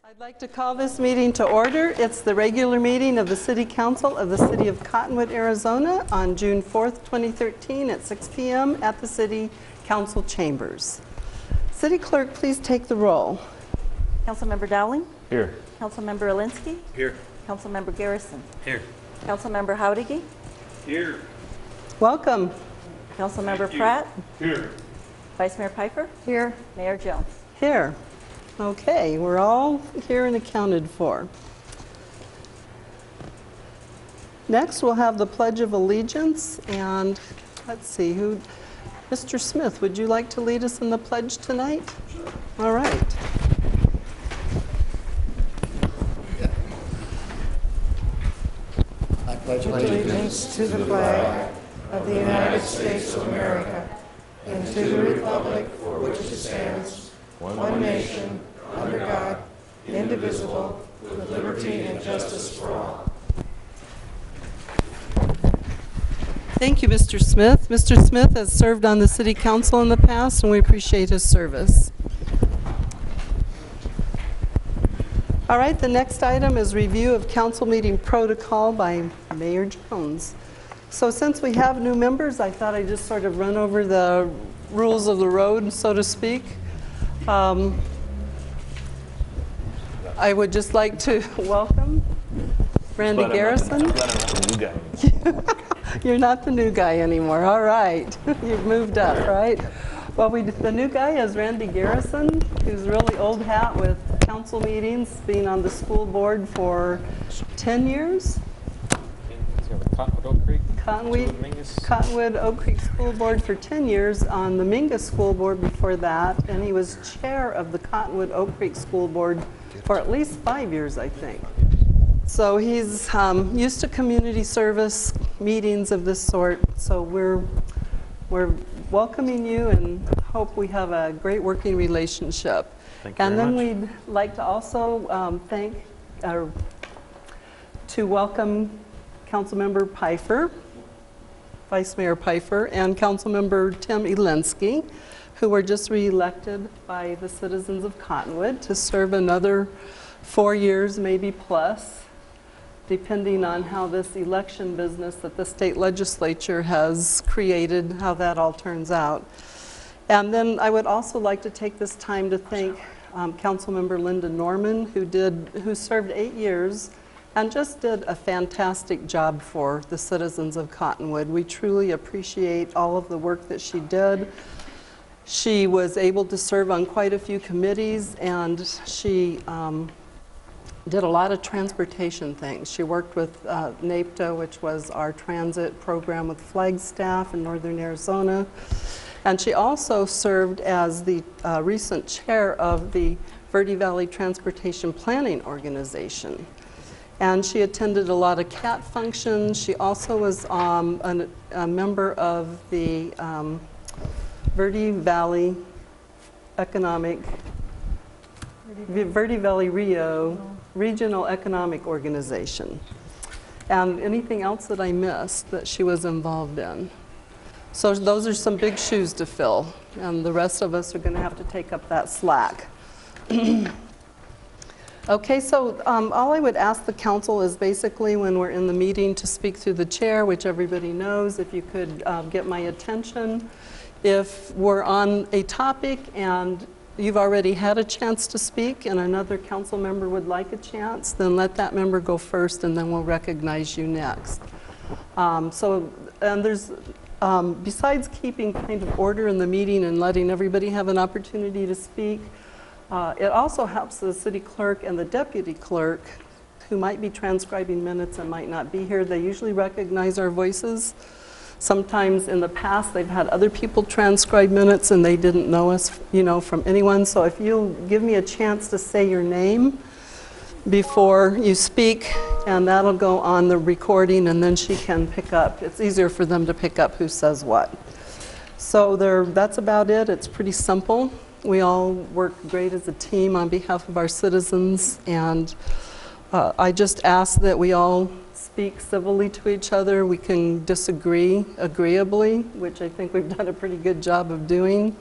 I'd like to call this meeting to order. It's the regular meeting of the City Council of the City of Cottonwood, Arizona on June 4th, 2013 at 6 p.m. at the City Council Chambers. City Clerk, please take the roll. Councilmember Dowling? Here. Councilmember Alinsky? Here. Councilmember Garrison? Here. Councilmember Howdige? Here. Welcome. Councilmember Pratt? Here. Vice Mayor Piper? Here. Mayor Jones? Here. Okay, we're all here and accounted for. Next, we'll have the Pledge of Allegiance, and let's see, Mr. Smith, would you like to lead us in the pledge tonight? Sure. All right. I pledge allegiance to the flag of the United States of America and to the republic for which it stands, one nation, under God, indivisible, with liberty and justice for all. Thank you, Mr. Smith. Mr. Smith has served on the City Council in the past, and we appreciate his service. All right, the next item is review of council meeting protocol by Mayor Jones. So since we have new members, I thought I'd just sort of run over the rules of the road, so to speak. I would just like to welcome Randy Garrison. You're not the new guy anymore. All right. You've moved up, right? Well, the new guy is Randy Garrison, who's really old hat with council meetings, being on the school board for 10 years. Cottonwood Oak Creek School Board for 10 years, on the Mingus School Board before that, and he was chair of the Cottonwood Oak Creek School Board for at least 5 years, I think. So he's used to community service meetings of this sort, so we're welcoming you and hope we have a great working relationship. Thank you and very then much. we'd like to also welcome Councilmember Piper, Vice Mayor Piper, and Councilmember Tim Elinsky, who were just re-elected by the citizens of Cottonwood to serve another 4 years, maybe plus, depending on how this election business that the state legislature has created, how that all turns out. And then I would also like to take this time to thank Councilmember Linda Norman, who served 8 years and just did a fantastic job for the citizens of Cottonwood. We truly appreciate all of the work that she did. She was able to serve on quite a few committees, and she did a lot of transportation things. She worked with NAPTA, which was our transit program with Flagstaff in northern Arizona. And she also served as the recent chair of the Verde Valley Transportation Planning Organization. And she attended a lot of CAT functions. She also was a member of the Verde Valley Rio Regional Economic Organization. And anything else that I missed that she was involved in. So those are some big shoes to fill, and the rest of us are going to have to take up that slack. Okay, so all I would ask the council is basically when we're in the meeting to speak through the chair, which everybody knows, if you could get my attention. If we're on a topic and you've already had a chance to speak and another council member would like a chance, then let that member go first and then we'll recognize you next. And there's, besides keeping kind of order in the meeting and letting everybody have an opportunity to speak, it also helps the city clerk and the deputy clerk, who might be transcribing minutes and might not be here. They usually recognize our voices. Sometimes in the past they've had other people transcribe minutes and they didn't know us, from anyone. So if you'll give me a chance to say your name before you speak, and that'll go on the recording, and then she can pick up. It's easier for them to pick up who says what. So that's about it. It's pretty simple. We all work great as a team on behalf of our citizens, and I just ask that we all speak civilly to each other. We can disagree agreeably, which I think we've done a pretty good job of doing.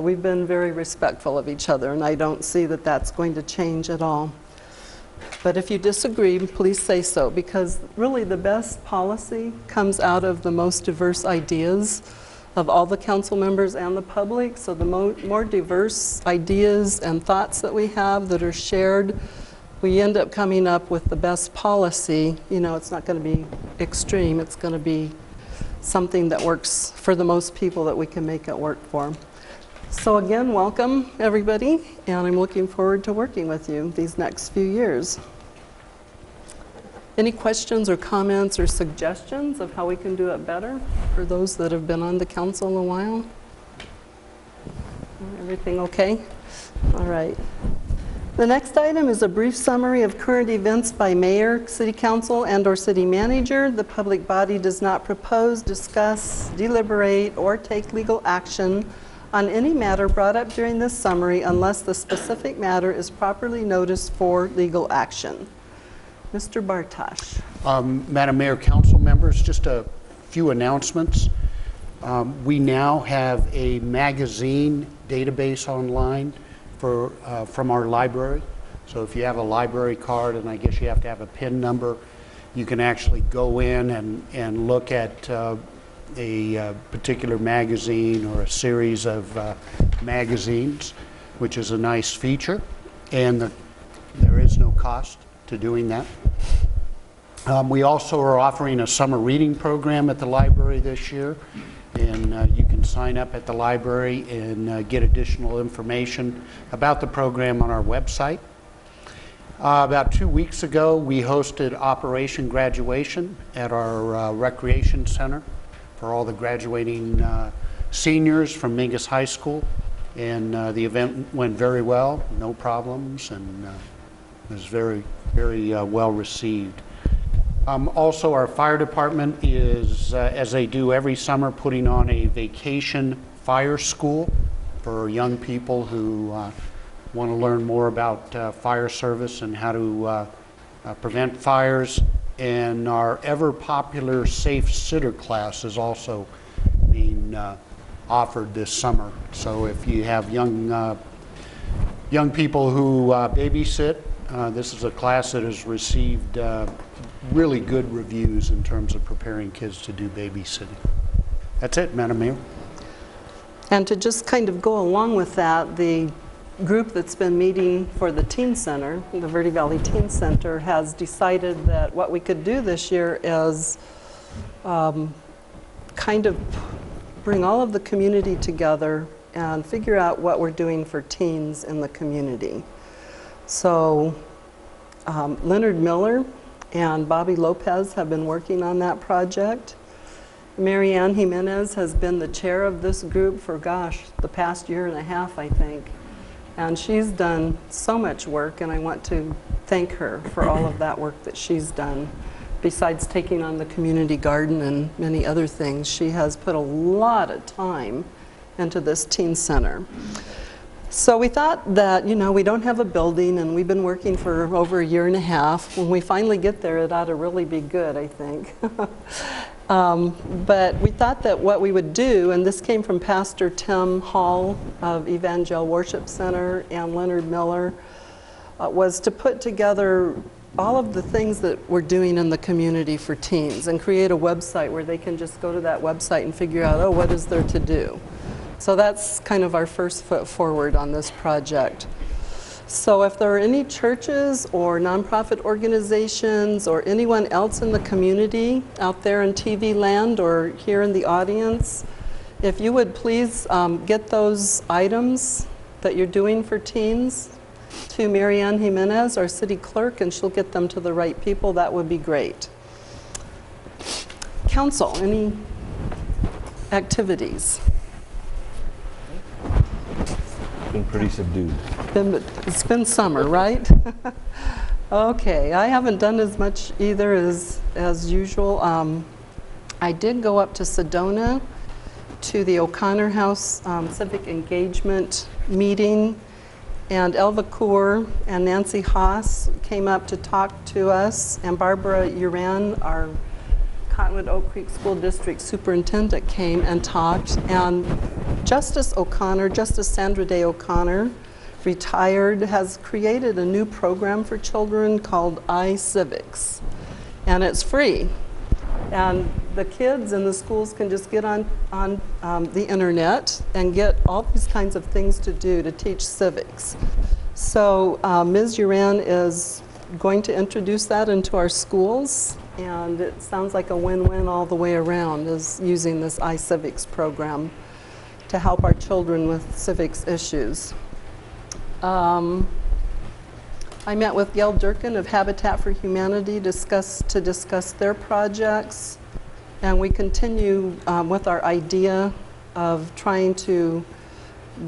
We've been very respectful of each other, and I don't see that that's going to change at all. But if you disagree, please say so, because really the best policy comes out of the most diverse ideas of all the council members and the public. So the more diverse ideas and thoughts that we have that are shared, we end up coming up with the best policy. You know, it's not going to be extreme. It's going to be something that works for the most people that we can make it work for. So again, welcome everybody, and I'm looking forward to working with you these next few years. Any questions or comments or suggestions of how we can do it better for those that have been on the council a while? Everything okay? All right. The next item is a brief summary of current events by mayor, city council, and/or city manager. The public body does not propose, discuss, deliberate, or take legal action on any matter brought up during this summary unless the specific matter is properly noticed for legal action. Mr. Bartosh. Madam Mayor, council members, just a few announcements. We now have a magazine database online from our library. So if you have a library card, and I guess you have to have a PIN number, you can actually go in and look at a particular magazine or a series of magazines, which is a nice feature, and there is no cost to doing that. We also are offering a summer reading program at the library this year, and you can sign up at the library and get additional information about the program on our website. About 2 weeks ago, we hosted Operation Graduation at our recreation center for all the graduating seniors from Mingus High School, and the event went very well, no problems, and it was very, very well received. Also, our fire department is, as they do every summer, putting on a vacation fire school for young people who want to learn more about fire service and how to prevent fires. And our ever popular Safe Sitter class is also being offered this summer. So if you have young people who babysit, this is a class that has received really good reviews in terms of preparing kids to do babysitting. That's it, Madam Mayor. And to just kind of go along with that, the group that's been meeting for the Teen Center, the Verde Valley Teen Center, has decided that what we could do this year is kind of bring all of the community together and figure out what we're doing for teens in the community. So Leonard Miller and Bobby Lopez have been working on that project. Marianne Jimenez has been the chair of this group for, gosh, the past year and a half, I think. And she's done so much work, and I want to thank her for all of that work that she's done. Besides taking on the community garden and many other things, she has put a lot of time into this teen center. So we thought that, you know, we don't have a building, and we've been working for over a year and a half. When we finally get there, it ought to really be good, I think. But we thought that what we would do, and this came from Pastor Tim Hall of Evangel Worship Center and Leonard Miller, was to put together all of the things that we're doing in the community for teens and create a website where they can just go to that website and figure out, oh, what is there to do? So that's kind of our first foot forward on this project. So if there are any churches or nonprofit organizations or anyone else in the community out there in TV land or here in the audience, if you would please get those items that you're doing for teens to Marianne Jimenez, our city clerk, and she'll get them to the right people, that would be great. Council, any activities? Been pretty subdued. It's been summer, right? Okay, I haven't done as much either as usual. I did go up to Sedona to the O'Connor House Civic Engagement meeting, and Elva Kaur and Nancy Haas came up to talk to us, and Barbara Uran, our Cottonwood Oak Creek School District Superintendent came and talked, and Justice Sandra Day O'Connor, retired, has created a new program for children called iCivics, and it's free. And the kids in the schools can just get on the internet and get all these kinds of things to do to teach civics. So Ms. Uran is going to introduce that into our schools, and it sounds like a win-win all the way around, is using this iCivics program to help our children with civics issues. I met with Gail Durkin of Habitat for Humanity to discuss their projects, and we continue with our idea of trying to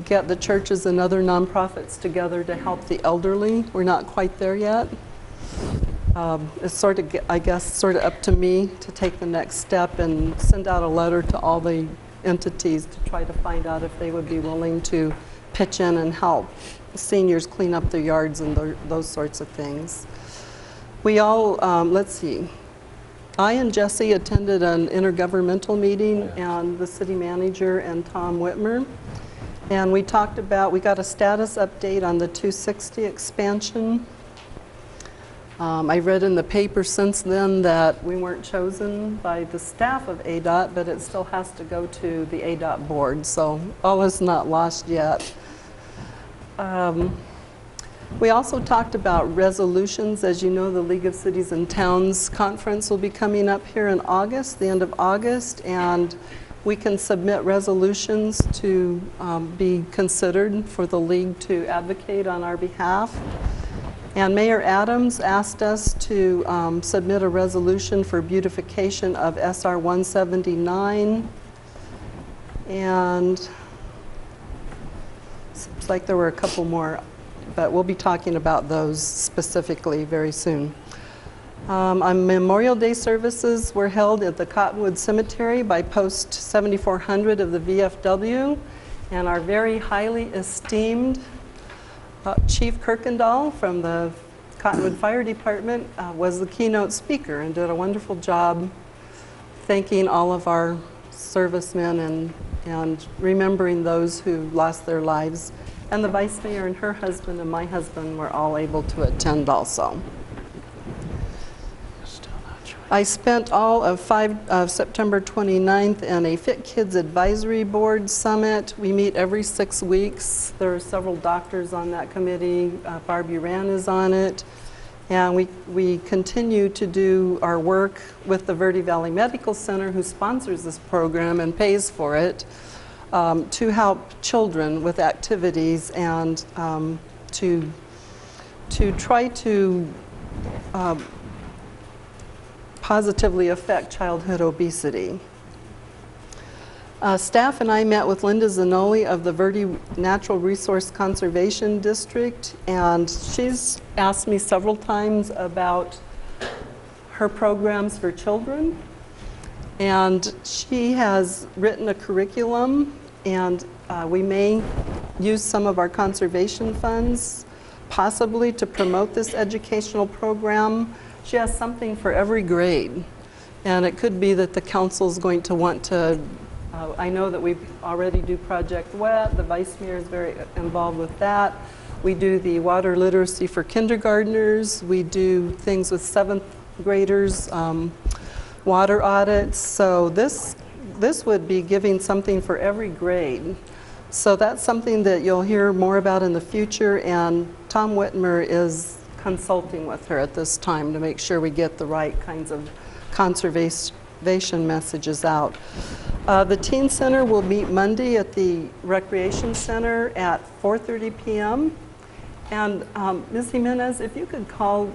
get the churches and other nonprofits together to help the elderly. We're not quite there yet. It's sort of, I guess, sort of up to me to take the next step and send out a letter to all the entities to try to find out if they would be willing to pitch in and help seniors clean up their yards and those sorts of things. We all, let's see, I and Jesse attended an intergovernmental meeting, and the city manager and Tom Whitmer, and we talked about, we got a status update on the 260 expansion. I read in the paper since then that we weren't chosen by the staff of ADOT, but it still has to go to the ADOT board, so all is not lost yet. We also talked about resolutions. As you know, the League of Cities and Towns conference will be coming up here in August, the end of August, and we can submit resolutions to be considered for the League to advocate on our behalf. And Mayor Adams asked us to submit a resolution for beautification of SR 179, and seems like there were a couple more, but we'll be talking about those specifically very soon. On Memorial Day services were held at the Cottonwood Cemetery by Post 7400 of the VFW, and our very highly esteemed Chief Kirkendall from the Cottonwood Fire Department was the keynote speaker and did a wonderful job thanking all of our servicemen and remembering those who lost their lives. And the Vice Mayor and her husband and my husband were all able to attend also. I spent all of September 29th in a Fit Kids Advisory Board Summit. We meet every 6 weeks. There are several doctors on that committee. Barb Uran is on it. And we continue to do our work with the Verde Valley Medical Center, who sponsors this program and pays for it, to help children with activities and to try to positively affect childhood obesity. Staff and I met with Linda Zanoli of the Verde Natural Resource Conservation District, and she's asked me several times about her programs for children. And she has written a curriculum, and we may use some of our conservation funds possibly to promote this educational program. She has something for every grade, and it could be that the council's going to want to, I know that we already do Project WET, the Vice Mayor is very involved with that. We do the water literacy for kindergartners, we do things with 7th graders, water audits, so this would be giving something for every grade. So that's something that you'll hear more about in the future, and Tom Whitmer is consulting with her at this time to make sure we get the right kinds of conservation messages out. The Teen Center will meet Monday at the Recreation Center at 4:30 p.m. And Ms. Jimenez, if you could call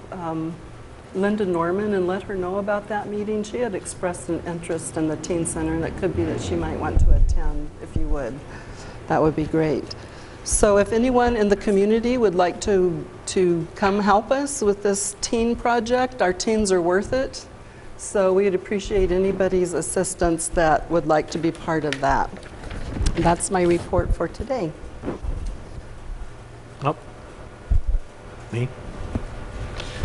Linda Norman and let her know about that meeting. She had expressed an interest in the Teen Center, and it could be that she might want to attend if you would. That would be great. So if anyone in the community would like to come help us with this teen project, our teens are worth it. So we'd appreciate anybody's assistance that would like to be part of that. That's my report for today. Oh, me?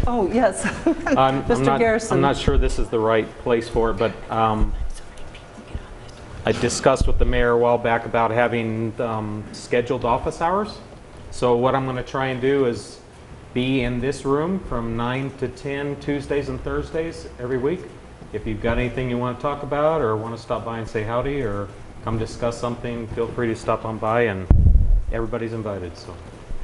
Oh, yes. Mr. Garrison. I'm not sure this is the right place for it, but I discussed with the mayor a while back about having scheduled office hours. So what I'm going to try and do is be in this room from 9 to 10 Tuesdays and Thursdays every week. If you've got anything you want to talk about or want to stop by and say howdy or come discuss something, feel free to stop on by, and everybody's invited. So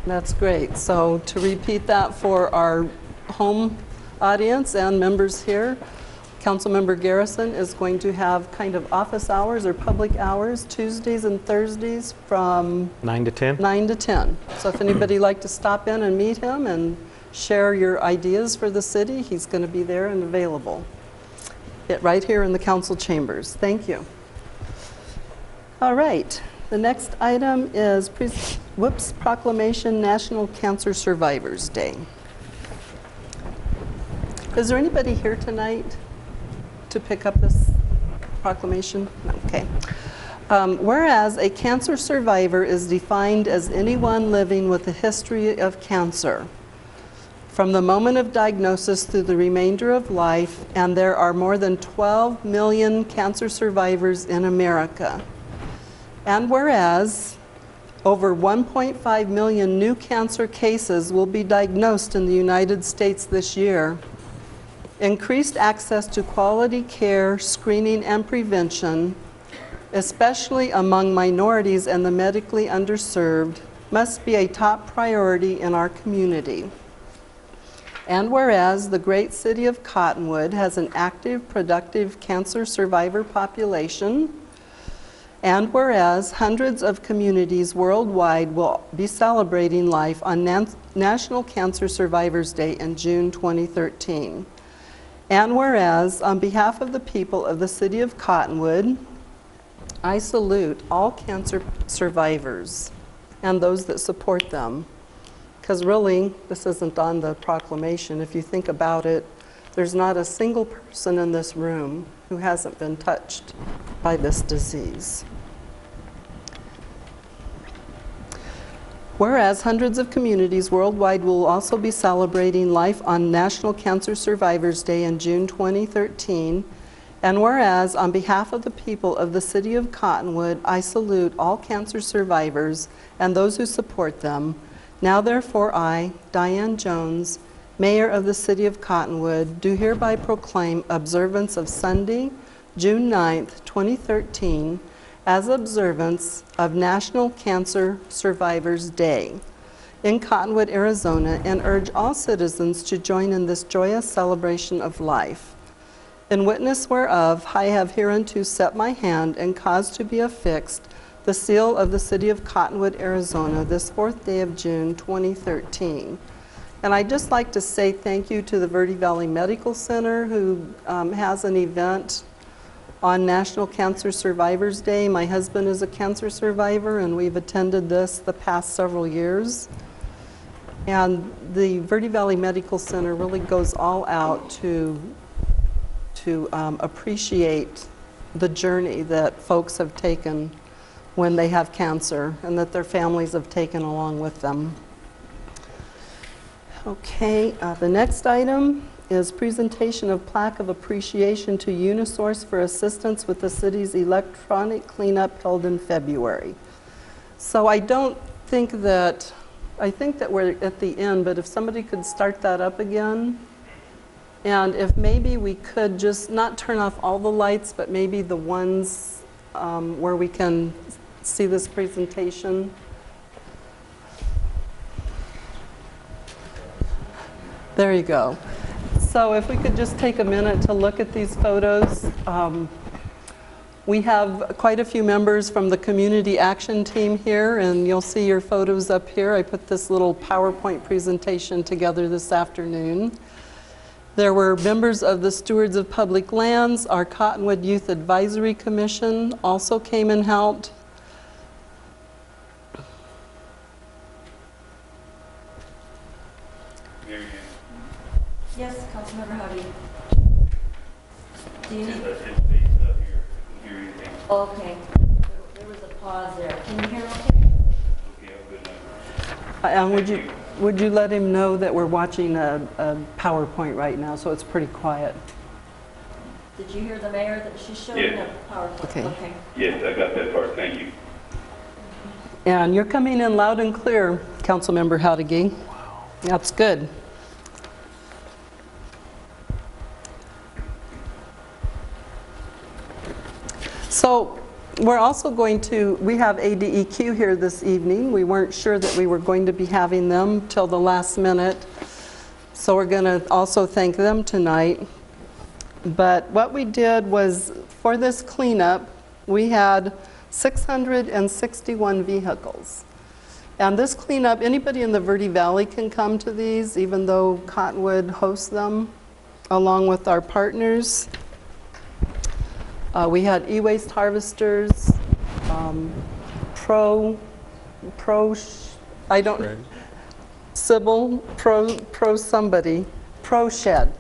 That's great. So to repeat that for our home audience and members here, Councilmember Garrison is going to have kind of office hours or public hours Tuesdays and Thursdays from 9 to 10? 9 to 10. So if anybody would like to stop in and meet him and share your ideas for the city, he's going to be there and available. Right here in the council chambers. Thank you. All right. The next item is Proclamation National Cancer Survivors Day. Is there anybody here tonight to pick up this proclamation? No, okay. Whereas a cancer survivor is defined as anyone living with a history of cancer from the moment of diagnosis through the remainder of life, and there are more than 12 million cancer survivors in America. And whereas over 1.5 million new cancer cases will be diagnosed in the United States this year, increased access to quality care, screening, and prevention, especially among minorities and the medically underserved, must be a top priority in our community. And whereas the great city of Cottonwood has an active, productive cancer survivor population, and whereas hundreds of communities worldwide will be celebrating life on National Cancer Survivors Day in June 2013. And whereas, on behalf of the people of the city of Cottonwood, I salute all cancer survivors and those that support them. Because really, this isn't on the proclamation. If you think about it, there's not a single person in this room who hasn't been touched by this disease. Whereas hundreds of communities worldwide will also be celebrating life on National Cancer Survivors Day in June 2013, and whereas on behalf of the people of the city of Cottonwood, I salute all cancer survivors and those who support them. Now therefore I, Diane Jones, Mayor of the City of Cottonwood, do hereby proclaim observance of Sunday, June 9th, 2013, as observance of National Cancer Survivors Day in Cottonwood, Arizona, and urge all citizens to join in this joyous celebration of life. In witness whereof, I have hereunto set my hand and caused to be affixed the seal of the City of Cottonwood, Arizona, this 4th day of June, 2013. And I'd just like to say thank you to the Verde Valley Medical Center, who has an event on National Cancer Survivors Day. My husband is a cancer survivor, and we've attended this the past several years. And the Verde Valley Medical Center really goes all out to appreciate the journey that folks have taken when they have cancer and that their families have taken along with them. Okay, the next item is presentation of plaque of appreciation to Unisource for assistance with the city's electronic cleanup held in February. So I think that we're at the end, but if somebody could start that up again, and if maybe we could just not turn off all the lights, but maybe the ones where we can see this presentation. There you go. So if we could just take a minute to look at these photos. We have quite a few members from the community action team here, and you'll see your photos up here. I put this little PowerPoint presentation together this afternoon. There were members of the Stewards of Public Lands. Our Cottonwood Youth Advisory Commission also came and helped. Yes, Councilmember Howdy. Do you need? Okay. There was a pause there. Can you hear okay? And would you would you let him know that we're watching a PowerPoint right now, so it's pretty quiet? Did you hear the mayor that she's showing Yes. a PowerPoint? Okay. Yes, I got that part, thank you. And you're coming in loud and clear, Councilmember Howdiggy. That's good. So we're also going to, we have ADEQ here this evening. We weren't sure that we were going to be having them till the last minute. So we're going to also thank them tonight. But what we did was, for this cleanup, we had 661 vehicles. And this cleanup, anybody in the Verde Valley can come to these, even though Cottonwood hosts them, along with our partners. We had e-waste harvesters, Sybil, Pro Shed,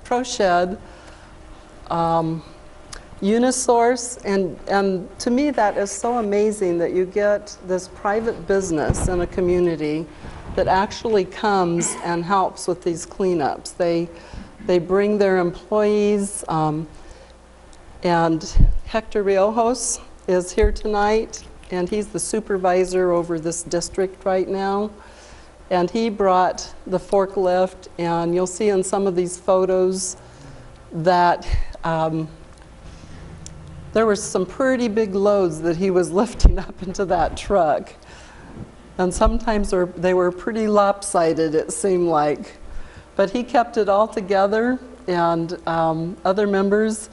Unisource, and to me that is so amazing that you get this private business in a community that actually comes and helps with these cleanups. They bring their employees, and Hector Riojos is here tonight, and he's the supervisor over this district right now. And he brought the forklift, and you'll see in some of these photos that there were some pretty big loads that he was lifting up into that truck. And sometimes they were pretty lopsided, it seemed like. But he kept it all together, and other members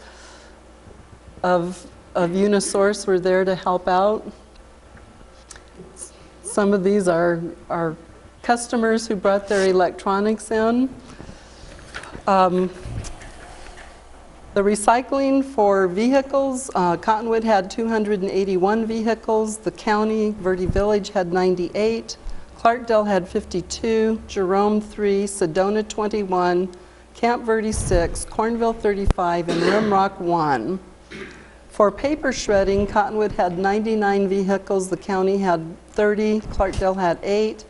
of Unisource were there to help out. Some of these are customers who brought their electronics in. The recycling for vehicles, Cottonwood had 281 vehicles, the county, Verde Village had 98, Clarkdale had 52, Jerome 3, Sedona 21, Camp Verde 6, Cornville 35, and Rimrock 1. For paper shredding, Cottonwood had 99 vehicles, the county had 30, Clarkdale had 8,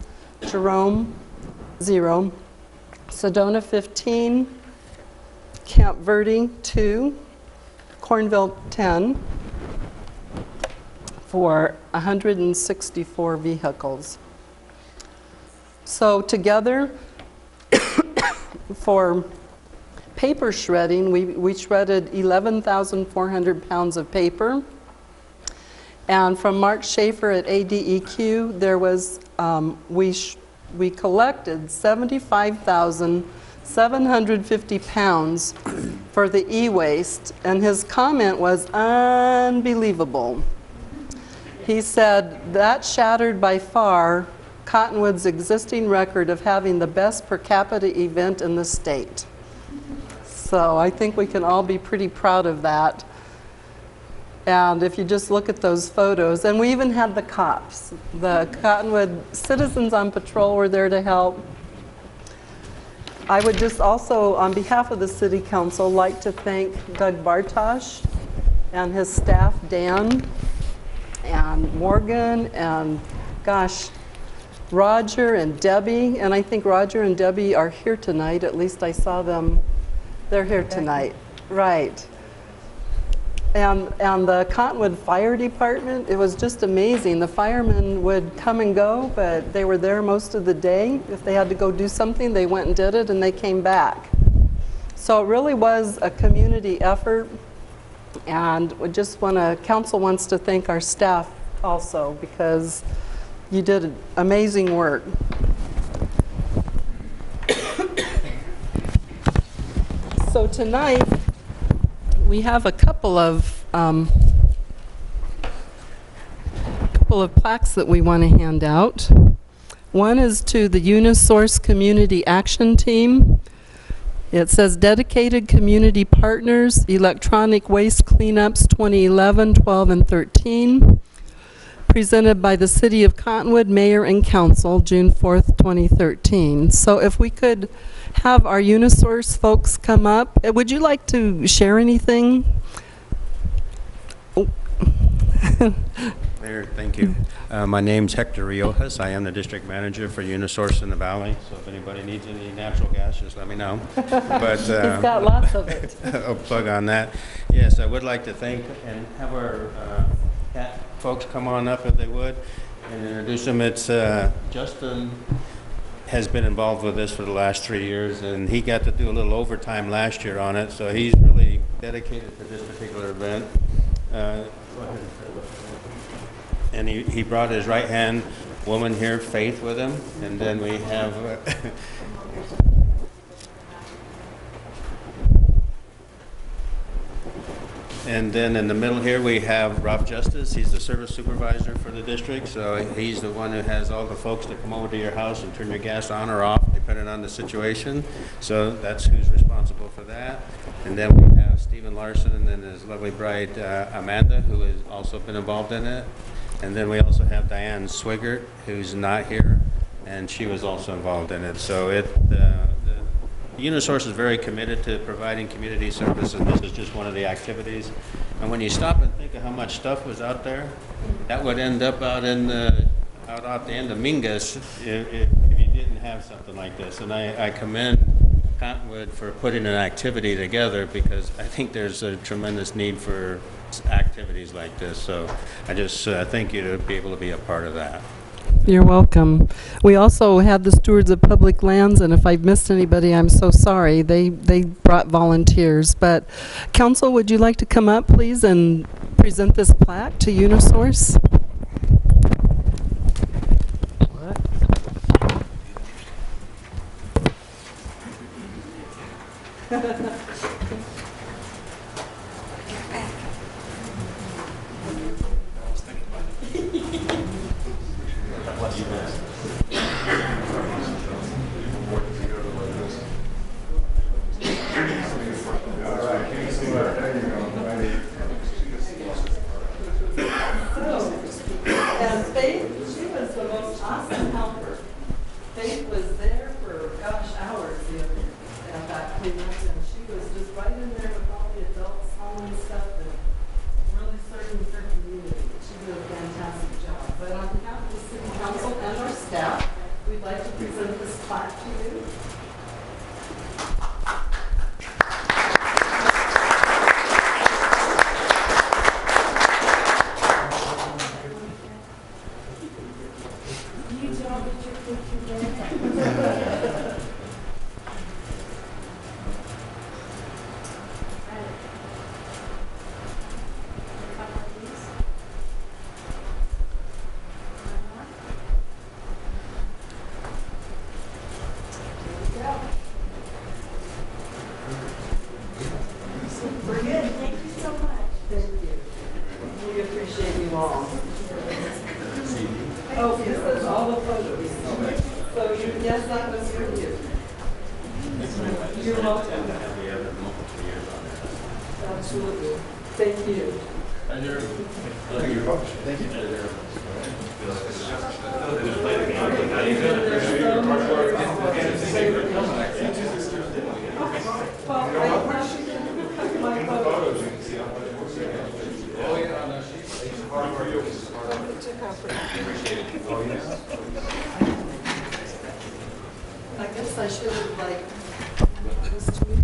Jerome 0, Sedona 15, Camp Verde 2, Cornville 10, for 164 vehicles. So together, for paper shredding, we shredded 11,400 pounds of paper. And from Mark Schaefer at ADEQ, there was, we collected 75,750 pounds for the e-waste, and his comment was unbelievable. He said, that shattered by far Cottonwood's existing record of having the best per capita event in the state. So I think we can all be pretty proud of that. And if you just look at those photos, and we even had the cops. The Cottonwood citizens on patrol were there to help. I would just also, on behalf of the City Council, like to thank Doug Bartosh and his staff, Dan and Morgan, and gosh, Roger and Debbie. And I think Roger and Debbie are here tonight. At least I saw them. They're here tonight. Right. And the Cottonwood Fire Department, it was just amazing. The firemen would come and go, but they were there most of the day. If they had to go do something, they went and did it, and they came back. So it really was a community effort, and we just want to, council wants to thank our staff also, because you did amazing work. So tonight, we have a couple of plaques that we want to hand out. One is to the Unisource Community Action Team. It says, Dedicated Community Partners, Electronic Waste Cleanups 2011, 12, and 13. Presented by the City of Cottonwood, Mayor and Council, June 4th, 2013. So if we could have our Unisource folks come up. Would you like to share anything? Oh. Mayor, thank you. My name's Hector Riojas. I am the district manager for Unisource in the Valley. So if anybody needs any natural gas, just let me know. But He's got lots of it. a plug on that. Yes, I would like to thank and have our CAT folks come on up if they would and introduce them. It's Justin has been involved with this for the last 3 years, and he got to do a little overtime last year on it. So he's really dedicated to this particular event. Go ahead. And he brought his right-hand woman here, Faith, with him. And then we have... and then in the middle here, we have Rob Justice. He's the service supervisor for the district. So he's the one who has all the folks that come over to your house and turn your gas on or off, depending on the situation. So that's who's responsible for that. And then we have Stephen Larson and then his lovely bride, Amanda, who has also been involved in it. And then we also have Diane Swigert, who's not here, and she was also involved in it. So Unisource is very committed to providing community service, and this is just one of the activities. And when you stop and think of how much stuff was out there, that would end up out in out the end of Mingus if you didn't have something like this. And I commend Cottonwood for putting an activity together, because I think there's a tremendous need for activities like this. So I just thank you to be able to be a part of that. You're welcome. We also had the stewards of public lands, and if I've missed anybody, I'm so sorry. They brought volunteers. But council, would you like to come up, please, and present this plaque to Unisource? And Faith, she was the most awesome helper. Faith was there for, gosh, hours at that cleanup, and she was just right in there with all the adults hauling stuff and really serving her community. She did a fantastic job. But on behalf of the city council and our staff, we'd like to present this plaque to you. We're good. Thank you so much. Thank you. We appreciate you all. Oh, this is all the photos. So yes, that was for you. You're welcome. Absolutely. Thank you. I guess I should have this to me.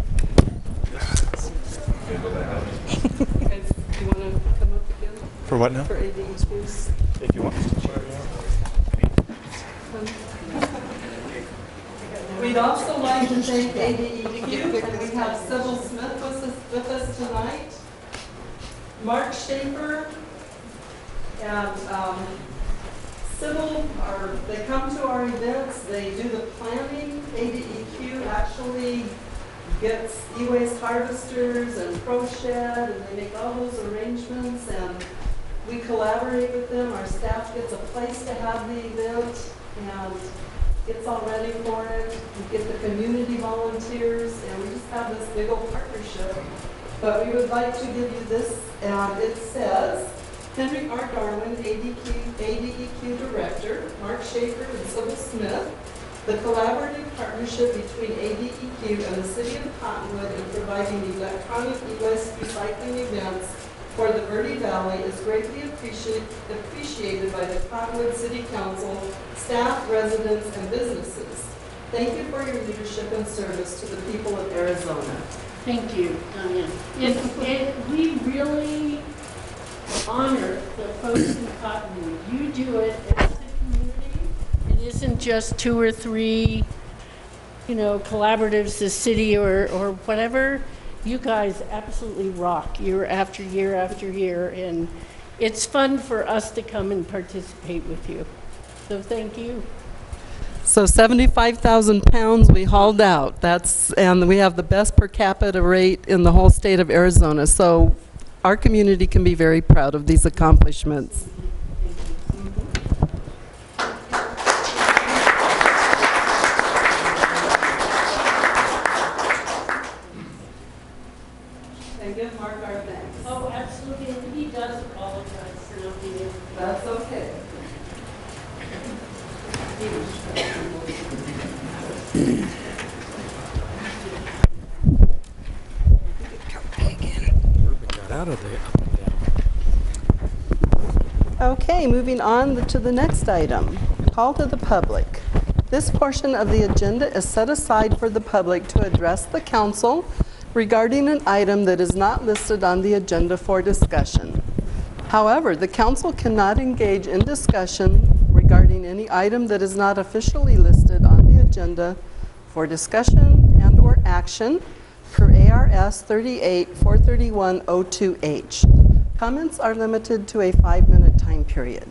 Guys, do you want to come up again? For what now? For ADHDs. If you want. We'd also like to thank ADEQ, and we have Sybil Smith with us tonight, Mark Schaefer, and Sybil, they come to our events, they do the planning. ADEQ actually gets e-waste harvesters and pro shed, and they make all those arrangements, and we collaborate with them. Our staff gets a place to have the event, and gets all ready for it. We get the community volunteers, and we just have this big old partnership. But we would like to give you this, and it says, Henry R. Darwin, ADEQ Director, Mark Schaefer and Sybil Smith, the collaborative partnership between ADEQ and the City of Cottonwood in providing electronic e-waste recycling events for the Verde Valley is greatly appreciated by the Cottonwood City Council, staff, residents, and businesses. Thank you for your leadership and service to the people of Arizona. Thank you, Diane. We really honor the folks in Cottonwood. You do it as a community. It isn't just 2 or 3, collaboratives, the city or whatever. You guys absolutely rock year after year after year, and it's fun for us to come and participate with you. So thank you. So 75,000 pounds we hauled out. And we have the best per capita rate in the whole state of Arizona. So our community can be very proud of these accomplishments. And give Mark our thanks. Oh, absolutely. And he does apologize for not being able to. That's okay. Okay, moving on to the next item, call to the public. This portion of the agenda is set aside for the public to address the council regarding an item that is not listed on the agenda for discussion. However, the council cannot engage in discussion regarding any item that is not officially listed on the agenda for discussion and/or action per ARS 38-431-02H. Comments are limited to a 5-minute time period.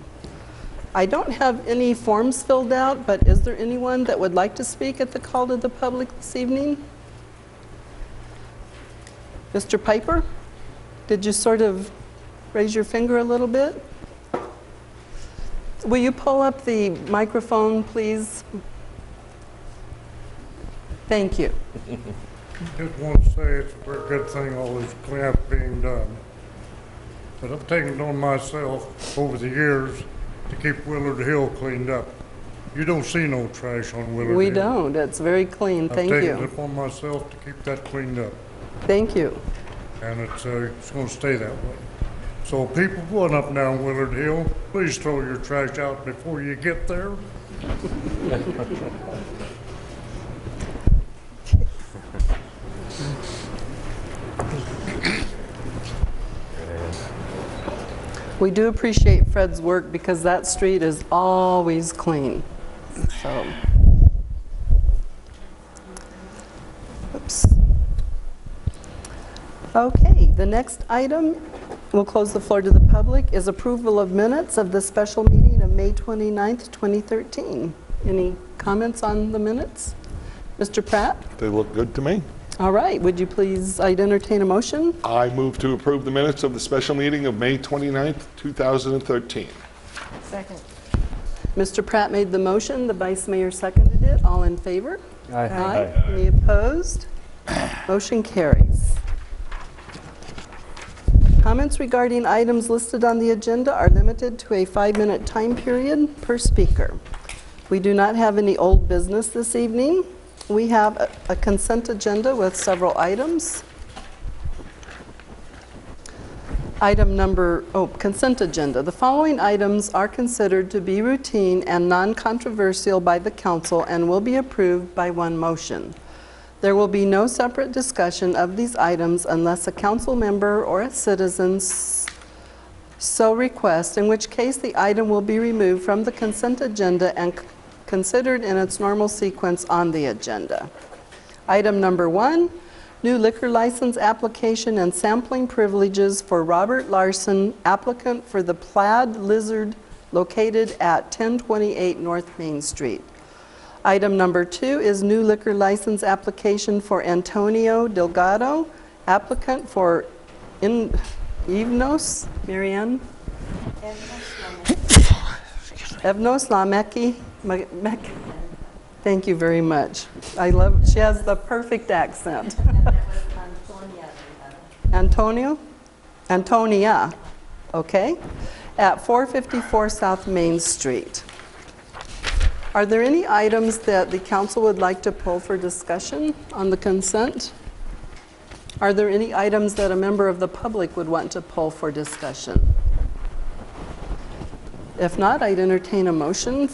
I don't have any forms filled out, but is there anyone that would like to speak at the call to the public this evening? Mr. Piper, did you sort of raise your finger a little bit? Will you pull up the microphone, please? Thank you. Just want to say it's a very good thing, all this cleanup being done. But I've taken it on myself over the years to keep Willard Hill cleaned up. You don't see no trash on Willard Hill. We don't. It's very clean. Thank I've taken you. it upon myself to keep that cleaned up. Thank you. And it's going to stay that way. So people going up and down Willard Hill, please throw your trash out before you get there. We do appreciate Fred's work because that street is always clean. So, oops. Okay, the next item, we'll close the floor to the public, is approval of minutes of the special meeting of May 29th, 2013. Any comments on the minutes? Mr. Pratt? They look good to me. All right, would you please, I'd entertain a motion? I move to approve the minutes of the special meeting of May 29th, 2013. Second. Mr. Pratt made the motion, the Vice Mayor seconded it. All in favor? Aye. Any opposed? Motion carries. Comments regarding items listed on the agenda are limited to a 5-minute time period per speaker. We do not have any old business this evening. We have a consent agenda with several items. Consent agenda. The following items are considered to be routine and non-controversial by the council and will be approved by one motion. There will be no separate discussion of these items unless a council member or a citizen so requests, in which case the item will be removed from the consent agenda and considered in its normal sequence on the agenda. Item number 1, new liquor license application and sampling privileges for Robert Larson, applicant for the Plaid Lizard located at 1028 North Main Street. Item number 2 is new liquor license application for Antonio Delgado, applicant for Evnos, Marianne? Evnos Lameki. Thank you very much. She has the perfect accent. Antonia, okay, at 454 South Main Street. Are there any items that the council would like to pull for discussion on the consent? Are there any items that a member of the public would want to pull for discussion? If not, I'd entertain a motion.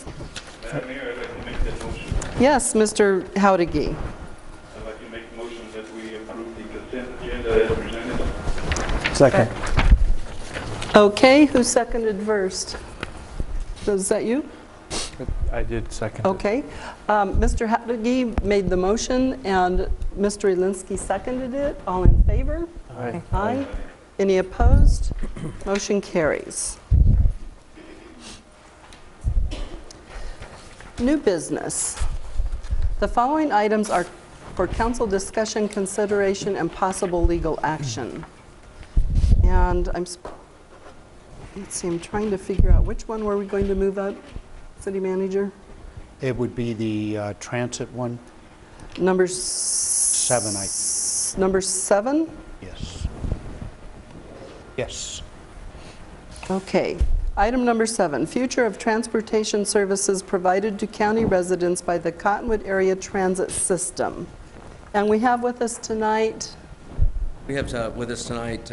Madam Mayor, I'd like to make that motion. Yes, Mr. Howdiggy. I'd like to make a motion that we approve the consent agenda as presented. Second. Okay, who seconded first? Was that you? I did second. Okay. Mr. Howdiggy made the motion and Mr. Elinsky seconded it. All in favor? Aye. Aye. Any opposed? Motion carries. New business. The following items are for council discussion, consideration, and possible legal action. And let's see, I'm trying to figure out which one were we going to move up, City Manager? It would be the transit one. Number 7, Number 7? yes. Yes. Okay. Item number 7, future of transportation services provided to county residents by the Cottonwood Area Transit System. And we have with us tonight, We have with us tonight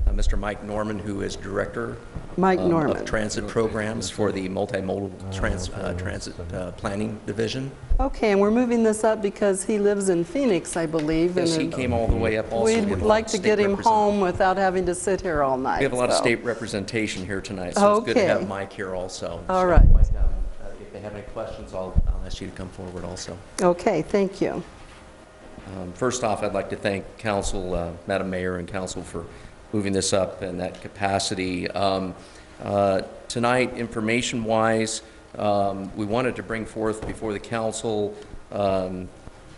Mr. Mike Norman, who is Director of Transit Programs for the Multimodal Transit Planning Division. okay, and we're moving this up because he lives in Phoenix, I believe. Yes, he and came all the way up also. we'd like to get him home without having to sit here all night. We have a lot of so. state representation here tonight, so it's good to Okay. have Mike here also. All So, right. Mike, if they have any questions, I'll ask you to come forward also. Okay, thank you. First off, I'd like to thank Council, Madam Mayor and Council for moving this up in that capacity. Tonight, information-wise, we wanted to bring forth before the Council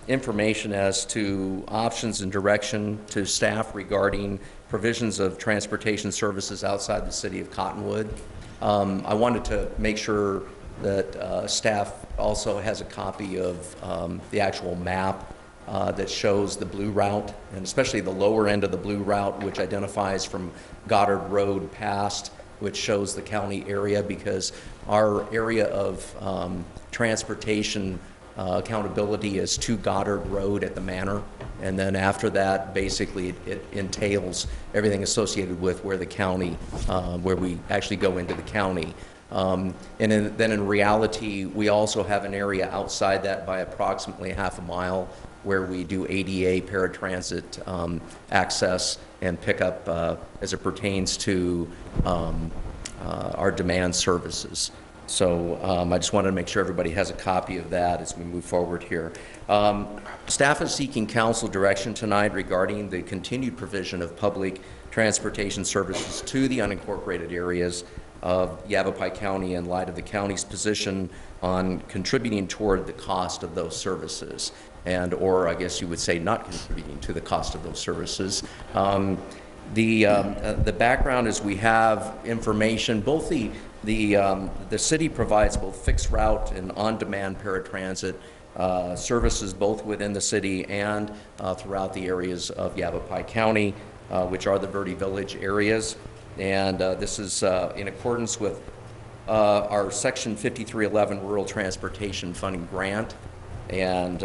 information as to options and direction to staff regarding provisions of transportation services outside the city of Cottonwood. I wanted to make sure that staff also has a copy of the actual map that shows the blue route, and especially the lower end of the blue route, which identifies from Goddard Road past, which shows the county area, because our area of transportation accountability is to Goddard Road at the Manor, and then after that, basically, it entails everything associated with where the county, where we actually go into the county. Then in reality, we also have an area outside that by approximately half a mile where we do ADA paratransit access and pickup as it pertains to our demand services. So I just wanted to make sure everybody has a copy of that as we move forward here. Staff is seeking council direction tonight regarding the continued provision of public transportation services to the unincorporated areas of Yavapai County in light of the county's position on contributing toward the cost of those services, and or I guess you would say not contributing to the cost of those services. The background is we have information, both the city provides both fixed route and on-demand paratransit services both within the city and throughout the areas of Yavapai County, which are the Verde Village areas. And this is in accordance with our Section 5311 Rural Transportation Funding Grant. And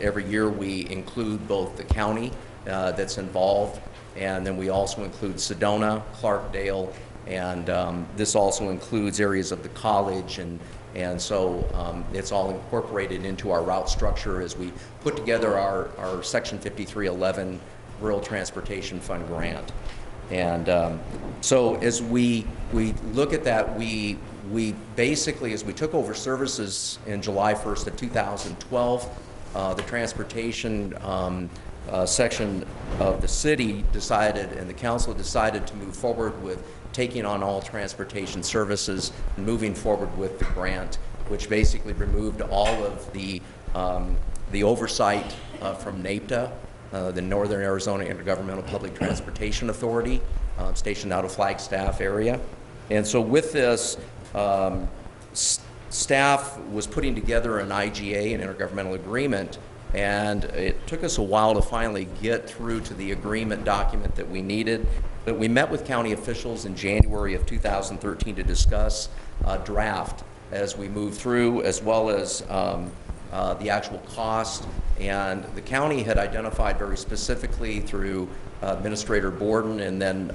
every year we include both the county that's involved, and then we also include Sedona, Clarkdale, and this also includes areas of the college, and so it's all incorporated into our route structure as we put together our Section 5311 Rural Transportation Fund Grant. And so as we look at that, we basically, as we took over services in July 1st of 2012, the transportation section of the city decided, and the council decided, to move forward with taking on all transportation services and moving forward with the grant, which basically removed all of the oversight from NAPTA, the Northern Arizona Intergovernmental Public Transportation Authority, stationed out of Flagstaff area. And so with this, staff was putting together an IGA, an intergovernmental agreement, and it took us a while to finally get through to the agreement document that we needed. But we met with county officials in January of 2013 to discuss a draft as we move through, as well as the actual cost. And the county had identified very specifically through Administrator Borden and then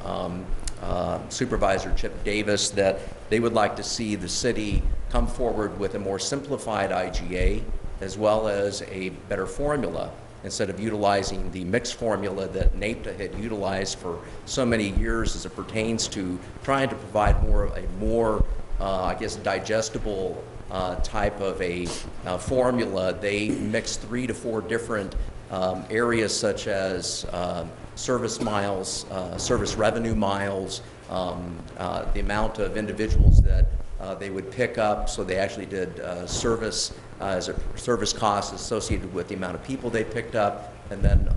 Supervisor Chip Davis that they would like to see the city come forward with a more simplified IGA as well as a better formula instead of utilizing the mixed formula that NAPTA had utilized for so many years as it pertains to trying to provide a more I guess, digestible type of a formula. They mix 3 to 4 different areas such as service miles, service revenue miles, the amount of individuals that they would pick up. So they actually did service as a service cost associated with the amount of people they picked up, and then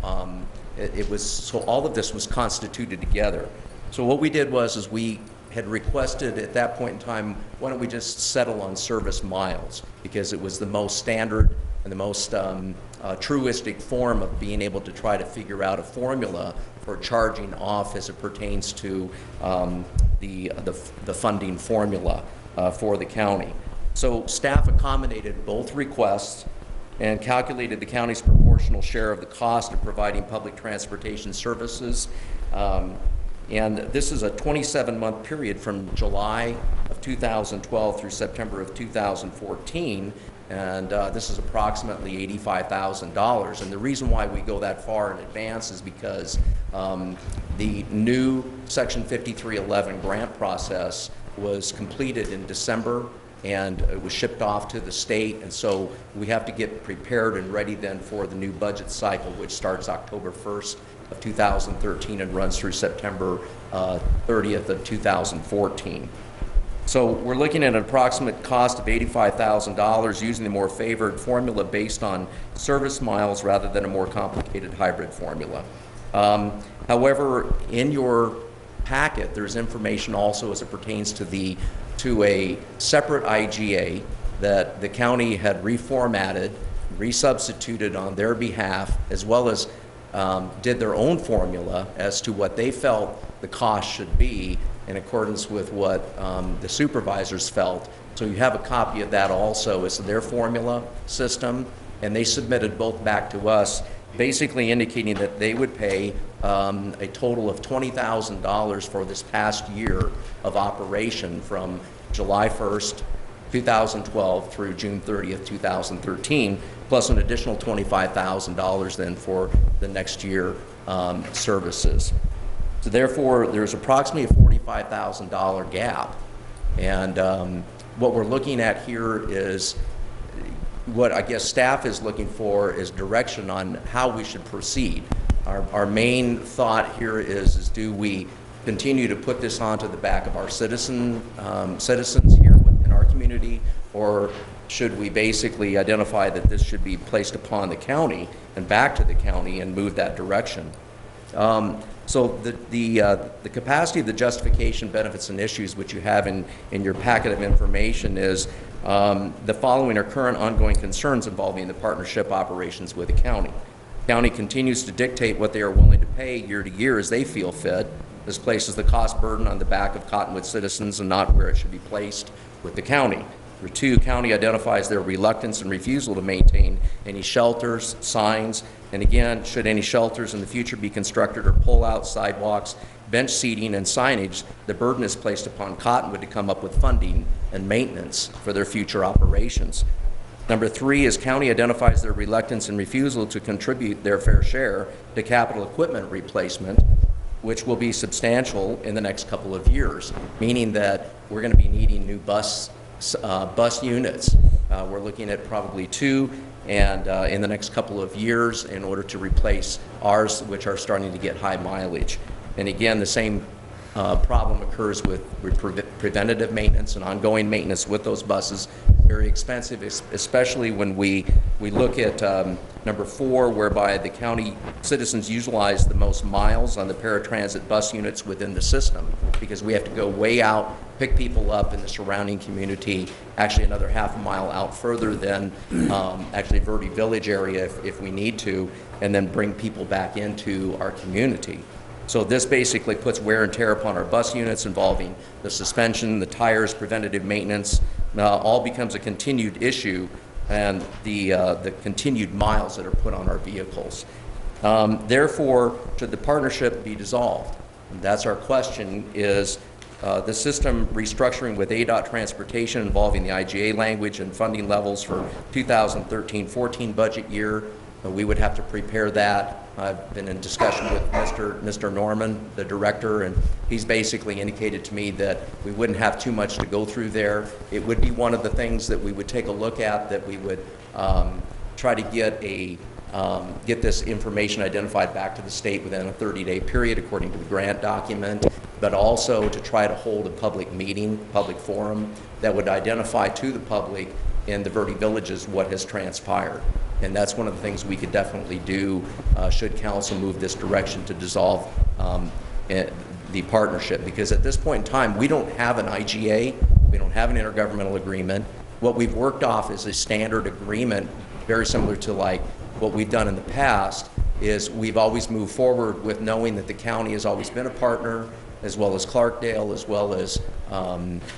it was so all of this was constituted together. So what we did was we had requested at that point in time, why don't we just settle on service miles, because it was the most standard and the most truistic form of being able to try to figure out a formula for charging off as it pertains to the funding formula for the county. So staff accommodated both requests and calculated the county's proportional share of the cost of providing public transportation services. And this is a 27-month period from July of 2012 through September of 2014, and this is approximately $85,000. And the reason why we go that far in advance is because the new Section 5311 grant process was completed in December, and it was shipped off to the state, and so we have to get prepared and ready then for the new budget cycle, which starts October 1st of 2013 and runs through September 30th of 2014. So we're looking at an approximate cost of $85,000 using the more favored formula based on service miles rather than a more complicated hybrid formula. However, in your packet, there's information also as it pertains to a separate IGA that the county had reformatted, resubstituted on their behalf, as well as did their own formula as to what they felt the cost should be in accordance with what the supervisors felt. So you have a copy of that also as their formula system, and they submitted both back to us, basically indicating that they would pay a total of $20,000 for this past year of operation from July 1st, 2012 through June 30th, 2013, plus an additional $25,000 then for the next year services. So therefore, there's approximately a $45,000 gap. And what we're looking at here is what I guess staff is looking for is direction on how we should proceed. Our main thought here is do we continue to put this onto the back of our citizens here within our community, or should we basically identify that this should be placed upon the county and back to the county and move that direction? So the capacity of the justification, benefits, and issues which you have in your packet of information is the following are current ongoing concerns involving the partnership operations with the county. The county continues to dictate what they are willing to pay year to year as they feel fit. This places the cost burden on the back of Cottonwood citizens and not where it should be placed with the county. Number two, county identifies their reluctance and refusal to maintain any shelters, signs, and again, should any shelters in the future be constructed or pull-out sidewalks, bench seating, and signage, the burden is placed upon Cottonwood to come up with funding and maintenance for their future operations. Number three is county identifies their reluctance and refusal to contribute their fair share to capital equipment replacement, which will be substantial in the next couple of years, meaning that we're going to be needing new bus units. We're looking at probably 2 and in the next couple of years in order to replace ours, which are starting to get high mileage. And again, the same problem occurs with preventative maintenance and ongoing maintenance with those buses. Very expensive, especially when we look at number 4, whereby the county citizens utilize the most miles on the paratransit bus units within the system, because we have to go way out, pick people up in the surrounding community, actually another half a mile out further than actually Verde Village area if we need to, and then bring people back into our community. So this basically puts wear and tear upon our bus units involving the suspension, the tires, preventative maintenance, all becomes a continued issue and the continued miles that are put on our vehicles. Therefore, should the partnership be dissolved? And that's our question, is the system restructuring with ADOT Transportation involving the IGA language and funding levels for 2013-14 budget year. We would have to prepare that. I've been in discussion with Mr. Norman, the director, and he's basically indicated to me that we wouldn't have too much to go through there. It would be one of the things that we would take a look at, that we would try to get this information identified back to the state within a 30-day period according to the grant document, but also to try to hold a public meeting, public forum that would identify to the public in the Verde Villages what has transpired. And that's one of the things we could definitely do should council move this direction to dissolve the partnership. Because at this point in time, we don't have an IGA, we don't have an intergovernmental agreement. What we've worked off is a standard agreement, very similar to like what we've done in the past, is we've always moved forward with knowing that the county has always been a partner, as well as Clarkdale, as well as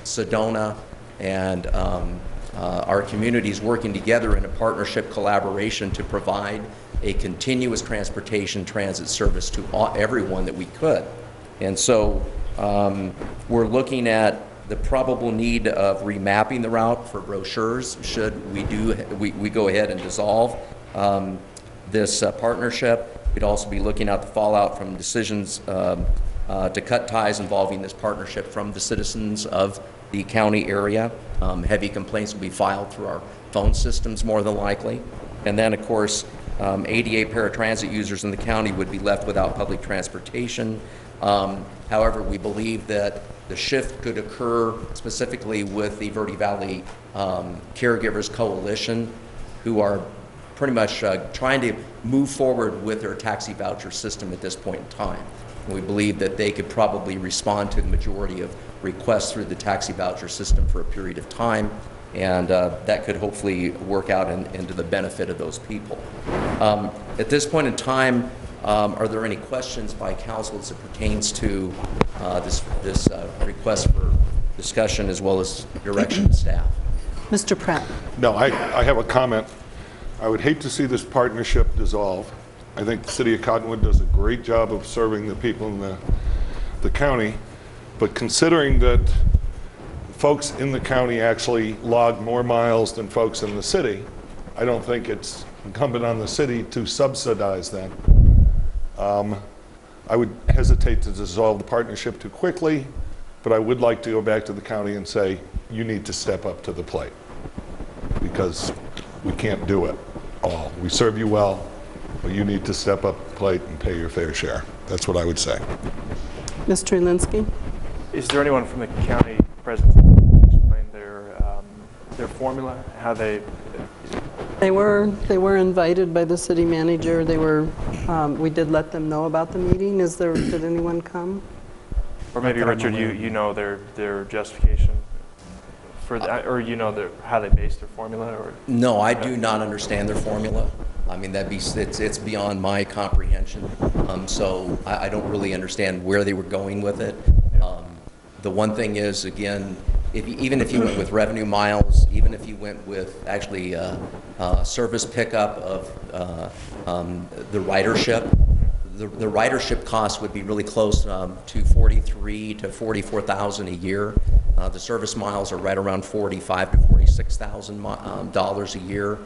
Sedona, and our communities working together in a partnership collaboration to provide a continuous transportation transit service to everyone that we could. And so we're looking at the probable need of remapping the route for brochures should we go ahead and dissolve this partnership. We'd also be looking at the fallout from decisions to cut ties involving this partnership from the citizens of the county area. Heavy complaints will be filed through our phone systems more than likely. And then, of course, ADA paratransit users in the county would be left without public transportation. However, we believe that the shift could occur specifically with the Verde Valley Caregivers Coalition, who are pretty much trying to move forward with their taxi voucher system at this point in time. And we believe that they could probably respond to the majority of requests through the taxi voucher system for a period of time, and that could hopefully work out into the benefit of those people. At this point in time, are there any questions by council as it pertains to this request for discussion as well as direction to staff? Mr. Pratt. No, I have a comment. I would hate to see this partnership dissolve. I think the city of Cottonwood does a great job of serving the people in the county, but considering that folks in the county actually log more miles than folks in the city, I don't think it's incumbent on the city to subsidize that. I would hesitate to dissolve the partnership too quickly, but I would like to go back to the county and say, you need to step up to the plate, because we can't do it all. We serve you well, but you need to step up the plate and pay your fair share. That's what I would say. Mr. Elinsky. Is there anyone from the county present to explain their formula, how they? They were invited by the city manager. They were. We did let them know about the meeting. Did anyone come? Or maybe Richard, you know their justification for that, or you know how they base their formula, or? No, I do not understand their formula. I mean, it's beyond my comprehension. So I don't really understand where they were going with it. The one thing is, again, even if you went with revenue miles, even if you went with actually service pickup of the ridership, the ridership cost would be really close to $43,000 to $44,000 a year. The service miles are right around $45,000 to $46,000 a year.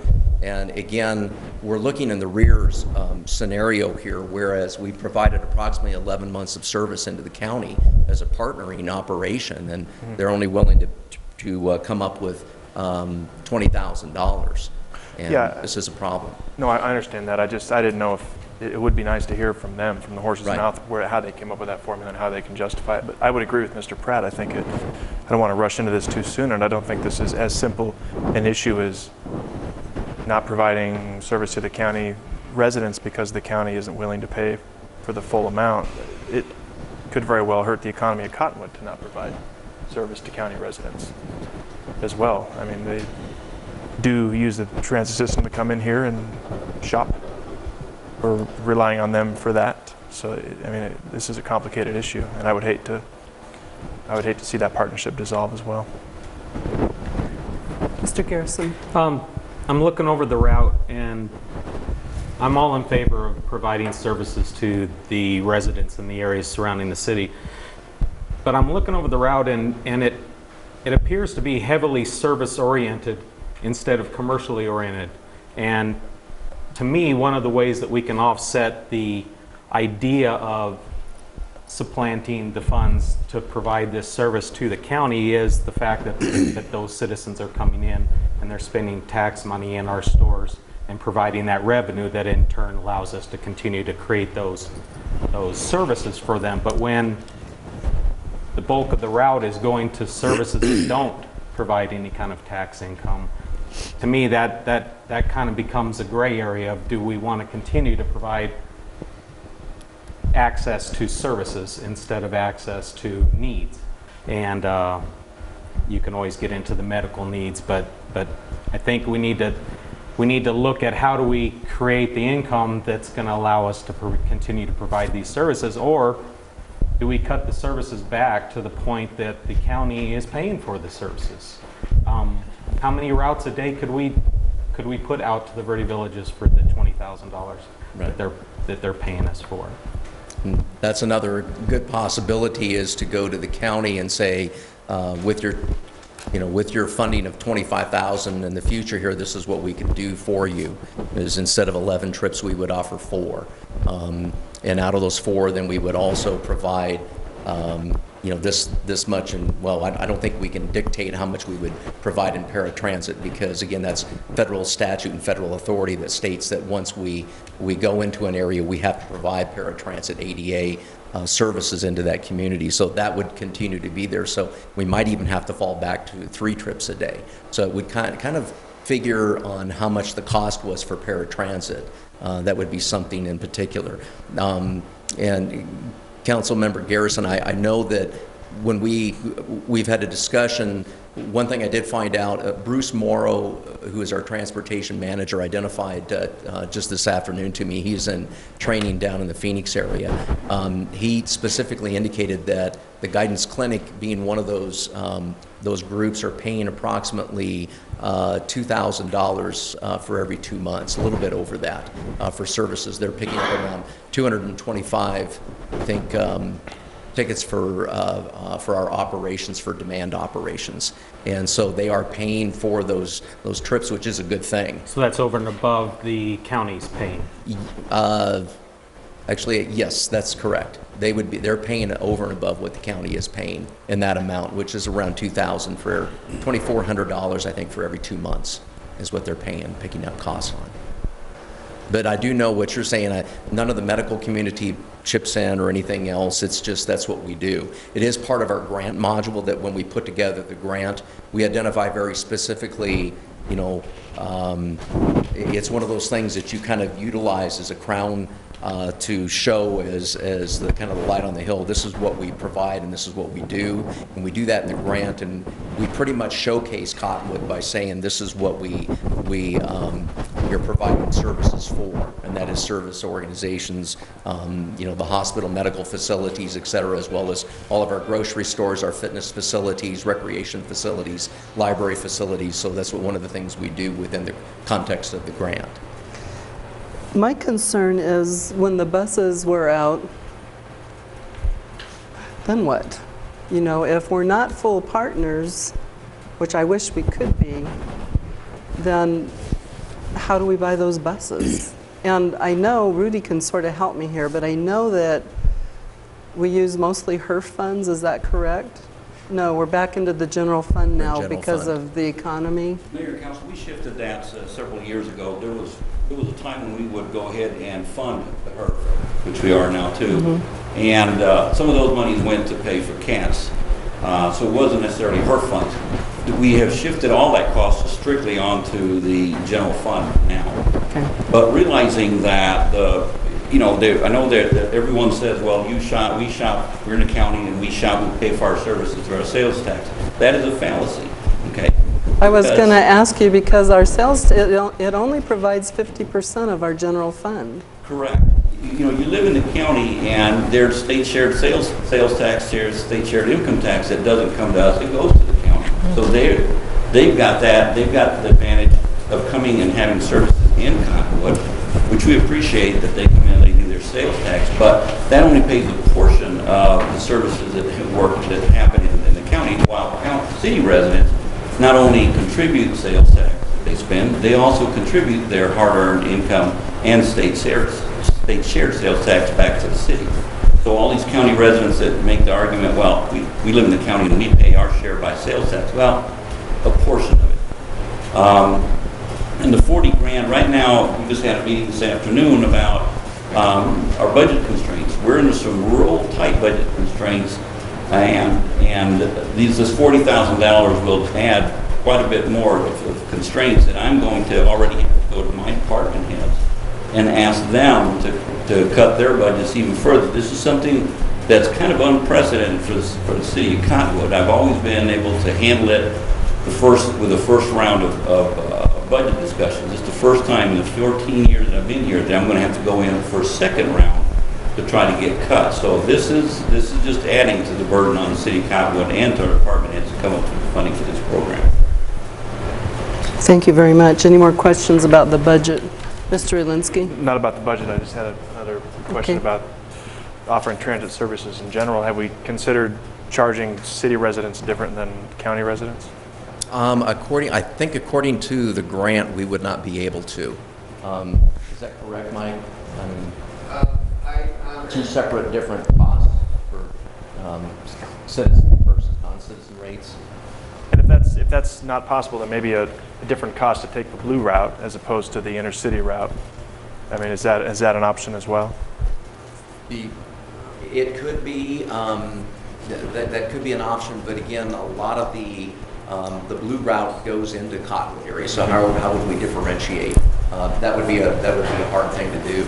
And again, we're looking in the rears scenario here, whereas we provided approximately 11 months of service into the county as a partnering operation, and they're only willing to come up with $20,000. And this is a problem. No, I understand that. I didn't know if it would be nice to hear from them, from the horse's mouth, how they came up with that formula and how they can justify it. But I would agree with Mr. Pratt. I think I don't want to rush into this too soon, and I don't think this is as simple an issue as not providing service to the county residents because the county isn't willing to pay for the full amount. It could very well hurt the economy of Cottonwood to not provide service to county residents as well. I mean, they do use the transit system to come in here and shop. We're relying on them for that. So, I mean, this is a complicated issue, and I would hate to see that partnership dissolve as well. Mr. Garrison. I'm looking over the route, and I'm all in favor of providing services to the residents in the areas surrounding the city. But I'm looking over the route, and it appears to be heavily service-oriented instead of commercially oriented. And to me, one of the ways that we can offset the idea of supplanting the funds to provide this service to the county is the fact that, that those citizens are coming in and they're spending tax money in our stores and providing that revenue that in turn allows us to continue to create those services for them. But when the bulk of the route is going to services that don't provide any kind of tax income, to me that kind of becomes a gray area of, do we want to continue to provide access to services instead of access to needs? And you can always get into the medical needs, but I think we need to look at how do we create the income that's going to allow us to continue to provide these services, or do we cut the services back to the point that the county is paying for the services? How many routes a day could we put out to the Verde Villages for the $20,000 that they're paying us for? That's another good possibility, is to go to the county and say, with your funding of $25,000 in the future here, this is what we can do for you. Is instead of 11 trips, we would offer 4. And out of those 4, then we would also provide, this much. And well, I don't think we can dictate how much we would provide in paratransit, because again, that's federal statute and federal authority that states that once we go into an area, we have to provide paratransit ADA services into that community. So that would continue to be there. So we might even have to fall back to 3 trips a day. So it would kind of figure on how much the cost was for paratransit. That would be something in particular. And Councilmember Garrison, I know that when we've had a discussion, one thing I did find out, Bruce Morrow, who is our transportation manager, identified just this afternoon to me, he's in training down in the Phoenix area. He specifically indicated that the Guidance Clinic, being one of those groups, are paying approximately $2,000 for every 2 months, a little bit over that for services. They're picking up around 225, I think, tickets for our operations, for demand operations, and so they are paying for those trips, which is a good thing. So that's over and above the county's paying. Actually, yes, that's correct. They're paying over and above what the county is paying in that amount, which is around $2,000 for $2,400, I think, for every 2 months is what they're paying, picking up costs on. But I do know what you're saying. None of the medical community chips in or anything else. It's just that's what we do. It is part of our grant module that when we put together the grant, we identify very specifically, it's one of those things that you kind of utilize as a crown to show as the kind of the light on the hill. This is what we provide and this is what we do, and we do that in the grant, and we pretty much showcase Cottonwood by saying this is what we're providing services for, and that is service organizations, the hospital, medical facilities, et cetera, as well as all of our grocery stores, our fitness facilities, recreation facilities, library facilities. So that's one of the things we do within the context of the grant. My concern is when the buses were out, then what? If we're not full partners, which I wish we could be, then how do we buy those buses? And I know Rudy can sort of help me here, but I know that we use mostly HERF funds. Is that correct? No, we're back into the general fund now because of the economy. Mayor, Council, we shifted that several years ago. There was a time when we would go ahead and fund the HERF, which we are now too. Mm-hmm. And some of those monies went to pay for CAS. So it wasn't necessarily HERF funds. We have shifted all that cost strictly onto the general fund now. Okay. But realizing that I know that everyone says, well, we shop, we're in the county and we shop and pay for our services through our sales tax. That is a fallacy, okay? I was going to ask you, because our sales, it only provides 50% of our general fund. Correct. You live in the county and there's state shared sales tax, there's state shared income tax that doesn't come to us, it goes to the county. So they've got the advantage of coming and having services in Cottonwood, which we appreciate that they come in, they do their sales tax, but that only pays a portion of the services that happen in the county, while city residents not only contribute sales tax that they spend, they also contribute their hard-earned income and state shared sales tax back to the city. So all these county residents that make the argument, well, we live in the county and we pay our share by sales tax. Well, a portion of it. And the 40 grand, right now, we just had a meeting this afternoon about our budget constraints. We're into some real tight budget constraints, and this $40,000 will add quite a bit more of constraints that I'm going to already have to go to my department heads and ask them to cut their budgets even further. This is something that's kind of unprecedented for the city of Cottonwood. I've always been able to handle it with the first round of budget discussions. It's the first time in the 14 years that I've been here that I'm going to have to go in for a second round to try to get cut. So this is just adding to the burden on the city of Cottonwood and to our department heads to come up with the funding for this program. Thank you very much. Any more questions about the budget? Mr. Elinsky? Not about the budget. I just had another question about offering transit services in general. Have we considered charging city residents different than county residents? I think according to the grant, we would not be able to. Is that correct, Mike? Two separate different costs for citizen versus non-citizen rates. And if that's not possible, then maybe a different cost to take the blue route as opposed to the intercity route. I mean, is that an option as well? It could be that could be an option, but again, a lot of the blue route goes into Cottonwood area. So how would we differentiate? That would be a hard thing to do.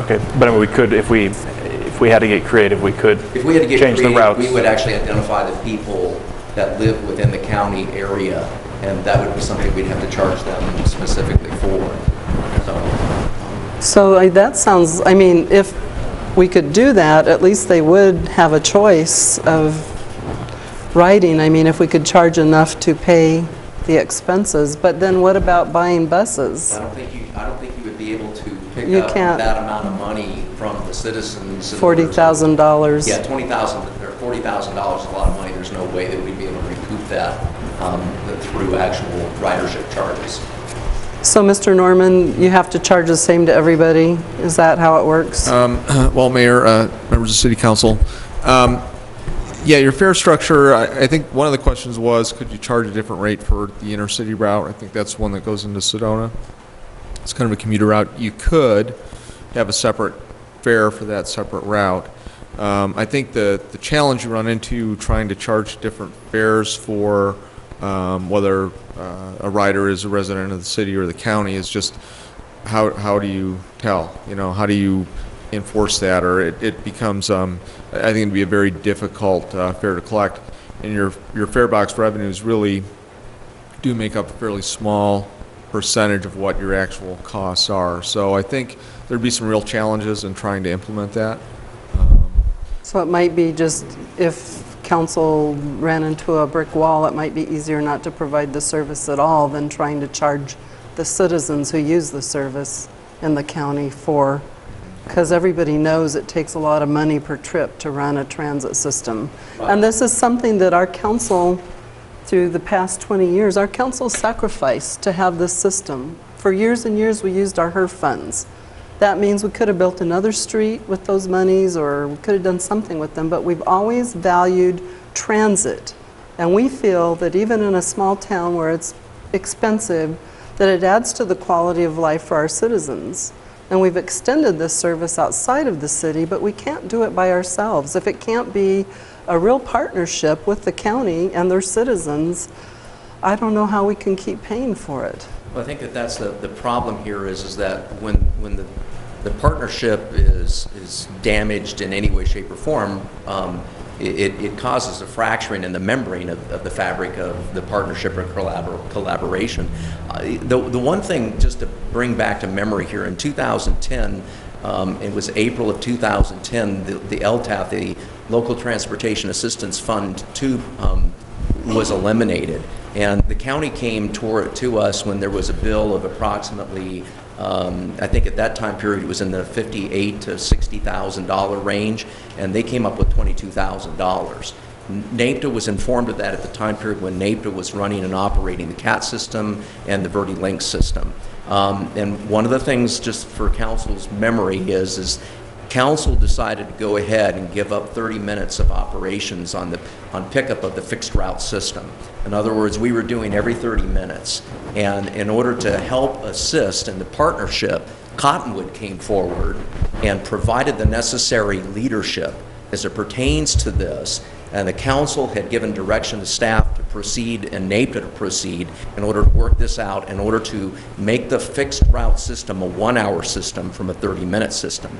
Okay, but I mean, we could if we had to get creative, we could change the routes. We would actually identify the people that live within the county area, and that would be something we'd have to charge them specifically for. So that sounds, I mean, if we could do that, at least they would have a choice of riding. I mean, if we could charge enough to pay the expenses, but then what about buying buses? I don't think you would be able to pick up that amount of money from the citizens. $40,000. Yeah, $20,000 or $40,000 is a lot of money. There's no way that we'd be able to recoup that through actual ridership charges. So, Mr. Norman, you have to charge the same to everybody? Is that how it works? Well, Mayor, members of City Council, yeah, your fare structure, I think one of the questions was, could you charge a different rate for the intercity route? I think that's one that goes into Sedona. It's kind of a commuter route. You could have a separate fare for that separate route. I think the challenge you run into trying to charge different fares for whether a rider is a resident of the city or the county is just how do you tell? You know, how do you enforce that? Or it becomes, I think it'd be a very difficult fare to collect. And your fare box revenues really do make up a fairly small percentage of what your actual costs are. So I think there'd be some real challenges in trying to implement that. So it might be just if council ran into a brick wall, it might be easier not to provide the service at all than trying to charge the citizens who use the service in the county for, because everybody knows it takes a lot of money per trip to run a transit system. Right. And this is something that our council, through the past 20 years, our council sacrificed to have this system. For years and years we used our HERF funds. That means we could have built another street with those monies, or we could have done something with them, but we've always valued transit. And we feel that even in a small town where it's expensive, that it adds to the quality of life for our citizens. And we've extended this service outside of the city, but we can't do it by ourselves. If it can't be a real partnership with the county and their citizens, I don't know how we can keep paying for it. Well, I think that's the problem here is that when the partnership is damaged in any way, shape, or form, it causes a fracturing in the membrane of the fabric of the partnership or collaboration. The one thing, just to bring back to memory here, in 2010, it was April of 2010, the LTAF, the Local Transportation Assistance Fund 2, was eliminated. And the county came to us when there was a bill of approximately, I think at that time period it was in the $58,000 to $60,000 range, and they came up with $22,000. NAPTA was informed of that at the time period when NAPTA was running and operating the CAT system and the VertiLink system. And one of the things, just for council's memory, is council decided to go ahead and give up 30 minutes of operations on pickup of the fixed route system. In other words, we were doing every 30 minutes. And in order to help assist in the partnership, Cottonwood came forward and provided the necessary leadership as it pertains to this. And the council had given direction to staff to proceed and NAPTA to proceed in order to work this out, in order to make the fixed route system a 1-hour system from a 30-minute system.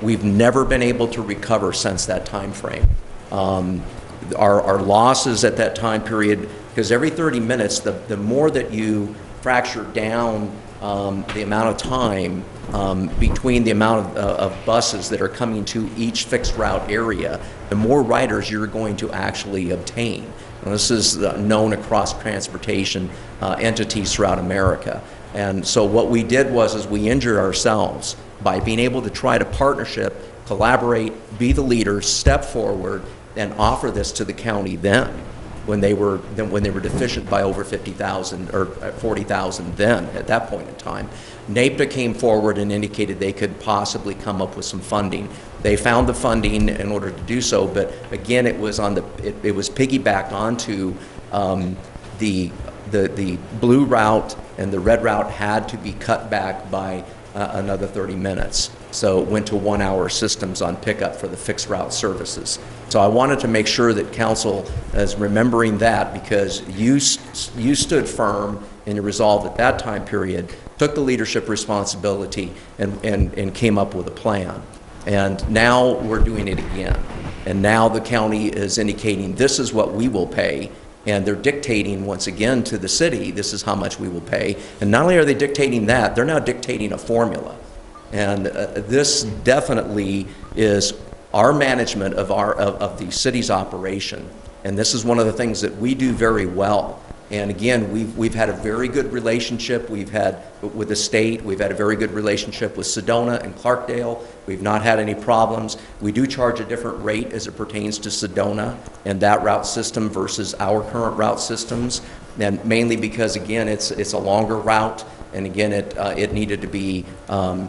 We've never been able to recover since that time frame. Our losses at that time period, because every 30 minutes, the more that you fracture down the amount of time between the amount of buses that are coming to each fixed route area, the more riders you're going to actually obtain. And this is known across transportation entities throughout America. And so what we did was we injured ourselves by being able to try to partnership, collaborate, be the leaders, step forward, and offer this to the county then, when they were deficient by over 50,000 or 40,000 then at that point in time. NAPTA came forward and indicated they could possibly come up with some funding. They found the funding in order to do so, but again, it was it was piggybacked onto the blue route, and the red route had to be cut back by another 30 minutes. So it went to 1-hour systems on pickup for the fixed route services. So I wanted to make sure that council is remembering that, because you stood firm in your resolve at that time period, took the leadership responsibility, and came up with a plan. And now we're doing it again. And now the county is indicating this is what we will pay. And they're dictating once again to the city, this is how much we will pay. And not only are they dictating that, they're now dictating a formula. And this definitely is our management of the city's operation. And this is one of the things that we do very well. And again, we've had a very good relationship. We've had with the state. We've had a very good relationship with Sedona and Clarkdale. We've not had any problems. We do charge a different rate as it pertains to Sedona and that route system versus our current route systems, and mainly because again, it's a longer route. And again, it needed to be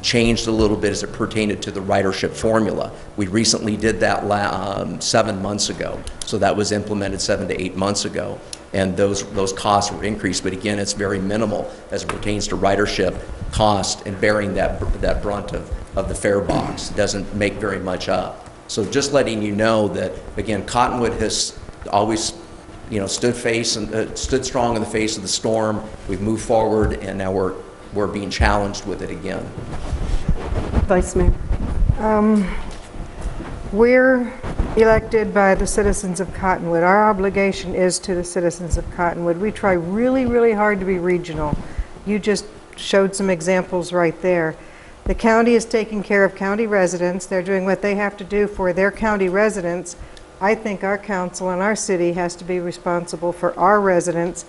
changed a little bit as it pertained to the ridership formula. We recently did that 7 months ago. So that was implemented 7 to 8 months ago. And those costs were increased. But again, it's very minimal as it pertains to ridership cost and bearing that brunt of the fare box. It doesn't make very much up. So just letting you know that, again, Cottonwood has always stood strong in the face of the storm. We've moved forward, and now we're being challenged with it again. Vice Mayor. We're elected by the citizens of Cottonwood. Our obligation is to the citizens of Cottonwood. We try really, really hard to be regional. You just showed some examples right there. The county is taking care of county residents. They're doing what they have to do for their county residents. I think our council and our city has to be responsible for our residents,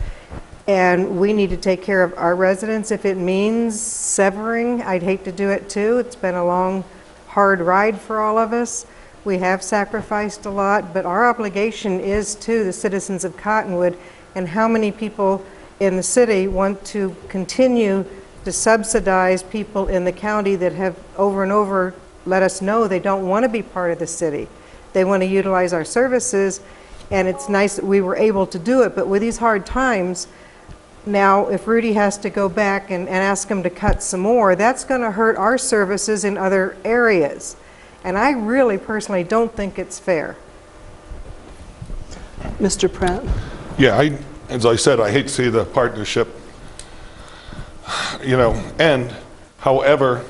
and we need to take care of our residents. If it means severing, I'd hate to do it too. It's been a long, hard ride for all of us. We have sacrificed a lot, but our obligation is to the citizens of Cottonwood. And how many people in the city want to continue to subsidize people in the county that have over and over let us know they don't want to be part of the city? They want to utilize our services, and it's nice that we were able to do it. But with these hard times, now if Rudy has to go back and ask them to cut some more, that's going to hurt our services in other areas. And I really personally don't think it's fair. Mr. Pratt? Yeah, as I said, I hate to see the partnership, end. However,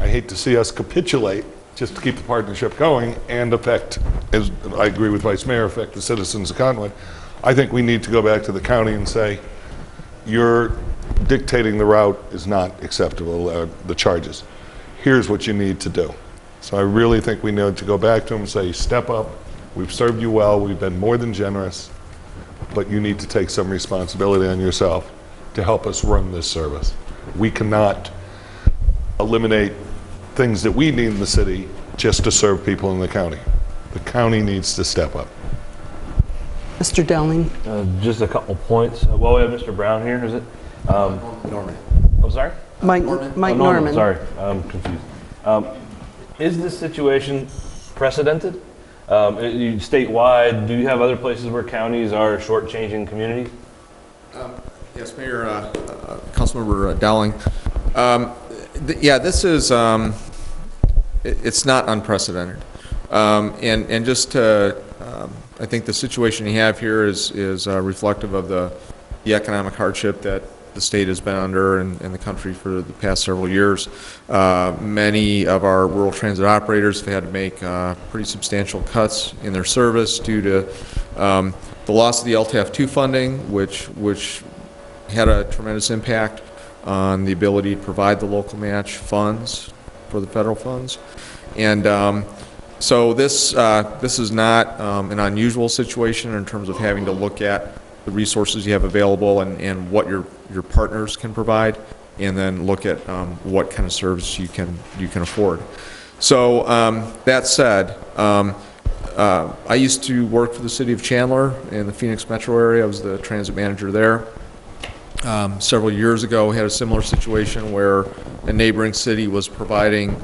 I hate to see us capitulate just to keep the partnership going and affect, as I agree with Vice Mayor, affect the citizens of Cottonwood. I think we need to go back to the county and say, you're dictating the route is not acceptable, the charges. Here's what you need to do. So I really think we need to go back to them and say, step up. We've served you well. We've been more than generous. but you need to take some responsibility on yourself to help us run this service. We cannot eliminate things that we need in the city just to serve people in the county. The county needs to step up. Mr. Dowling. Just a couple points. Well, we have Mr. Brown here, is it? Norman. I'm sorry? Mike Norman. Sorry, I'm confused. Is this situation precedented? Statewide, do you have other places where counties are shortchanging communities? Yes, Mayor, Councilmember Dowling. Yeah, this is, it's not unprecedented. And just to, I think the situation you have here is reflective of the economic hardship that the state has been under and the country for the past several years. Many of our rural transit operators have had to make pretty substantial cuts in their service due to the loss of the LTAF2 funding, which had a tremendous impact on the ability to provide the local match funds for the federal funds. And so this is not an unusual situation in terms of having to look at the resources you have available and what your partners can provide, and then look at what kind of service you can afford. So that said, I used to work for the city of Chandler in the Phoenix metro area. I was the transit manager there. Several years ago, we had a similar situation where a neighboring city was providing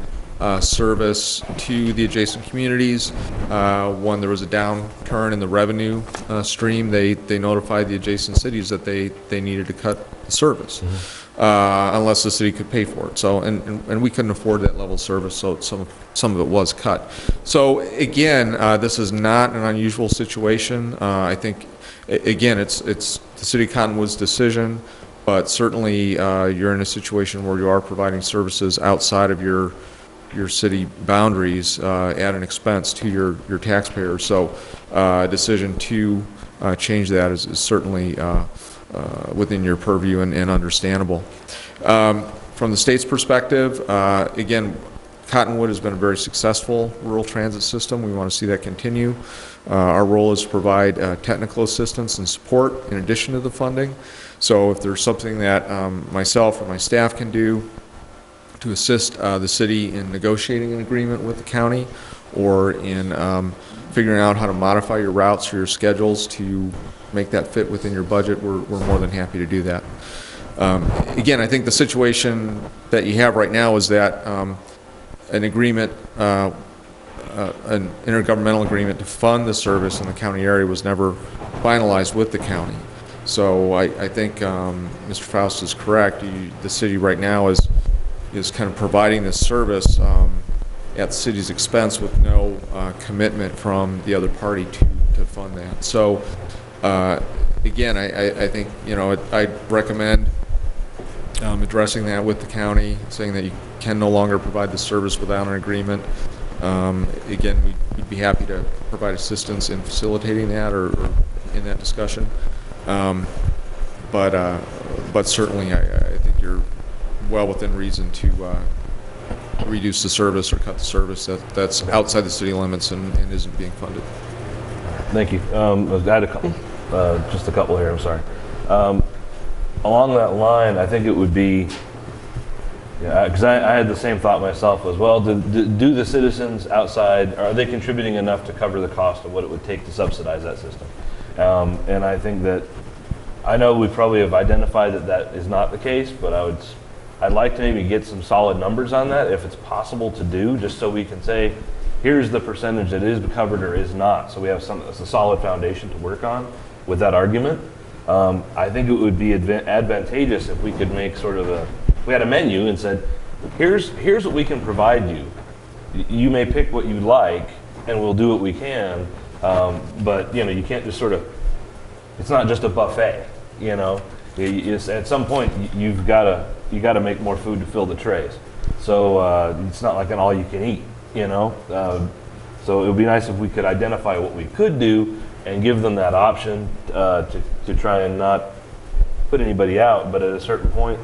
service to the adjacent communities. When there was a downturn in the revenue stream, they notified the adjacent cities that they needed to cut the service, unless the city could pay for it. So, and we couldn't afford that level of service, so some of it was cut. So again, this is not an unusual situation. I think, again, it's the City of Cottonwood's decision, but certainly you're in a situation where you are providing services outside of your city boundaries at an expense to your taxpayers. So a decision to change that is certainly within your purview and understandable. From the state's perspective, again, Cottonwood has been a very successful rural transit system. We want to see that continue. Our role is to provide technical assistance and support in addition to the funding. So if there's something that myself or my staff can do to assist the city in negotiating an agreement with the county, or in figuring out how to modify your routes or your schedules to make that fit within your budget, we're more than happy to do that. Again, I think the situation that you have right now is that an agreement, an intergovernmental agreement to fund the service in the county area was never finalized with the county. So I think Mr. Faust is correct. The city right now is kind of providing this service at the city's expense with no commitment from the other party to fund that. So again, I think, I'd recommend addressing that with the county, saying that you can no longer provide the service without an agreement. Again, we'd be happy to provide assistance in facilitating that or in that discussion. But certainly I think you're well within reason to reduce the service or cut the service that's outside the city limits and isn't being funded. Thank you. I had a couple, just a couple here, I'm sorry. Along that line, I think it would be, because I had the same thought myself as well. Do the citizens outside, are they contributing enough to cover the cost of what it would take to subsidize that system? And I think that, I know we probably have identified that is not the case, but I'd like to maybe get some solid numbers on that if it's possible to do, just so we can say, here's the percentage that is covered or is not. So we have a solid foundation to work on with that argument. I think it would be advantageous if we could make sort of we had a menu and said, here's what we can provide you. You may pick what you like and we'll do what we can. But you can't just it's not just a buffet, at some point you got to make more food to fill the trays. So it's not like an all you can eat, so it would be nice if we could identify what we could do and give them that option to try and not put anybody out. But at a certain point,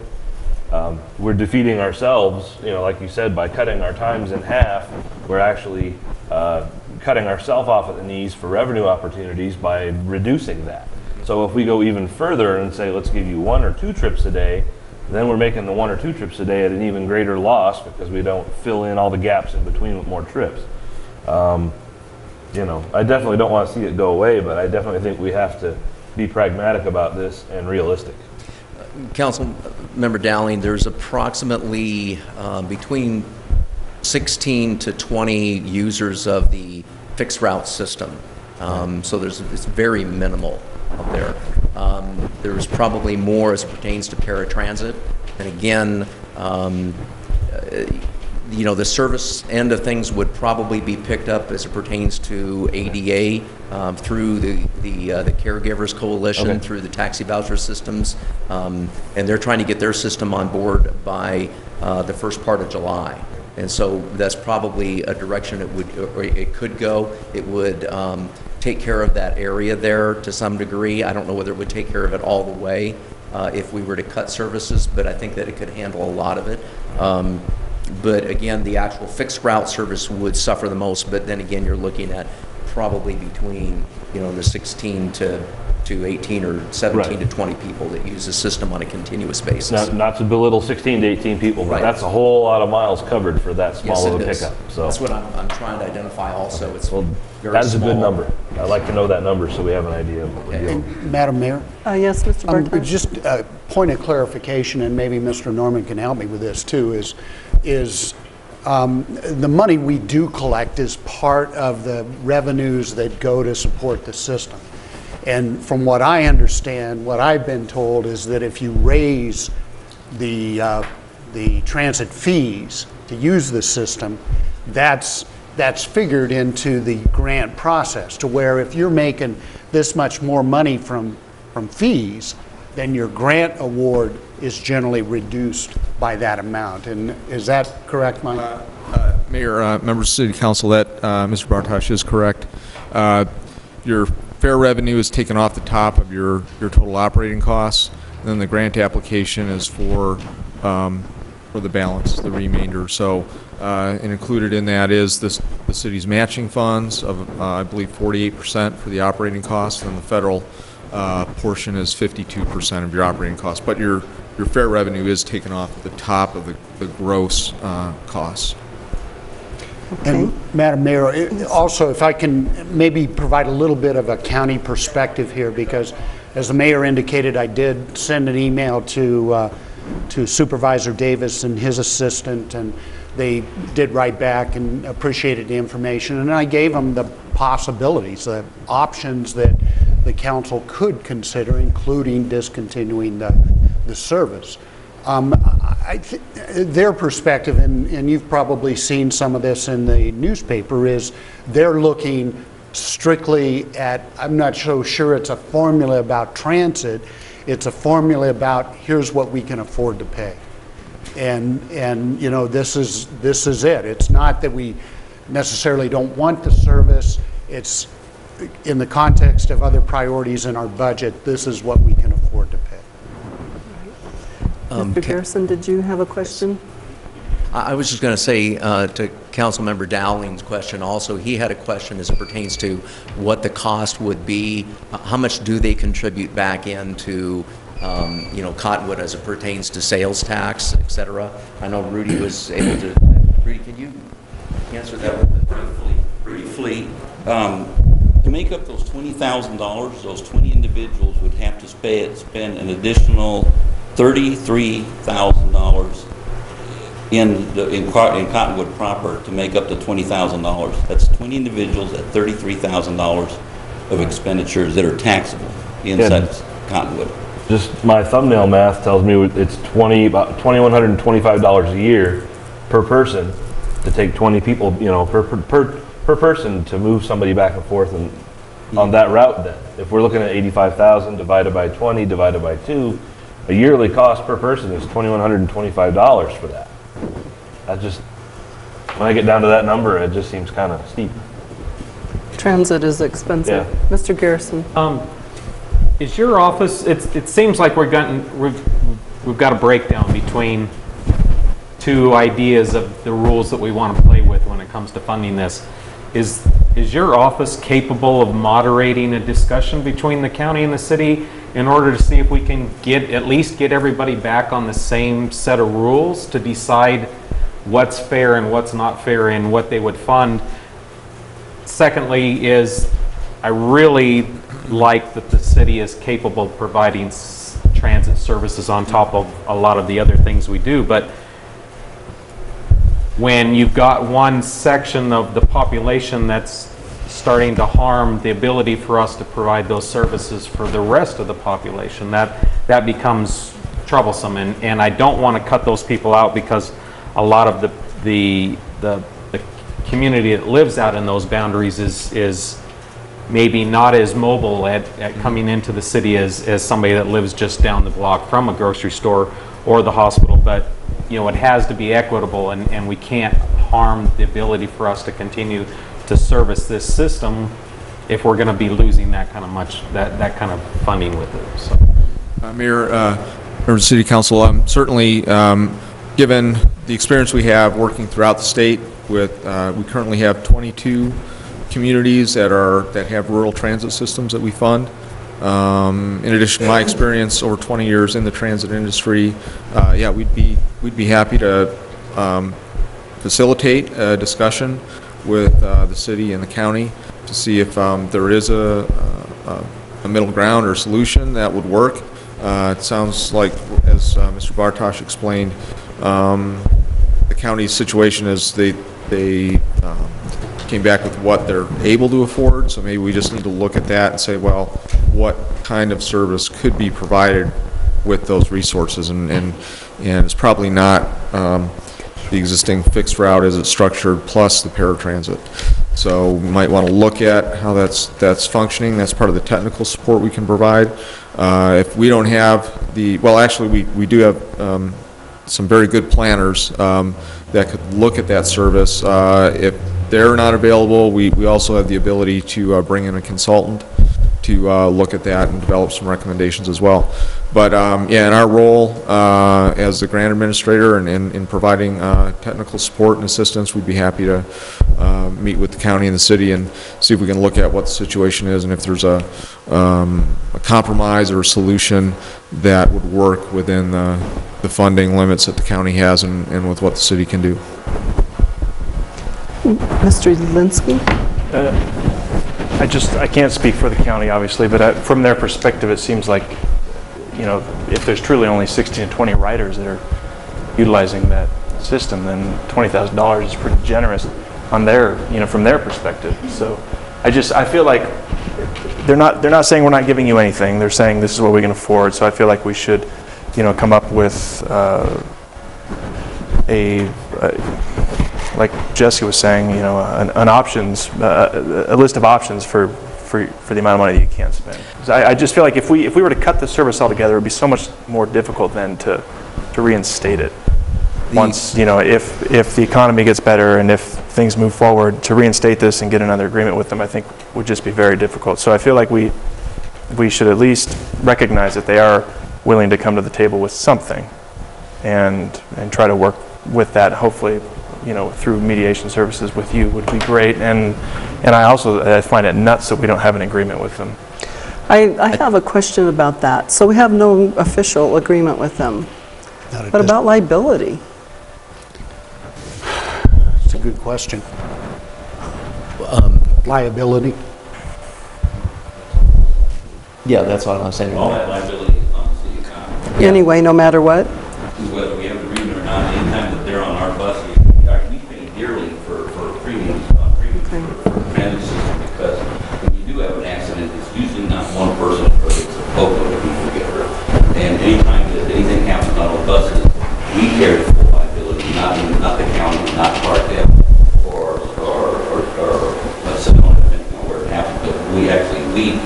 we're defeating ourselves, like you said, by cutting our times in half. We're actually cutting ourselves off at the knees for revenue opportunities by reducing that. So if we go even further and say, let's give you 1 or 2 trips a day, then we're making the 1 or 2 trips a day at an even greater loss because we don't fill in all the gaps in between with more trips. You know, I definitely don't want to see it go away, but I definitely think we have to be pragmatic about this and realistic. Councilmember Dowling, there's approximately between 16 to 20 users of the fixed route system. So it's very minimal up there. There's probably more as it pertains to paratransit. And again, you know, the service end of things would probably be picked up as it pertains to ADA through the Caregivers Coalition, through the taxi voucher systems, and they're trying to get their system on board by the first part of July. And so that's probably a direction it could go. It would take care of that area there to some degree. I don't know whether it would take care of it all the way if we were to cut services, but I think that it could handle a lot of it. But again, the actual fixed route service would suffer the most. But then again, you're looking at probably between, you know, the 16 to 18 or 17 to 20 people that use the system on a continuous basis. Not to belittle 16 to 18 people, but that's a whole lot of miles covered for that small of a pickup. So that's what I'm trying to identify also. It's very that's small. a good number. I'd like to know that number so we have an idea of what we're dealing with. Madam Mayor? Yes, Mr. Bartosh? Just a point of clarification, and maybe Mr. Norman can help me with this too, is the money we do collect is part of the revenues that go to support the system. And from what I understand, what I've been told is that if you raise the transit fees to use the system, that's figured into the grant process, to where if you're making this much more money from fees, then your grant award is generally reduced by that amount. And is that correct, Mike? Mayor, members of City Council, that Mr. Bartosh is correct. Your fare revenue is taken off the top of your total operating costs, and then the grant application is for the balance, the remainder. So, and included in that is the city's matching funds of I believe 48% for the operating costs, and the federal portion is 52% of your operating costs. But your fare revenue is taken off at the top of the gross costs. Okay. And Madam Mayor, also if I can maybe provide a little bit of a county perspective here, because as the mayor indicated, I did send an email to Supervisor Davis and his assistant, and they did write back and appreciated the information, and I gave them the possibilities, the options that the council could including discontinuing the service. Their perspective, and you've probably seen some of this in the newspaper, is they're looking strictly at, I'm not so sure it's a formula about transit, it's a formula about here's what we can afford to pay. And you know, this is it. It's not that we necessarily don't want the service, it's in the context of other priorities in our budget, this is what we can afford to pay. Mr. Garrison, did you have a question? I was just going to say to Councilmember Dowling's question also, he had a question as it pertains to what the cost would be. How much do they contribute back into you know, Cottonwood as it pertains to sales tax, et cetera? I know Rudy was able to. Rudy, can you answer that? Briefly, to make up those $20,000, those 20 individuals would have to spend an additional $33,000 in Cottonwood proper to make up the $20,000. That's 20 individuals at $33,000 of expenditures that are taxable inside Cottonwood. Just my thumbnail math tells me it's about $2,125 a year per person to take 20 people, you know, per person to move somebody back and forth and on that route. Then, if we're looking at 85,000 divided by 20 divided by 2, a yearly cost per person is $2,125 for that. That just, when I get down to that number, it just seems kind of steep. Transit is expensive. Yeah. Mr. Garrison. Is your office? It seems like we've got a breakdown between two ideas of the rules that we want to play with when it comes to funding this. Is is your office capable of moderating a discussion between the county and the city in order to see if we can at least get everybody back on the same set of rules to decide what's fair and what's not fair and what they would fund? Secondly is, I really like that the city is capable of providing transit services on top of a lot of the other things we do, but when you've got one section of the population that's starting to harm the ability for us to provide those services for the rest of the population, that becomes troublesome. And I don't want to cut those people out, because a lot of the community that lives out in those boundaries is maybe not as mobile at coming into the city as somebody that lives just down the block from a grocery store or the hospital. But you know, it has to be equitable, and we can't harm the ability for us to continue to service this system if we're going to be losing that kind of funding with it. So, Mayor, members of the City Council, certainly given the experience we have working throughout the state with, we currently have 22 communities that have rural transit systems that we fund. In addition to my experience over 20 years in the transit industry, yeah, we'd be happy to facilitate a discussion with the city and the county to see if there is a middle ground or solution that would work. It sounds like, as Mr. Bartosh explained, the county's situation is they came back with what they're able to afford, so maybe we just need to look at that and say, well, what kind of service could be provided with those resources, and it's probably not the existing fixed route as it's structured plus the paratransit. So we might want to look at how that's functioning. That's part of the technical support we can provide. If we don't have well, actually we do have some very good planners that could look at that service. If they're not available, we also have the ability to bring in a consultant to look at that and develop some recommendations as well. But yeah, in our role as the grant administrator and in providing technical support and assistance, we'd be happy to meet with the county and the city and see if we can look at what the situation is and if there's a compromise or a solution that would work within the funding limits that the county has and with what the city can do. Mr. Linsky? I can't speak for the county, obviously, but from their perspective, it seems like, you know, if there's truly only 16 to 20 riders that are utilizing that system, then $20,000 is pretty generous on their, you know, from their perspective. So I feel like they're not saying we're not giving you anything. They're saying this is what we can afford. So I feel like we should, you know, come up with like Jesse was saying, you know, a list of options for the amount of money that you can't spend. So I just feel like if we were to cut the service altogether, it would be so much more difficult then to reinstate it. Once, you know, if the economy gets better and if things move forward, to reinstate this and get another agreement with them, I think would just be very difficult. So I feel like we should at least recognize that they are willing to come to the table with something and try to work with that. Hopefully, you know, through mediation services with you would be great. And I find it nuts that we don't have an agreement with them. I have a question about that. So we have no official agreement with them. What about liability? It's a good question. Liability? Yeah, that's what I'm saying. All that liability is on the city economy. Anyway, no matter what? Whether we have an agreement or not, anytime that they're on our buses, we pay dearly for premiums for transit system, because when you do have an accident, it's usually not one person, but it's a boatload of people get hurt. And anytime that anything happens on our buses, we carry the full liability, not the county, not Parkdale, or Sedona, depending on where it happens. But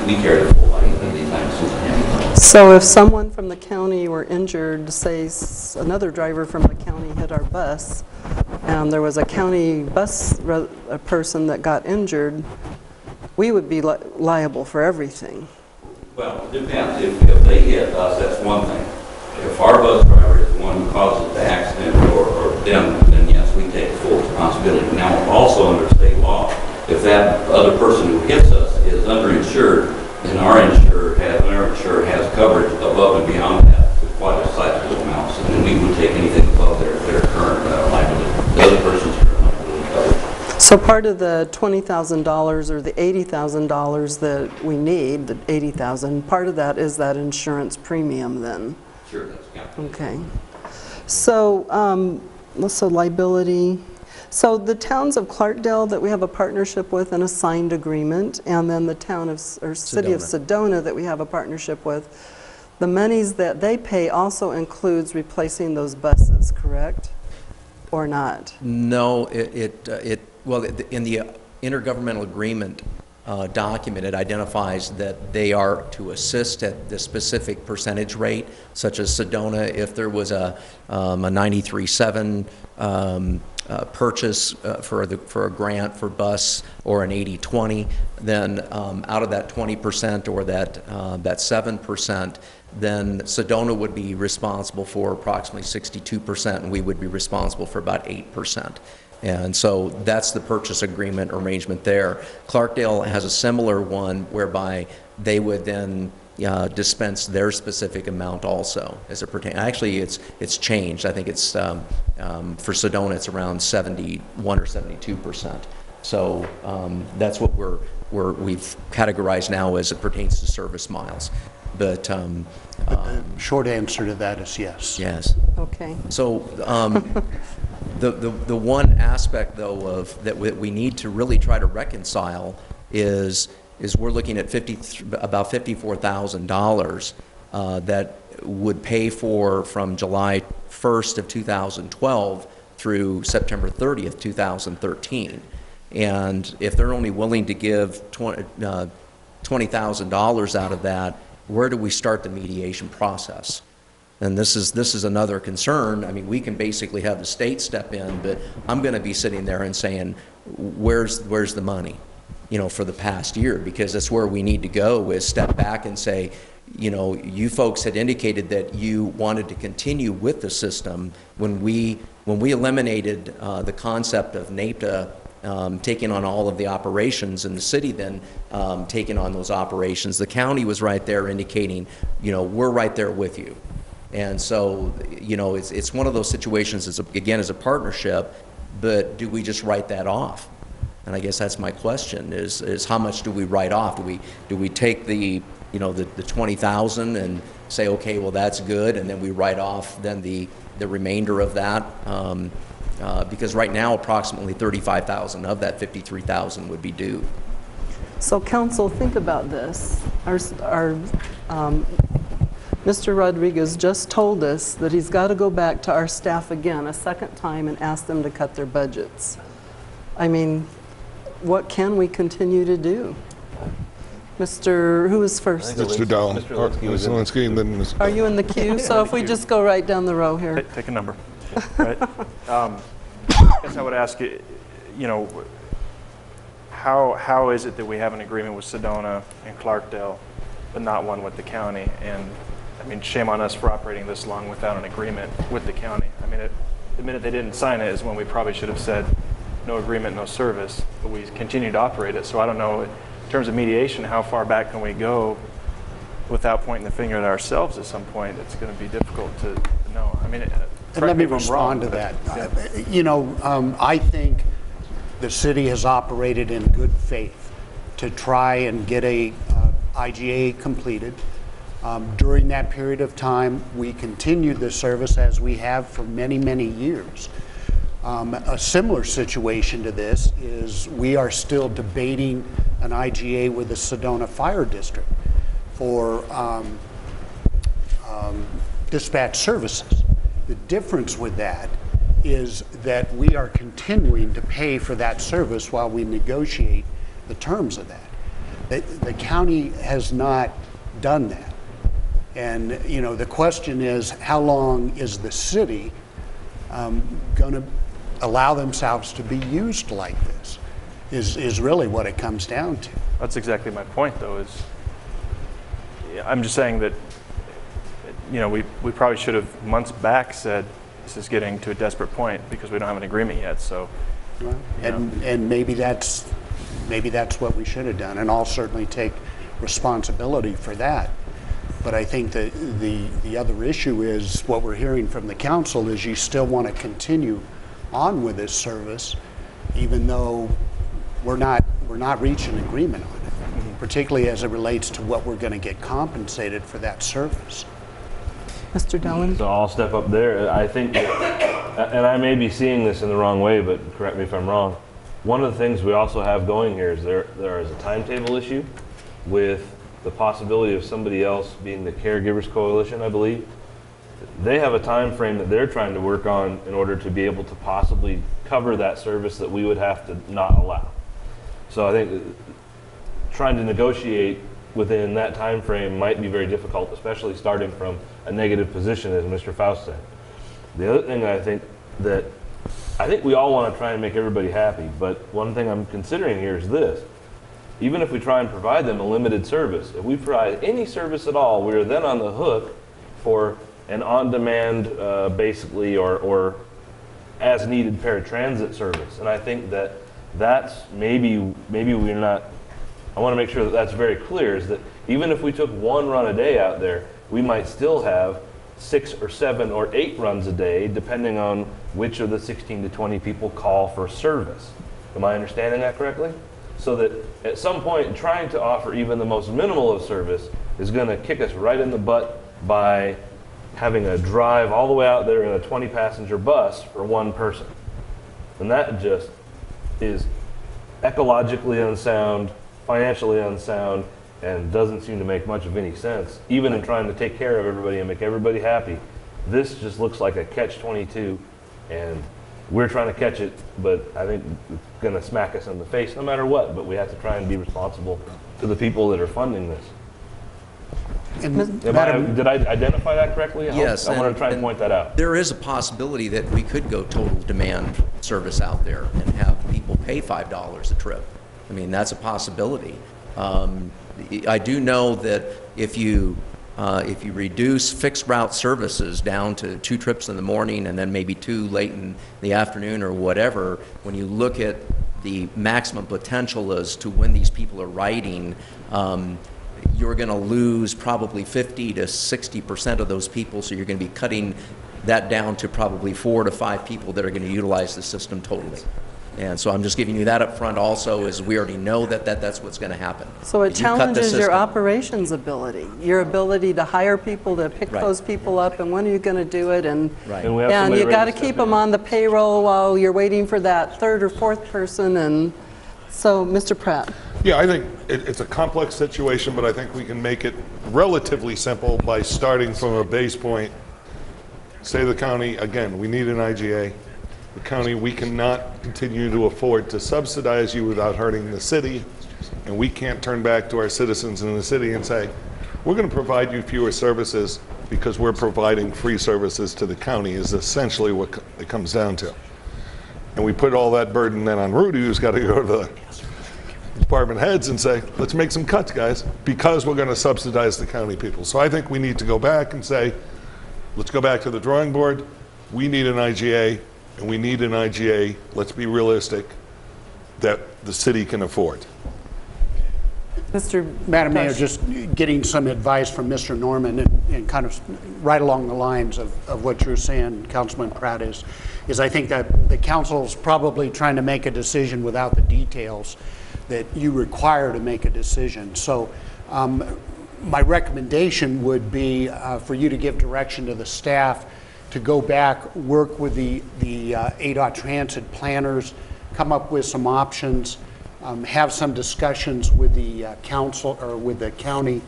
we carry the full liability anytime something happens. So if someone from the county were injured, say another driver from the county hit our bus, and there was a county bus person that got injured, we would be liable for everything. Well, it depends. If they hit us, that's one thing. If our bus driver is the one who causes the accident or them, then yes, we take full responsibility. Now, also under state law, if that other person who hits us is underinsured, then our insurer has coverage above and beyond that with quite a sizable amount, so then we would take anything above their current liability, the other person's current liability coverage. So part of the $20,000 or the $80,000 that we need, the $80,000, part of that is that insurance premium then? Sure, that's, yeah. Okay. So, so liability. So the towns of Clarkdale that we have a partnership with and a signed agreement, and then the town of, or city of Sedona that we have a partnership with, the monies that they pay also includes replacing those buses, correct? Or not? No, well, in the intergovernmental agreement document, it identifies that they are to assist at the specific percentage rate, such as Sedona, if there was a 93.7 purchase for a grant for bus or an 80-20, then out of that 20% or that 7%, then Sedona would be responsible for approximately 62%, and we would be responsible for about 8%. And so that's the purchase agreement arrangement there. Clarkdale has a similar one whereby they would then dispense their specific amount also as it pertains. Actually, it's changed. I think it's for Sedona, it's around 71 or 72%. So that's what we've categorized now as it pertains to service miles. But the short answer to that is yes. Yes. Okay. So the one aspect though of that we need to really try to reconcile is we're looking at about $54,000 that would pay for from July 1st of 2012 through September 30th, 2013. And if they're only willing to give $20,000 out of that, where do we start the mediation process? And this is another concern. I mean, we can basically have the state step in, but I'm going to be sitting there and saying, where's the money, for the past year? Because that's where we need to go, is step back and say, you folks had indicated that you wanted to continue with the system. When we eliminated the concept of NAPTA taking on all of the operations, and the city then taking on those operations, the county was right there indicating, we're right there with you. And so, it's one of those situations, as a partnership, but do we just write that off? And I guess that's my question, is how much do we write off? Do we take the 20,000 and say, okay, well, that's good, and then we write off then the remainder of that? Because right now, approximately 35,000 of that 53,000 would be due. So council, think about this. Mr. Rodriguez just told us that he's got to go back to our staff again a second time and ask them to cut their budgets. I mean, what can we continue to do? Who was first? Mr. Dowell. Mr. Linsky, and then Ms. Are you in the queue? So if we just go right down the row here. Take a number. Right. I guess I would ask you, how is it that we have an agreement with Sedona and Clarkdale, but not one with the county? And I mean, shame on us for operating this long without an agreement with the county. I mean, the minute they didn't sign it is when we probably should have said no agreement, no service, but we continue to operate it. So I don't know, in terms of mediation, how far back can we go without pointing the finger at ourselves at some point? It's going to be difficult to know. I mean, and let me respond to that. I think the city has operated in good faith to try and get a IGA completed. During that period of time, we continued the service as we have for many, many years. A similar situation to this is we are still debating an IGA with the Sedona Fire District for dispatch services. The difference with that is that we are continuing to pay for that service while we negotiate the terms of that. The county has not done that. And the question is, how long is the city going to allow themselves to be used like this, is really what it comes down to. That's exactly my point, though, is I'm just saying that, we probably should have months back said this is getting to a desperate point because we don't have an agreement yet. So, and maybe that's maybe that's what we should have done, and I'll certainly take responsibility for that. But I think that the other issue is what we're hearing from the council is you still want to continue on with this service, even though we're not reaching agreement on it, particularly as it relates to what we're going to get compensated for that service. Mr. Dillon? So I'll step up there. I think, that, and I may be seeing this in the wrong way, but correct me if I'm wrong. One of the things we also have going here is there is a timetable issue with the possibility of somebody else being the Caregivers Coalition, I believe. They have a time frame that they're trying to work on in order to be able to possibly cover that service that we would have to not allow. So I think trying to negotiate within that time frame might be very difficult, especially starting from a negative position, as Mr. Faust said. The other thing I think we all want to try and make everybody happy, but one thing I'm considering here is this. Even if we try and provide them a limited service, if we provide any service at all, we're then on the hook for an on-demand, basically, or as-needed paratransit service. And I think that's maybe we're not. I want to make sure that that's very clear. Is that even if we took one run a day out there, we might still have 6 or 7 or 8 runs a day, depending on which of the 16 to 20 people call for service. Am I understanding that correctly? So that at some point, trying to offer even the most minimal of service is going to kick us right in the butt by having a drive all the way out there in a 20-passenger bus for one person. And that just is ecologically unsound, financially unsound, and doesn't seem to make much of any sense, even in trying to take care of everybody and make everybody happy. This just looks like a catch-22, and we're trying to catch it, but I think it's going to smack us in the face no matter what, but we have to try and be responsible to the people that are funding this. Did I identify that correctly? Yes. I want to try and point that out. There is a possibility that we could go total demand service out there and have people pay $5 a trip. I mean, that's a possibility. I do know that if you reduce fixed route services down to 2 trips in the morning and then maybe 2 late in the afternoon or whatever, when you look at the maximum potential as to when these people are riding, you're going to lose probably 50 to 60% of those people, so you're going to be cutting that down to probably 4 to 5 people that are going to utilize the system totally. And so I'm just giving you that up front also, as we already know that's what's going to happen. So it challenges your operations ability, your ability to hire people to pick those people up, and when are you going to do it? And you got to keep them on the payroll while you're waiting for that 3rd or 4th person. And so, Mr. Pratt. Yeah, I think it's a complex situation, but I think we can make it relatively simple by starting from a base point. Say the county, again, we need an IGA. The county, we cannot continue to afford to subsidize you without hurting the city, and we can't turn back to our citizens in the city and say, we're going to provide you fewer services because we're providing free services to the county, is essentially what it comes down to. And we put all that burden then on Rudy, who's got to go to the department heads and say, let's make some cuts, guys, because we're going to subsidize the county people. So I think we need to go back and say, let's go back to the drawing board. We need an IGA. And we need an IGA, let's be realistic, that the city can afford. Madam Mayor, just getting some advice from Mr. Norman and kind of right along the lines of what you're saying, Councilman Pratt, is I think that the council's probably trying to make a decision without the details that you require to make a decision. So my recommendation would be for you to give direction to the staff to go back, work with the ADOT transit planners, come up with some options, have some discussions with the council or with the county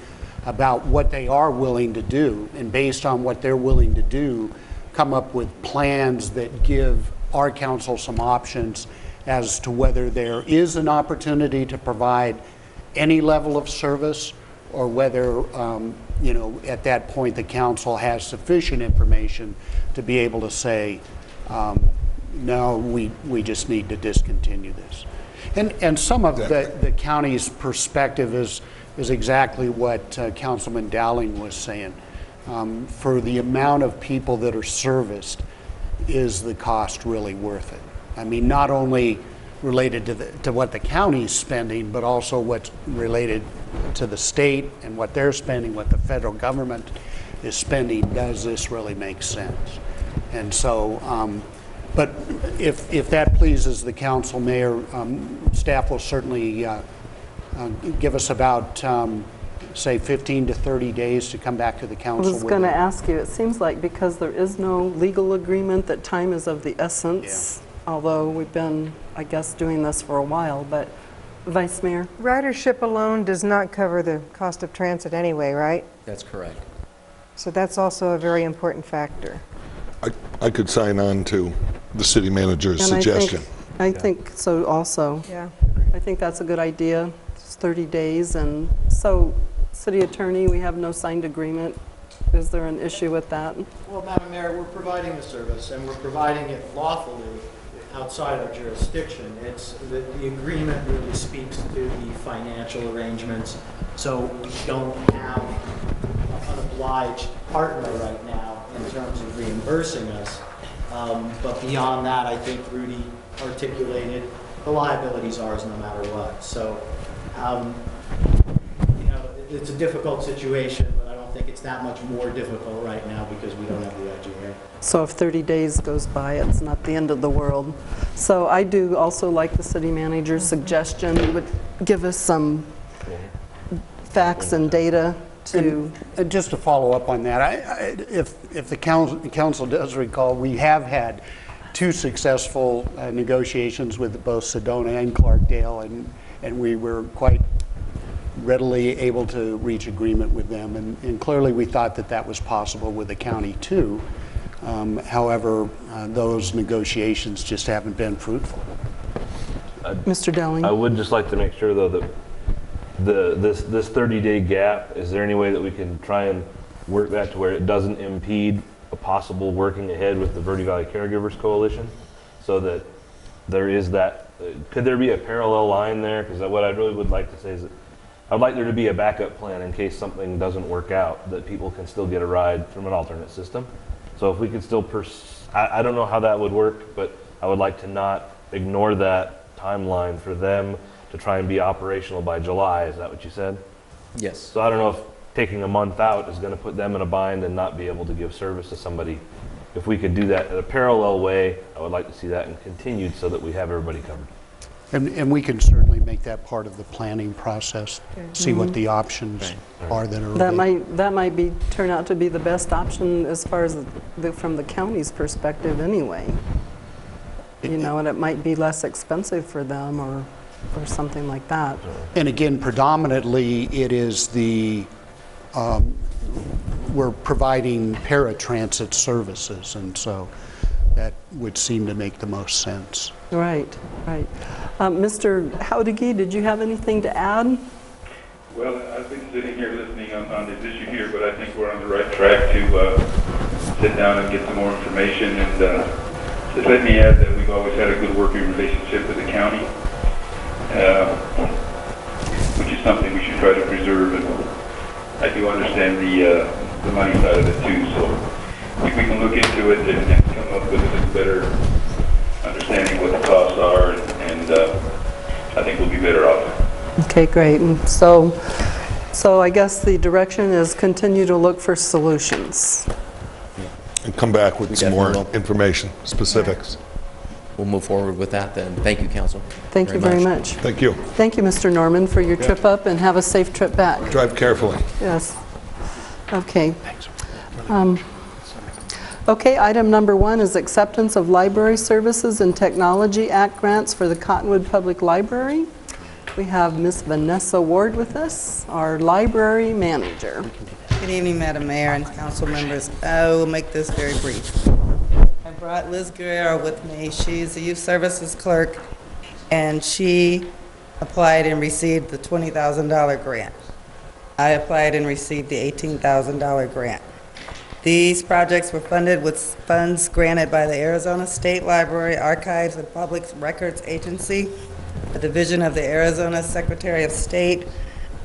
about what they are willing to do, and based on what they're willing to do, come up with plans that give our council some options as to whether there is an opportunity to provide any level of service, or whether at that point the council has sufficient information to be able to say, no, we just need to discontinue this. And some of the county's perspective is exactly what Councilman Dowling was saying. For the amount of people that are serviced, is the cost really worth it? I mean, not only related to what the county's spending, but also what's related to the state and what they're spending, what the federal government is spending. Does this really make sense? And so, but if that pleases the council, Mayor, staff will certainly give us about, say, 15 to 30 days to come back to the I council. was going to ask you, it seems like because there is no legal agreement that time is of the essence, although we've been, I guess, doing this for a while, but Vice Mayor? Ridership alone does not cover the cost of transit anyway, right? That's correct. So that's also a very important factor. I could sign on to the city manager's And suggestion. I think so also. Yeah. I think that's a good idea. It's 30 days. And so, City Attorney, we have no signed agreement. Is there an issue with that? Well, Madam Mayor, we're providing the service, and we're providing it lawfully outside our jurisdiction. It's the agreement really speaks to the financial arrangements, so we don't have an obliged partner right now in terms of reimbursing us. But beyond that, I think Rudy articulated the liabilities are ours no matter what. So, you know, it's a difficult situation, but I don't think it's that much more difficult right now because we don't have the engineer. So if 30 days goes by, it's not the end of the world. So I do also like the city manager's suggestion. It would give us some facts and data to... And just to follow up on that, if the council does recall, we have had 2 successful negotiations with both Sedona and Clarkdale, and we were quite readily able to reach agreement with them. And clearly we thought that that was possible with the county too. However, those negotiations just haven't been fruitful. Mr. Dowling? I would just like to make sure, though, that this 30-day gap, is there any way that we can try and work that to where it doesn't impede a possible working ahead with the Verde Valley Caregivers Coalition, so that there is that, could there be a parallel line there? Because what I really would like to say is that I'd like there to be a backup plan in case something doesn't work out, that people can still get a ride from an alternate system. So if we could still, I don't know how that would work, but I would like to not ignore that timeline for them to try and be operational by July. Is that what you said? Yes. So I don't know if taking a month out is going to put them in a bind and not be able to give service to somebody. If we could do that in a parallel way, I would like to see that and continued so that we have everybody covered. And we can certainly make that part of the planning process, see what the options are that are available. That might be turn out to be the best option as far as from the county's perspective anyway. You know, and it might be less expensive for them or something like that. And again, predominantly it is the, we're providing paratransit services, and so that would seem to make the most sense. Right, right. Mr. Howdigi, did you have anything to add? Well, I've been sitting here listening on this issue here, but I think we're on the right track to sit down and get some more information. And just let me add that we've always had a good working relationship with the county, which is something we should try to preserve. And I do understand the money side of it too. So if we can look into it and come up with a better understanding what the costs are, and I think we'll be better off. Okay, great. And so I guess the direction is continue to look for solutions. And come back with some more information, specifics. We'll move forward with that then. Thank you, Council. Thank you very much. Thank you. Thank you, Mr. Norman, for your trip up, and have a safe trip back. Drive carefully. Yes. Okay. Okay, item number 1 is acceptance of Library Services and Technology Act grants for the Cottonwood Public Library. We have Ms. Vanessa Ward with us, our library manager. Good evening, Madam Mayor and council members. I will make this very brief. I brought Liz Guerrero with me. She's the youth services clerk, and she applied and received the $20,000 grant. I applied and received the $18,000 grant. These projects were funded with funds granted by the Arizona State Library, Archives, and Public Records Agency, a division of the Arizona Secretary of State,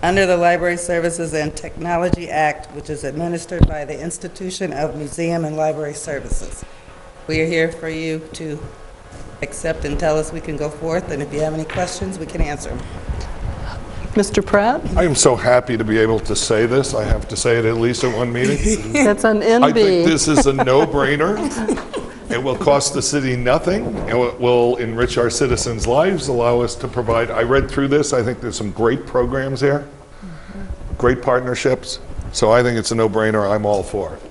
under the Library Services and Technology Act, which is administered by the Institution of Museum and Library Services. We are here for you to accept and tell us we can go forth, and if you have any questions, we can answer them. Mr. Pratt? I am so happy to be able to say this. I have to say it at least at one meeting. It's an NB. I think this is a no-brainer. It will cost the city nothing, and it will enrich our citizens' lives, allow us to provide. I read through this. I think there's some great programs there, great partnerships. So I think it's a no-brainer. I'm all for it.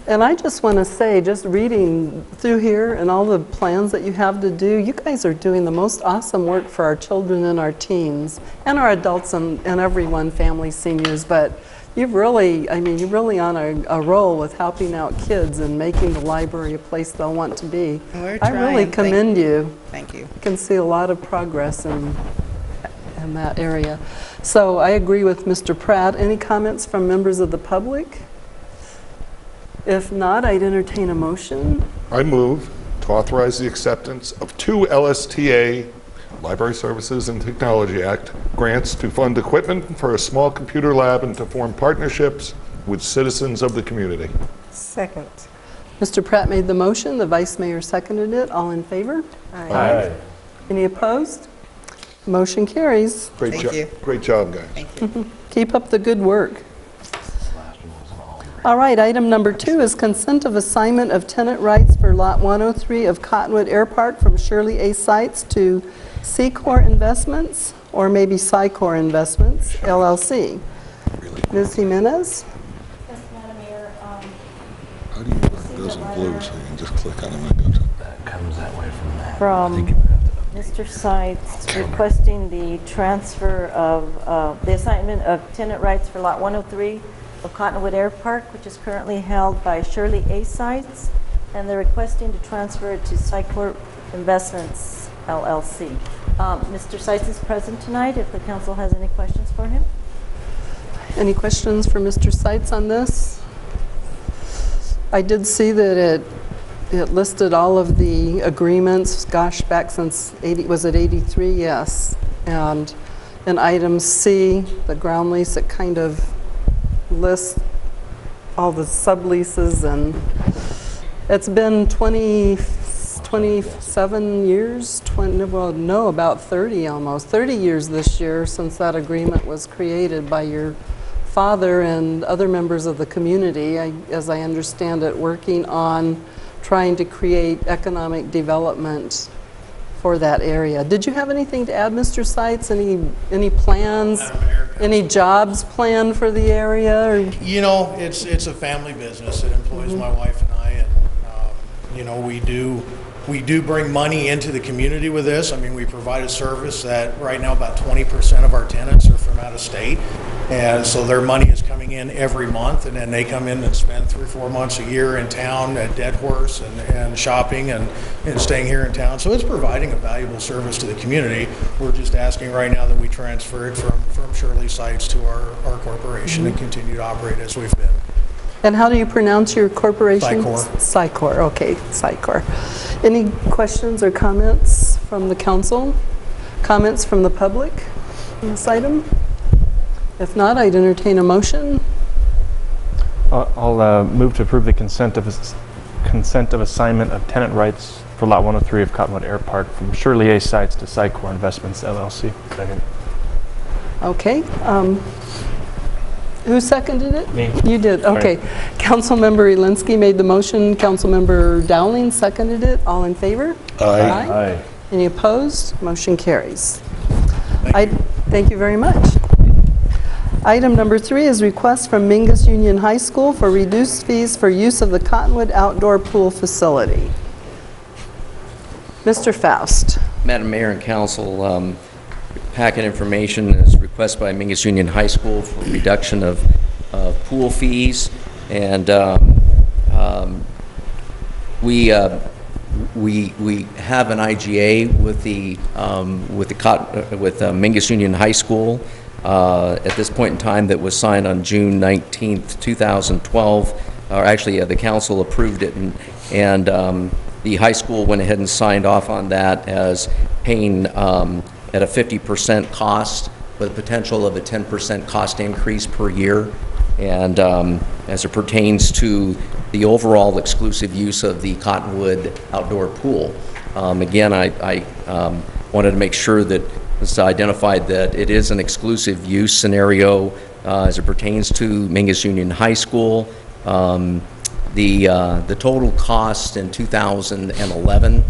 And I just want to say, just reading through here and all the plans that you have to do, you guys are doing the most awesome work for our children and our teens and our adults and everyone, families, seniors. But you've really, I mean, you're really on a roll with helping out kids and making the library a place they'll want to be. We're I really trying. commend you. Thank you. You can see a lot of progress in that area. So I agree with Mr. Pratt. Any comments from members of the public? If not, I'd entertain a motion. I move to authorize the acceptance of 2 LSTA, Library Services and Technology Act, grants to fund equipment for a small computer lab and to form partnerships with citizens of the community. Second. Mr. Pratt made the motion, the Vice Mayor seconded it. All in favor? Aye. Any opposed? Motion carries. Great Thank job. you. Great job, guys. Thank you. Keep up the good work. All right, item number 2 is consent of assignment of tenant rights for Lot 103 of Cottonwood Air Park from Shirley A. Sites to Secor Investments, or maybe Sycor Investments, LLC. Ms. Jimenez? Yes, Madam Mayor. How do you work those in blue so you can just click on them and it goes? That comes that way from that. From Mr. Sides requesting the transfer of the assignment of tenant rights for Lot 103 of Cottonwood Air Park, which is currently held by Shirley A. Sites, and they're requesting to transfer it to Sycor Investments, LLC. Mr. Sites is present tonight if the council has any questions for him. Any questions for Mr. Sites on this? I did see that it listed all of the agreements, gosh, back since 80, was it 83? Yes. And in item C, the ground lease, it kind of lists all the subleases, and it's been 27 years, well, no, about 30 almost, 30 years this year since that agreement was created by your father and other members of the community, as I understand it, working on trying to create economic development for that area. Did you have anything to add, Mr. Sites? Any plans? Any jobs planned for the area? Or? You know, it's a family business. It employs my wife and I, and you know, we do bring money into the community with this. I mean, we provide a service that right now about 20% of our tenants are from out of state, and so their money is coming in every month, and then they come in and spend 3 or 4 months a year in town at Dead Horse and shopping and staying here in town. So it's providing a valuable service to the community. We're just asking right now that we transfer it from Shirley Sites to our corporation and continue to operate as we've been. And how do you pronounce your corporation? Sycor. Sycor, okay, Sycor. Any questions or comments from the council? Comments from the public on this item? If not, I'd entertain a motion. I'll move to approve the consent of assignment of tenant rights for Lot 103 of Cottonwood Air Park from Shirley A. Sites to Sycor Investments, LLC. Second. Okay. Who seconded it? Me. You did, okay. Councilmember Elinsky made the motion. Councilmember Dowling seconded it. All in favor? Aye. Aye. Any opposed? Motion carries. Thank you very much. Item number 3 is request from Mingus Union High School for reduced fees for use of the Cottonwood outdoor pool facility. Mr. Faust. Madam Mayor and Council, packet information is requested by Mingus Union High School for reduction of pool fees, and we have an IGA with Mingus Union High School at this point in time that was signed on June 19th, 2012. Or actually, the council approved it, and the high school went ahead and signed off on that as paying at a 50% cost with a potential of a 10% cost increase per year. And as it pertains to the overall exclusive use of the Cottonwood outdoor pool. Again, I wanted to make sure that it's identified that it is an exclusive use scenario as it pertains to Mingus Union High School. The total cost in 2011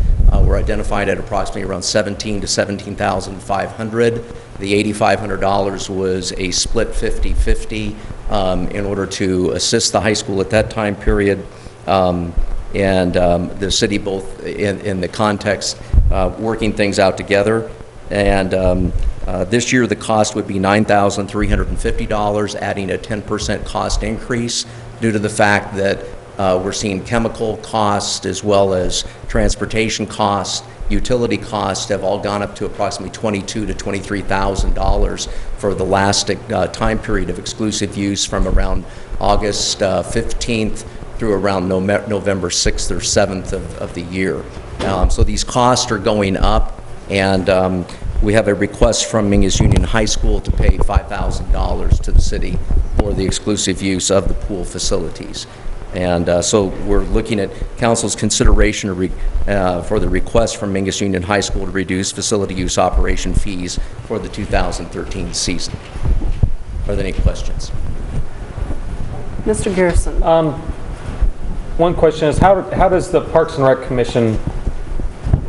were identified at approximately around $17,000 to $17,500. The $8,500 was a split 50-50 in order to assist the high school at that time period, and the city both in the context working things out together. And this year the cost would be $9,350, adding a 10% cost increase due to the fact that we're seeing chemical costs as well as transportation costs, utility costs have all gone up to approximately $22,000 to $23,000 for the last time period of exclusive use from around August 15th through around November 6th or 7th of the year. So these costs are going up, and we have a request from Mingus Union High School to pay $5,000 to the city for the exclusive use of the pool facilities. And so we're looking at council's consideration for the request from Mingus Union High School to reduce facility use operation fees for the 2013 season. Are there any questions? Mr. Garrison. One question is, how does the Parks and Rec Commission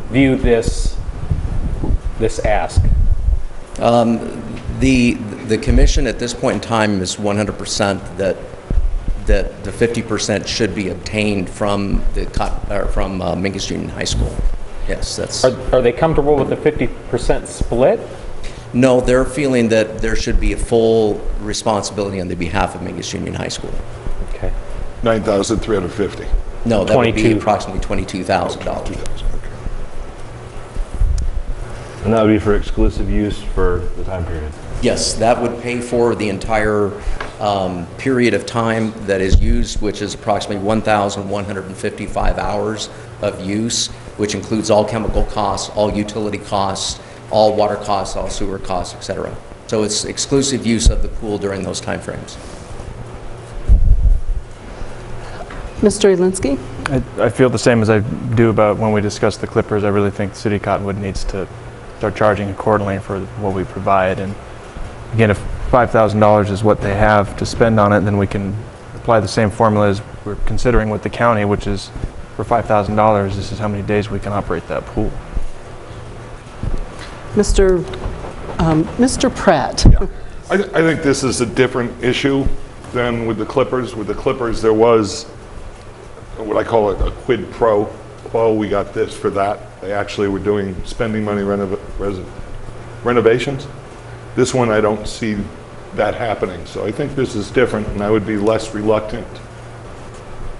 view this ask? The commission at this point in time is 100% that the 50% should be obtained from Mingus Union High School. Yes, that's. Are they comfortable with the 50% split? No, they're feeling that there should be a full responsibility on the behalf of Mingus Union High School. Okay. $9,350. No, that would be approximately $22,000. And that would be for exclusive use for the time period? Yes, that would pay for the entire period of time that is used, which is approximately 1,155 hours of use, which includes all chemical costs, all utility costs, all water costs, all sewer costs, etc. So it's exclusive use of the pool during those time frames. Mr. Elinsky? I feel the same as I do about when we discussed the Clippers. I really think the city of Cottonwood needs to start charging accordingly for what we provide. And again, if $5,000 is what they have to spend on it, then we can apply the same formula as we're considering with the county, which is for $5,000, this is how many days we can operate that pool. Mr. Pratt. Yeah. I think this is a different issue than with the Clippers. With the Clippers, there was what I call it a quid pro quo. We got this for that. They actually were doing spending money renovations. This one, I don't see that happening. So I think this is different, and I would be less reluctant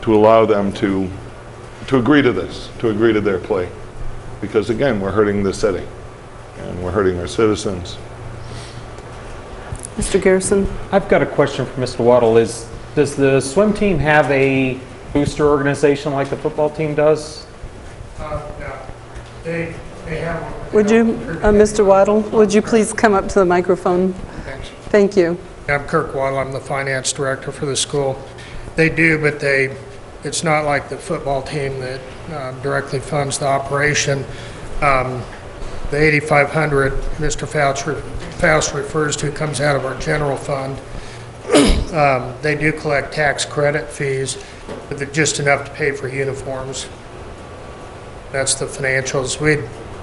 to allow them to agree to this, to agree to their play. Because again, we're hurting the city, and we're hurting our citizens. Mr. Garrison? I've got a question for Mr. Waddle. Does the swim team have a booster organization like the football team does? No. They have. Would you, Mr. Waddle, would you please come up to the microphone? Thanks. Thank you. I'm Kirk Waddle. I'm the finance director for the school. They do, but it's not like the football team that directly funds the operation. The $8,500 Mr. Faust refers to comes out of our general fund. They do collect tax credit fees, but they're just enough to pay for uniforms. That's the financials.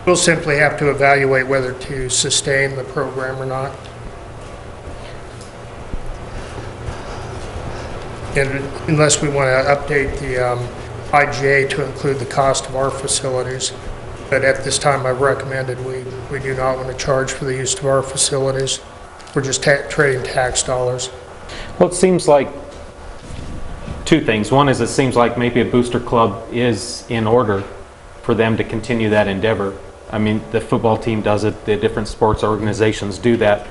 We'll simply have to evaluate whether to sustain the program or not. And unless we want to update the IGA to include the cost of our facilities. But at this time, I've recommended we do not want to charge for the use of our facilities. We're just trading tax dollars. Well, it seems like two things. One is it seems like maybe a booster club is in order for them to continue that endeavor. I mean, the football team does it, the different sports organizations do that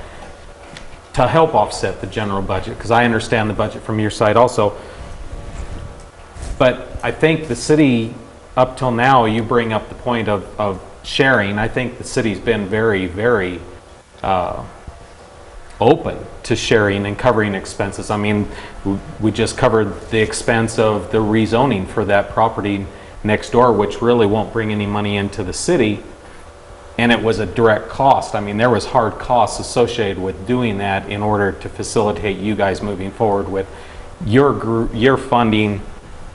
to help offset the general budget, because I understand the budget from your side also. But I think the city, up till now, you bring up the point of sharing. I think the city's been very, very open to sharing and covering expenses. I mean, we just covered the expense of the rezoning for that property next door, which really won't bring any money into the city. And it was a direct cost. I mean, there was hard costs associated with doing that in order to facilitate you guys moving forward with your group, your funding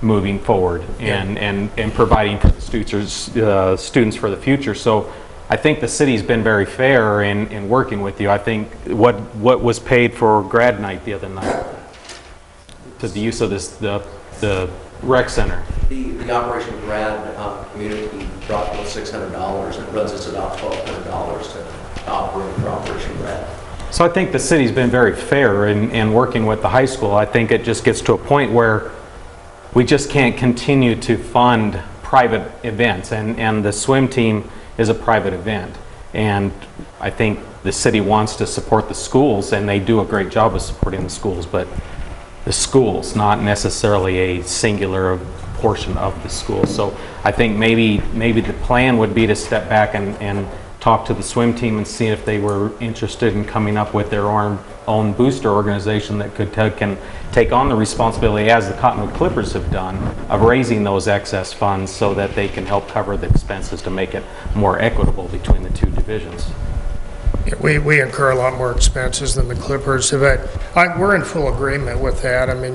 moving forward, and providing for the students for the future. So I think the city's been very fair in working with you. I think what was paid for grad night the other night, to the use of the rec center. The Operation Grad community brought about $600 and runs us about $1,200 to operate for Operation Grad. So I think the city's been very fair in working with the high school. I think it just gets to a point where we just can't continue to fund private events, and the swim team is a private event. And I think the city wants to support the schools, and they do a great job of supporting the schools, but the schools, not necessarily a singular portion of the school. So I think maybe the plan would be to step back and talk to the swim team and see if they were interested in coming up with their own booster organization that can take on the responsibility, as the Cottonwood Clippers have done, of raising those excess funds so that they can help cover the expenses to make it more equitable between the two divisions. We incur a lot more expenses than the Clippers, but we're in full agreement with that. I mean,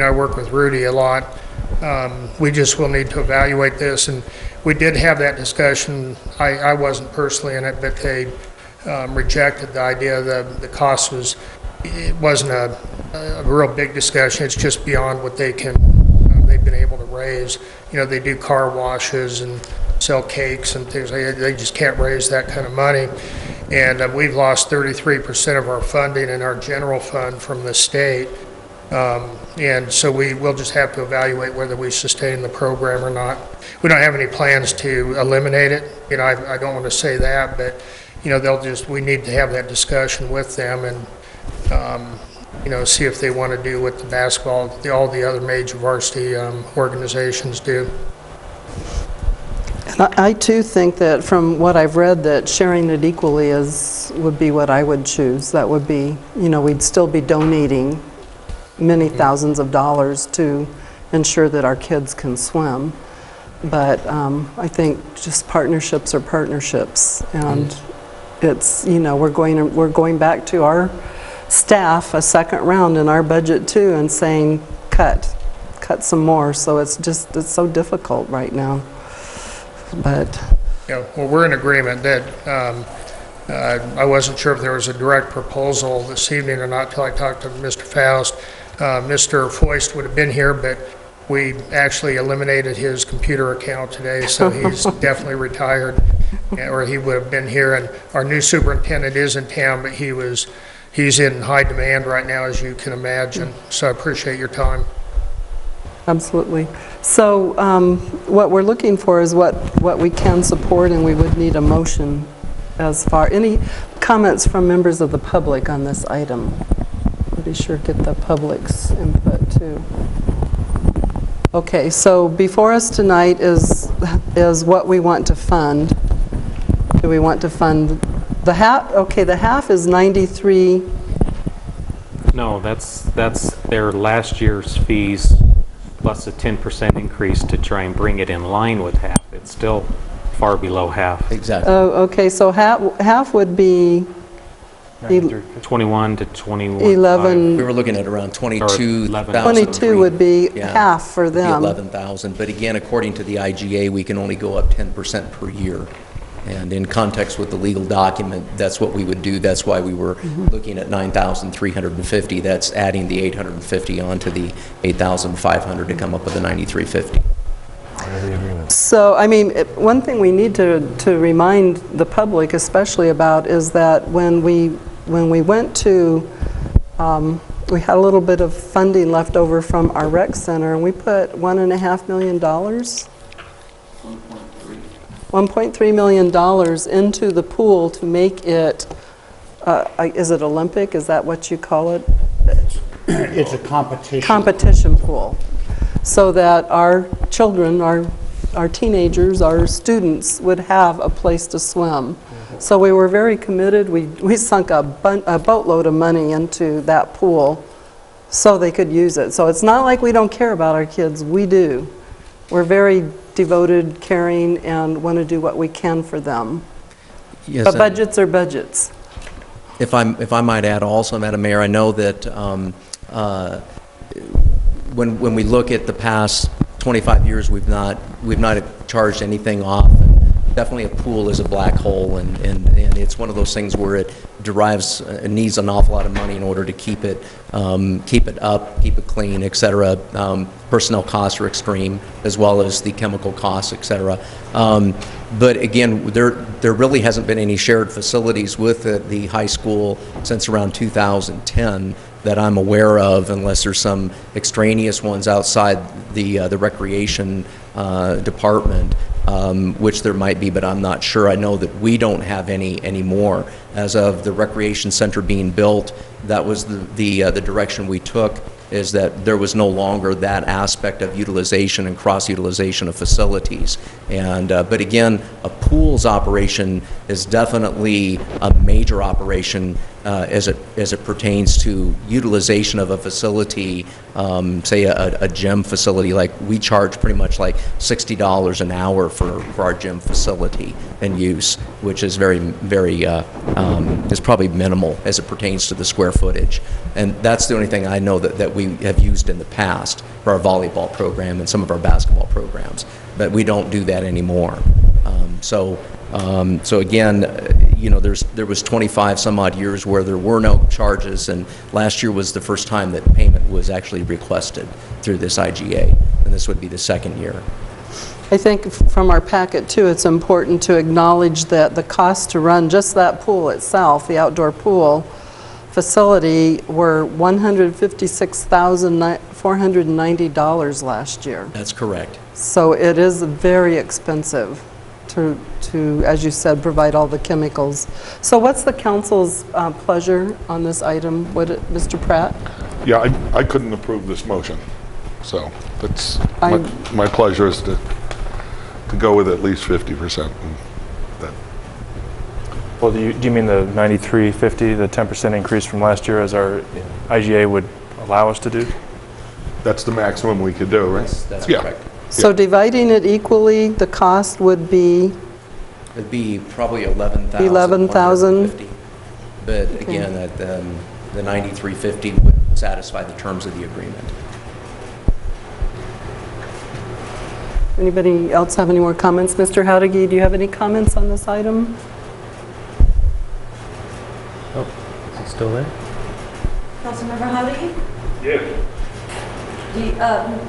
I work with Rudy a lot. We just will need to evaluate this, and we did have that discussion. I wasn't personally in it, but they rejected the idea that the cost wasn't a real big discussion. It's just beyond what they've been able to raise. They do car washes and sell cakes and things. They just can't raise that kind of money. And we've lost 33% of our funding in our general fund from the state. And so we'll just have to evaluate whether we sustain the program or not. We don't have any plans to eliminate it. I don't want to say that, but we need to have that discussion with them and see if they want to do what the basketball, all the other major varsity organizations do. And I too think that from what I've read, that sharing it equally would be what I would choose. That would be, we'd still be donating many thousands of dollars to ensure that our kids can swim. But I think just partnerships are partnerships, and it's, we're going back to our staff a second round in our budget too, and saying cut some more. So it's so difficult right now. But well, we're in agreement that I wasn't sure if there was a direct proposal this evening or not until I talked to Mr. Faust. Mr. Foist would have been here, but we actually eliminated his computer account today, so he's definitely retired, or he would have been here. And our new superintendent is in town, but he's in high demand right now, as you can imagine. So I appreciate your time. Absolutely. So what we're looking for is what we can support, and we would need a motion as far. Any comments from members of the public on this item? We'll be sure to get the public's input too. Okay, so before us tonight is what we want to fund. Do we want to fund the half? Okay, the half is 93. No, that's their last year's fees plus a 10% increase to try and bring it in line with half. It's still far below half. Exactly. Oh, okay, so half would be 21 to 21. 11. We were looking at around 22,000. 22 would be half for them. 11,000. But again, according to the IGA, we can only go up 10% per year. And in context with the legal document, that's what we would do. That's why we were looking at 9,350. That's adding the 850 onto the 8,500 to come up with the 9,350. So, I mean, one thing we need to remind the public especially about is that when we went to, we had a little bit of funding left over from our rec center, and we put $1.5 million. $1.3 million into the pool to make it, is it Olympic? Is that what you call it? It's a competition. Competition pool. So that our children, our teenagers, our students would have a place to swim. So we were very committed. We sunk a boatload of money into that pool so they could use it. So it's not like we don't care about our kids. We do. We're very devoted, caring, and want to do what we can for them. Yes, But budgets are budgets. If I might add also, Madam Mayor, I know that when we look at the past 25 years, we've not charged anything off. Definitely a pool is a black hole, and it's one of those things where it needs an awful lot of money in order to keep it up, keep it clean, et cetera. Personnel costs are extreme, as well as the chemical costs, et cetera. But again, there really hasn't been any shared facilities with the high school since around 2010 that I'm aware of, unless there's some extraneous ones outside the recreation department, which there might be, but I'm not sure. I know that we don't have any anymore. As of the recreation center being built, that was the direction we took, is that there was no longer that aspect of utilization and cross-utilization of facilities. And but again, a pools operation is definitely a major operation as it pertains to utilization of a facility, say a gym facility. Like, we charge pretty much like $60 an hour for our gym facility and use, which is is probably minimal as it pertains to the square footage. And that's the only thing I know that we have used in the past for our volleyball program and some of our basketball programs, but we don't do that anymore. So again, there was 25 some odd years where there were no charges, and last year was the first time that payment was actually requested through this IGA, and this would be the second year. I think from our packet too, it's important to acknowledge that the cost to run just that pool itself, the outdoor pool facility, were $156,490 last year. That's correct. So it is very expensive to, as you said, provide all the chemicals. So what's the council's pleasure on this item? Mr. Pratt? Yeah, I couldn't approve this motion. So that's my pleasure is to go with at least 50%. Well, do you mean the 93.50, the 10% increase from last year, as our IGA would allow us to do? That's the maximum we could do, right? That's correct. So dividing it equally, the cost would be? It'd be probably $11,000. $11,000. But again, the 93.50 would satisfy the terms of the agreement. Anybody else have any more comments? Mr. Howdigi, do you have any comments on this item? Oh, is he still there? Councilmember Howdigi? Yes.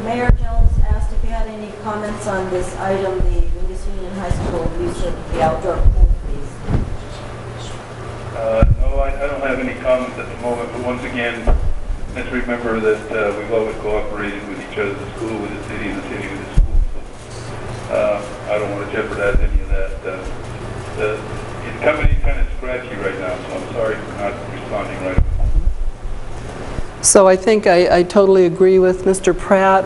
Mayor Jones asked if you had any comments on this item, the Wingate Union High School use of the outdoor pool, please. No, I don't have any comments at the moment, but once again, let's remember that we've always cooperated with each other, the school with the city, and the city with the school. So I don't want to jeopardize any of that. The company's kind of scratchy right now, so I'm sorry for not responding right away. So I think I totally agree with Mr. Pratt.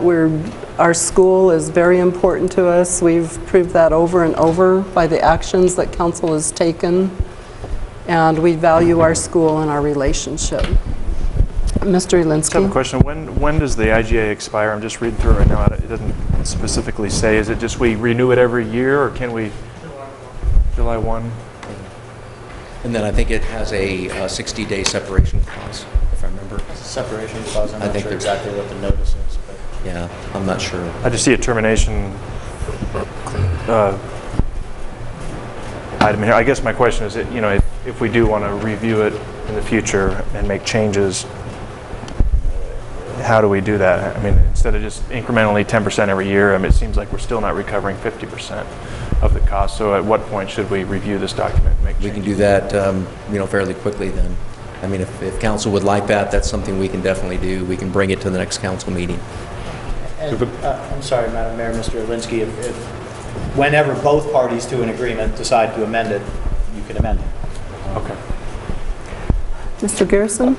Our school is very important to us. We've proved that over and over by the actions that council has taken, and we value our school and our relationship. Mr. Elinsky? I have a question. When does the IGA expire? I'm just reading through it right now. It doesn't specifically say. Is it just we renew it every year, or can we? July 1. And then I think it has a 60-day separation clause, if I remember. Separation clause, I'm I not think sure there's- exactly what the notice is. But Yeah, I'm not sure. I just see a termination item here. I guess my question is, if we do want to review it in the future and make changes, how do we do that? I mean, instead of just incrementally 10% every year, it seems like we're still not recovering 50% of the cost. So at what point should we review this document and make changes? We can do that, fairly quickly then. I mean, if council would like that, that's something we can definitely do. We can bring it to the next council meeting. And, I'm sorry, Madam Mayor, Mr. Elinsky, if whenever both parties to an agreement decide to amend it, you can amend it. Okay. Mr. Garrison?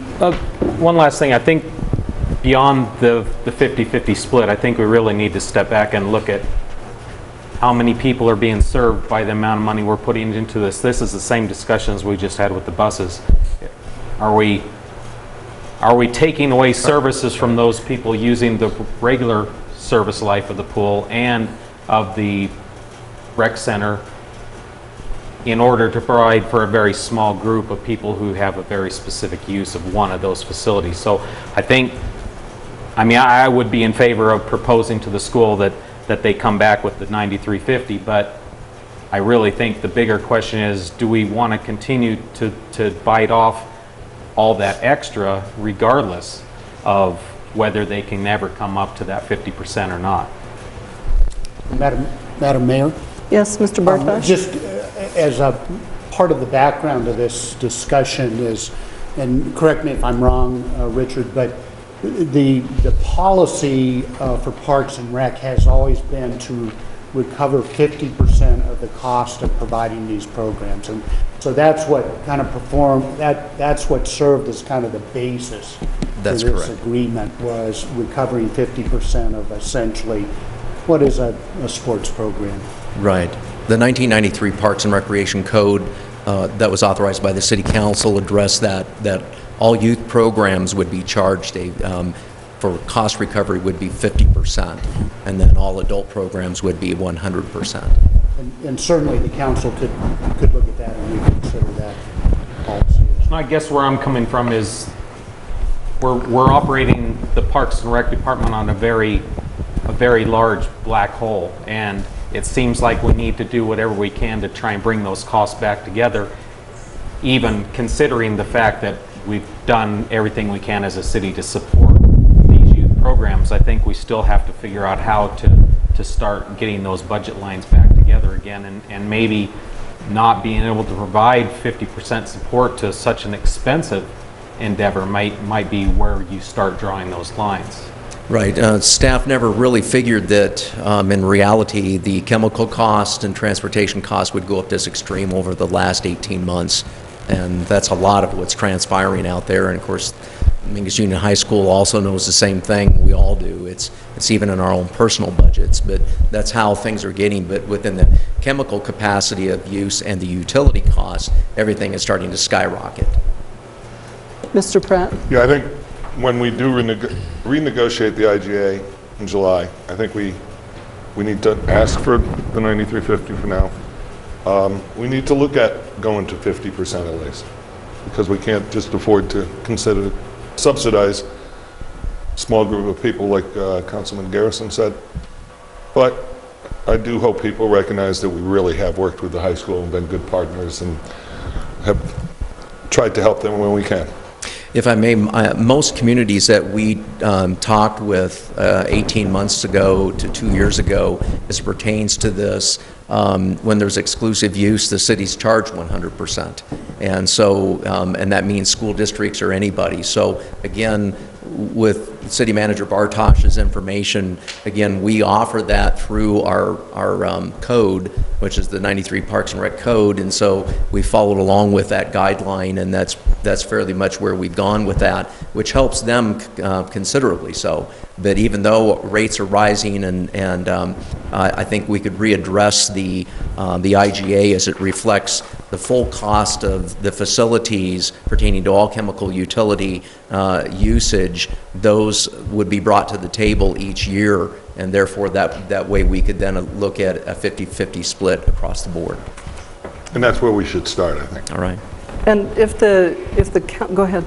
One last thing. I think beyond the 50-50 split, I think we really need to step back and look at how many people are being served by the amount of money we're putting into this. This is the same discussions we just had with the buses. Are we taking away services from those people using the regular service life of the pool and of the rec center in order to provide for a very small group of people who have a very specific use of one of those facilities. So I would be in favor of proposing to the school that they come back with the $93.50, but I really think the bigger question is, do we want to continue to bite off all that extra regardless of whether they can ever come up to that 50% or not? Madam Mayor? Yes, Mr. Bartosh? Just as a part of the background of this discussion is, and correct me if I'm wrong, Richard, but the policy for Parks and Rec has always been to recover 50% of the cost of providing these programs. And so that's what kind of that's what served as kind of the basis for this agreement, was recovering 50% of essentially what is a sports program. Right. The 1993 Parks and Recreation Code that was authorized by the City Council addressed that all youth programs would be charged for cost recovery would be 50%, and then all adult programs would be 100%. And certainly the council could look at that and reconsider that policy. I guess where I'm coming from is we're operating the Parks and Rec Department on a very large black hole, and it seems like we need to do whatever we can to try and bring those costs back together, even considering the fact that we've done everything we can as a city to support these youth programs. I think we still have to figure out how to start getting those budget lines back together again, and maybe not being able to provide 50% support to such an expensive endeavor might be where you start drawing those lines. Right. Staff never really figured that in reality the chemical cost and transportation costs would go up this extreme over the last 18 months. And that's a lot of what's transpiring out there. And of course, Mingus Union High School also knows the same thing. We all do. It's even in our own personal budgets, but that's how things are getting. But within the chemical capacity of use and the utility costs, everything is starting to skyrocket. Mr. Pratt? Yeah, I think when we do renegotiate the IGA in July, I think we need to ask for the $93.50 for now. We need to look at going to 50% at least, because we can't just afford to subsidize a small group of people like Councilman Garrison said. But I do hope people recognize that we really have worked with the high school and been good partners and have tried to help them when we can. If I may, most communities that we talked with 18 months ago to 2 years ago, as it pertains to this, when there's exclusive use, the cities charge 100%. And so, and that means school districts or anybody. So again, with City Manager Bartosh's information, again, we offer that through our code, which is the 93 Parks and Rec Code, and so we followed along with that guideline, and that's fairly much where we've gone with that, which helps them considerably so. But even though rates are rising, and I think we could readdress the IGA as it reflects the full cost of the facilities pertaining to all chemical utility usage, those would be brought to the table each year, and therefore that way we could then look at a 50-50 split across the board. And that's where we should start, I think. All right. And go ahead.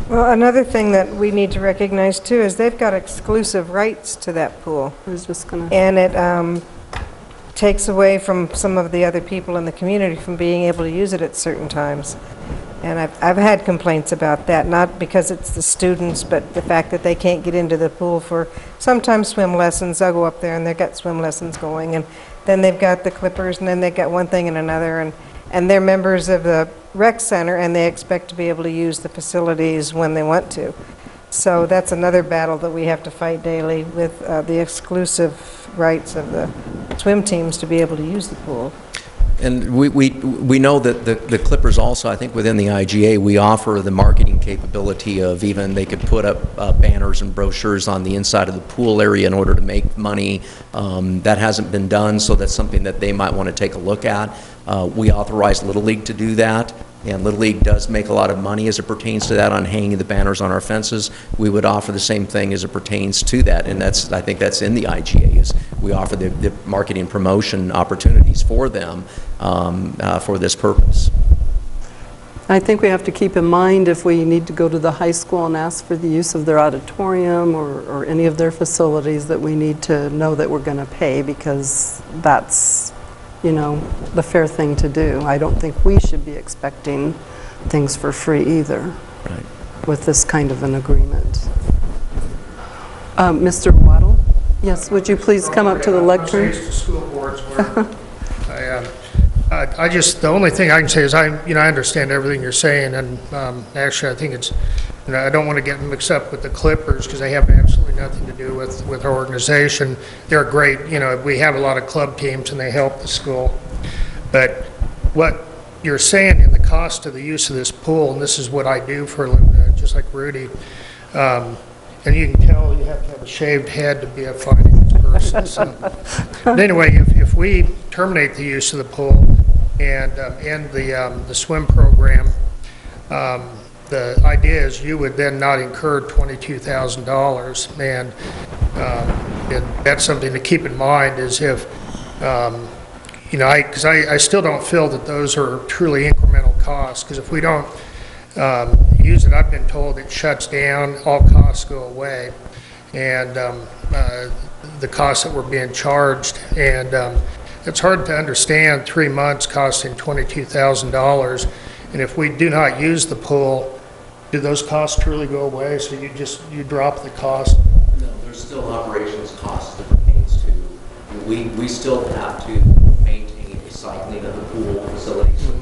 Well, another thing that we need to recognize too is they've got exclusive rights to that pool. I was just gonna. And it takes away from some of the other people in the community from being able to use it at certain times. And I've had complaints about that, not because it's the students, but the fact that they can't get into the pool for sometimes swim lessons. They'll go up there and they've got swim lessons going, and then they've got the Clippers, and then they've got one thing and another, and they're members of the rec center, and they expect to be able to use the facilities when they want to. So that's another battle that we have to fight daily with the exclusive rights of the swim teams to be able to use the pool. And we know that the Clippers also, I think within the IGA, we offer the marketing capability of even they could put up banners and brochures on the inside of the pool area in order to make money. That hasn't been done, so that's something that they might want to take a look at. We authorize Little League to do that, and Little League does make a lot of money as it pertains to that on hanging the banners on our fences. We would offer the same thing as it pertains to that, and I think that's in the IGA, is we offer the marketing promotion opportunities for them for this purpose. I think we have to keep in mind if we need to go to the high school and ask for the use of their auditorium or any of their facilities, that we need to know that we're going to pay, because that's, you know, the fair thing to do. I don't think we should be expecting things for free either, right, with this kind of an agreement. Mr. Waddle? Yes, would you please come up to the lectern? School boards where I just, the only thing I can say is I understand everything you're saying, and actually I think it's, I don't want to get mixed up with the Clippers, because they have absolutely nothing to do with our organization. They're great, we have a lot of club teams and they help the school. But what you're saying in the cost of the use of this pool, and this is what I do for a living, just like Rudy, and you can tell you have to have a shaved head to be a finance person. So. But anyway, if we terminate the use of the pool and end the swim program, the idea is you would then not incur $22,000, and that's something to keep in mind. Is if because I still don't feel that those are truly incremental costs, because if we don't use it, I've been told it shuts down, all costs go away, and the costs that we're being charged, and it's hard to understand 3 months costing $22,000, and if we do not use the pool, do those costs truly go away? So you drop the cost? No, there's still operations costs that pertains to. We still have to maintain the cycling of the pool facility. So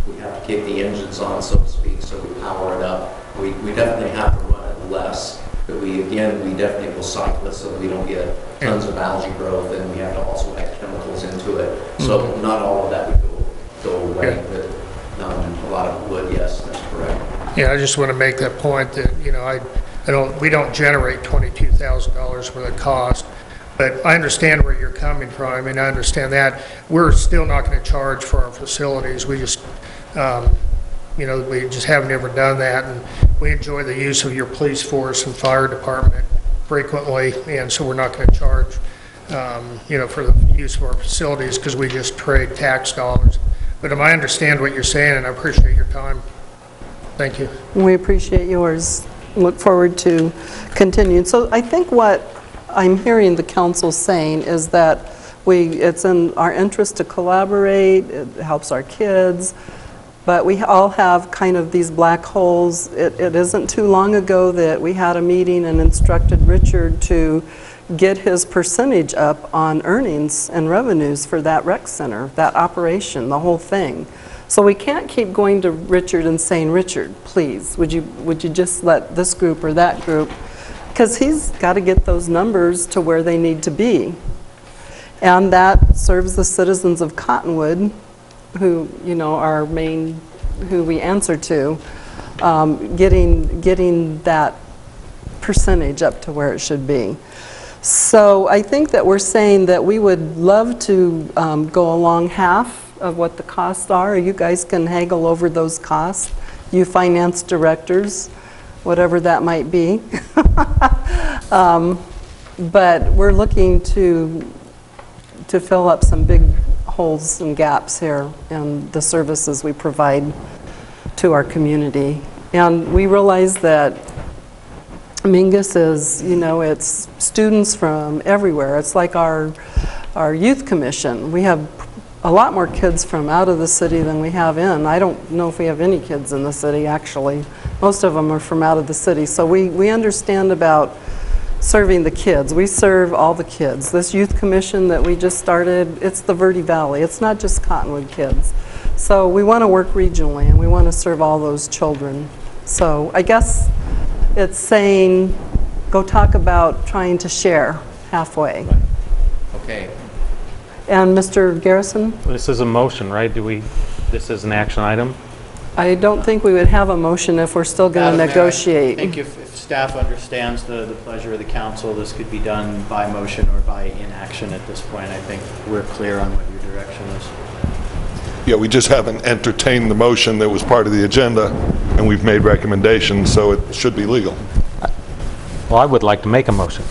we have to keep the engines on, so to speak, so we power it up. We definitely have to run it less, but we definitely will cycle it so we don't get tons of algae growth, and we have to also add chemicals into it. So not all of that would go away, but a lot of it would. Yes, that's correct. Yeah, I just want to make that point that we don't generate $22,000 worth of cost, but I understand where you're coming from. I mean, I understand that we're still not going to charge for our facilities. We just we just haven't ever done that, and we enjoy the use of your police force and fire department frequently, and so we're not going to charge for the use of our facilities, because we just trade tax dollars. But I understand what you're saying, and I appreciate your time. Thank you. We appreciate yours. Look forward to continuing. So I think what I'm hearing the council saying is that it's in our interest to collaborate. It helps our kids, but we all have kind of these black holes. It isn't too long ago that we had a meeting and instructed Richard to get his percentage up on earnings and revenues for that rec center, that operation, the whole thing. So we can't keep going to Richard and saying, Richard, please, would you just let this group or that group, because he's got to get those numbers to where they need to be. And that serves the citizens of Cottonwood, who, our main, who we answer to, getting that percentage up to where it should be. So I think that we're saying that we would love to go along half of what the costs are. You guys can haggle over those costs, you finance directors, whatever that might be. But we're looking to fill up some big holes and gaps here in the services we provide to our community. And we realize that Mingus is, it's students from everywhere. It's like our youth commission. We have a lot more kids from out of the city than we have in. I don't know if we have any kids in the city, actually. Most of them are from out of the city. So we understand about serving the kids. We serve all the kids. This youth commission that we just started, it's the Verde Valley. It's not just Cottonwood kids. So we want to work regionally, and we want to serve all those children. So I guess it's saying, go talk about trying to share halfway. Okay. And Mr. Garrison? This is a motion, right? This is an action item? I don't think we would have a motion if we're still going to negotiate. I think if staff understands the pleasure of the council, this could be done by motion or by inaction at this point. I think we're clear on what your direction is. Yeah, we just haven't entertained the motion that was part of the agenda, and we've made recommendations, so it should be legal. Well, I would like to make a motion.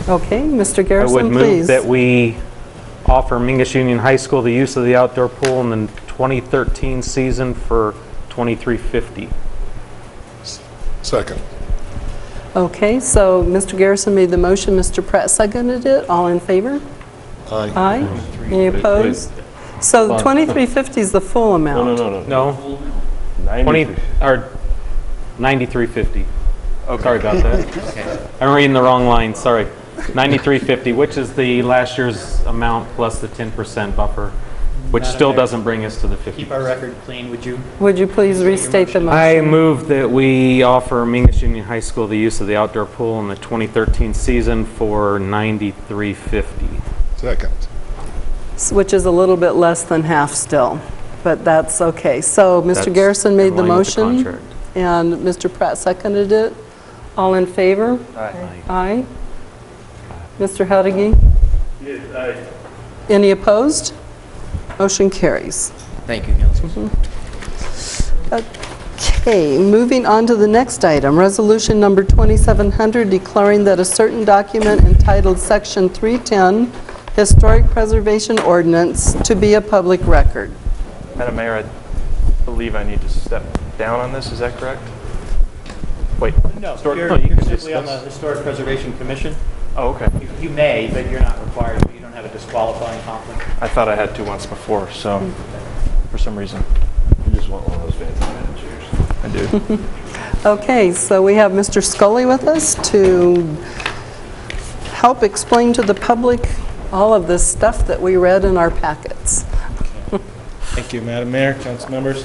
Okay, Mr. I would Garrison, move please. that we offer Mingus Union High School the use of the outdoor pool in the 2013 season for $23.50. Second. Okay, so Mr. Garrison made the motion, Mr. Pratt seconded it. All in favor? Aye. Aye. Any opposed? So the $23.50 is the full amount. No. 20 or $93.50. Sorry about that. I'm reading the wrong line. Sorry. $93.50, which is the last year's amount plus the 10% buffer, which Madam still Mayor, doesn't bring us to the 50. Keep our record clean, would you? Would you please restate the motion? I move that we offer Mingus Union High School the use of the outdoor pool in the 2013 season for $93.50. Second. Which is a little bit less than half still, but that's okay. So Mr. That's Garrison made in the line with the motion, contract. and Mr. Pratt seconded it. All in favor? Aye. Aye. Mr. Hudigi? Yes, aye. Any opposed? Motion carries. Thank you, Councilman. Okay, moving on to the next item, resolution number 2700, declaring that a certain document entitled Section 310, Historic Preservation Ordinance, to be a public record. Madam Mayor, I believe I need to step down on this. Is that correct? Wait. No, Historic- you're, no, you you're can simply on the discuss. Historic Preservation Commission. Oh, okay. You may, but you're not required to. You don't have a disqualifying conflict. I thought I had to once before, so for some reason. You just want one of those fancy chairs. I do. Okay, so we have Mr. Scully with us to help explain to the public all of this stuff that we read in our packets. Thank you, Madam Mayor, council members.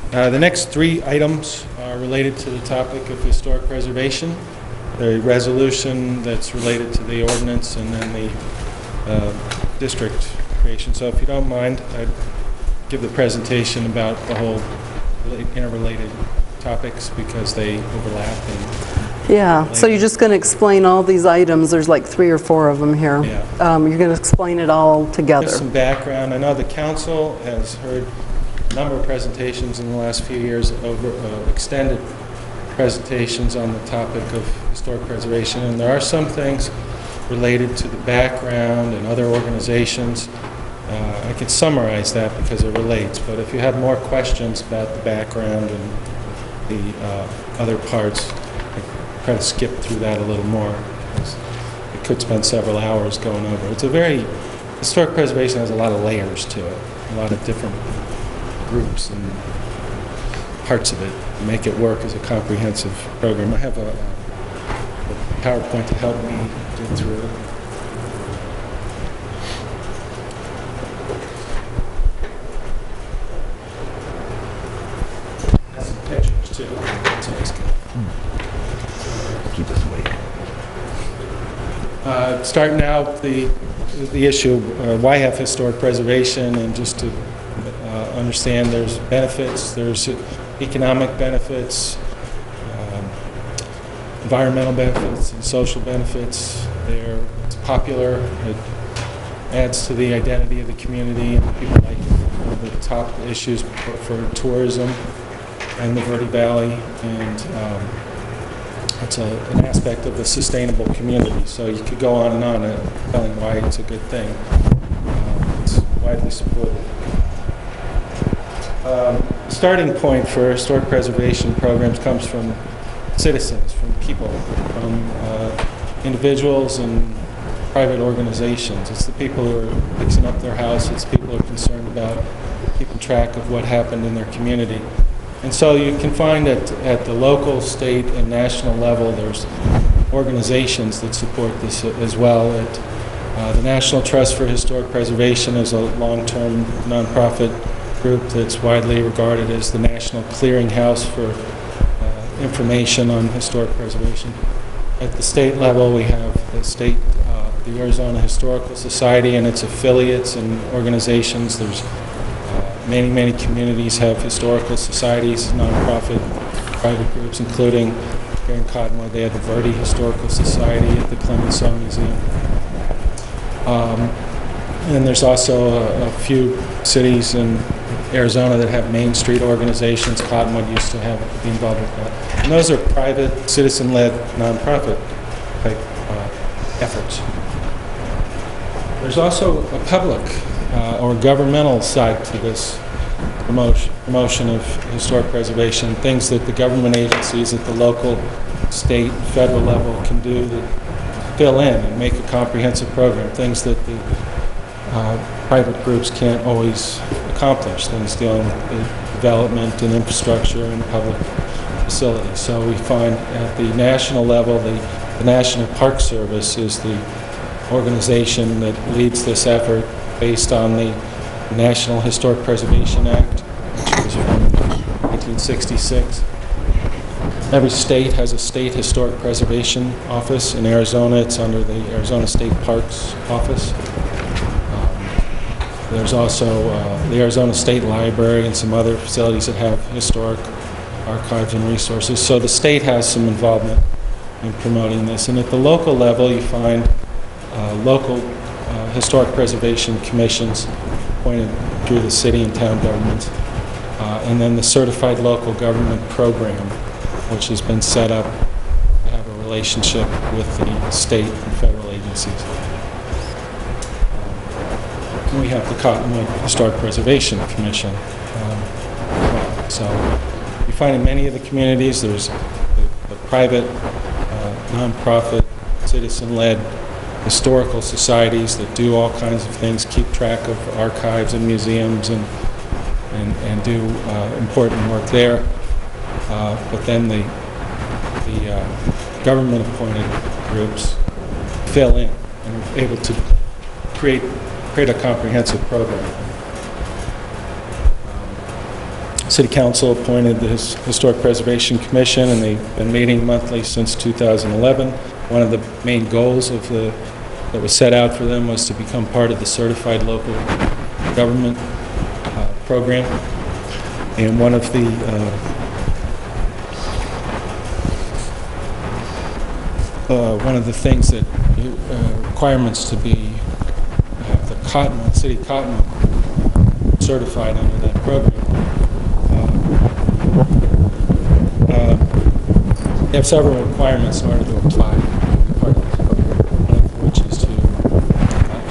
The next three items are related to the topic of historic preservation. The resolution that's related to the ordinance, and then the district creation. So if you don't mind, I'd give the presentation about the whole interrelated topics because they overlap. And Yeah, so you're just going to explain all these items. There's like 3 or 4 of them here. Yeah. You're going to explain it all together. Just some background. I know the council has heard a number of presentations in the last few years, over extended presentations on the topic of historic preservation, and there are some things related to the background and other organizations. I can summarize that because it relates, but if you have more questions about the background and the other parts, I try to skip through that a little more, because it could spend several hours going over. It's a very, historic preservation has a lot of layers to it, a lot of different groups and parts of it make it work as a comprehensive program. I have a PowerPoint to help me get through it. Has some pictures too. That's always good. Keep us awake. Starting out the issue, why have historic preservation, and just to understand there's benefits, there's economic benefits, environmental benefits, and social benefits. It's popular, it adds to the identity of the community, and people like the top issues for tourism and the Verde Valley, and it's an aspect of a sustainable community. So you could go on and on telling why it's a good thing. It's widely supported. Starting point for historic preservation programs comes from citizens, from people, from individuals and private organizations. It's the people who are fixing up their house. It's people who are concerned about keeping track of what happened in their community. And so you can find that at the local, state, and national level, there's organizations that support this as well. The National Trust for Historic Preservation is a long-term nonprofit group that's widely regarded as the national clearinghouse for information on historic preservation. At the state level, we have the Arizona Historical Society and its affiliates and organizations. There's many communities have historical societies, nonprofit, private groups, including here in Cottonwood, they have the Verde Historical Society at the Clemenceau Museum. And there's also a few cities in Arizona that have Main Street organizations. Cottonwood used to be involved with that. And those are private, citizen-led, nonprofit type efforts. There's also a public or governmental side to this promotion of historic preservation, things that the government agencies at the local, state, federal level can do that fill in and make a comprehensive program, things that the private groups can't always accomplish, things dealing with the development and infrastructure and public facilities. So we find at the national level, the National Park Service is the organization that leads this effort based on the National Historic Preservation Act, which was from 1966. Every state has a state historic preservation office. In Arizona, it's under the Arizona State Parks Office. There's also the Arizona State Library and some other facilities that have historic archives and resources. So the state has some involvement in promoting this. And at the local level, you find local historic preservation commissions appointed through the city and town governments. And then the Certified Local Government Program, which has been set up to have a relationship with the state and federal agencies. We have the Cottonwood Historic Preservation Commission. So you find in many of the communities there's the private, nonprofit, citizen-led historical societies that do all kinds of things, keep track of archives and museums and do important work there. But then the government-appointed groups fill in and are able to create a comprehensive program. City Council appointed the Historic Preservation Commission, and they've been meeting monthly since 2011. One of the main goals that was set out for them was to become part of the Certified Local Government program. And one of the things that requirements to be the Cottonwood, City of Cottonwood certified under that program. They have several requirements in order to apply to be part of this program, one of which is to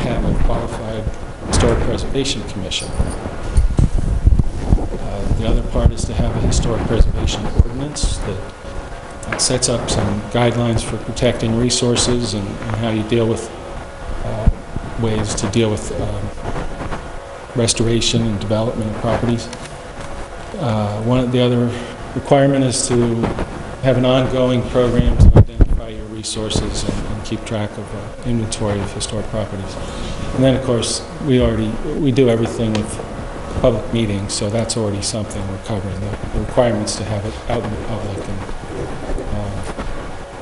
have a qualified Historic Preservation Commission. The other part is to have a Historic Preservation Ordinance that sets up some guidelines for protecting resources and how you deal with ways to deal with restoration and development of properties. One of the other requirement is to have an ongoing program to identify your resources and keep track of inventory of historic properties. And then, of course, we do everything with public meetings, so that's already something we're covering. The requirements to have it out in the public. And,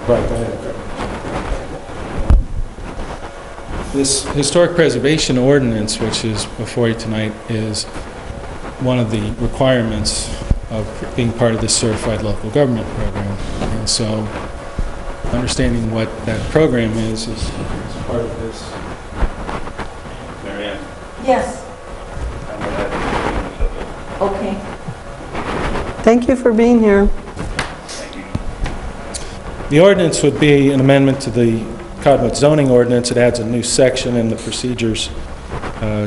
right, go ahead. This Historic Preservation Ordinance, which is before you tonight, is one of the requirements of being part of this Certified Local Government Program. And so understanding what that program is part of this. Marianne? Yes. Okay. Thank you for being here. The ordinance would be an amendment to the Cottonwood zoning ordinance. It adds a new section in the procedures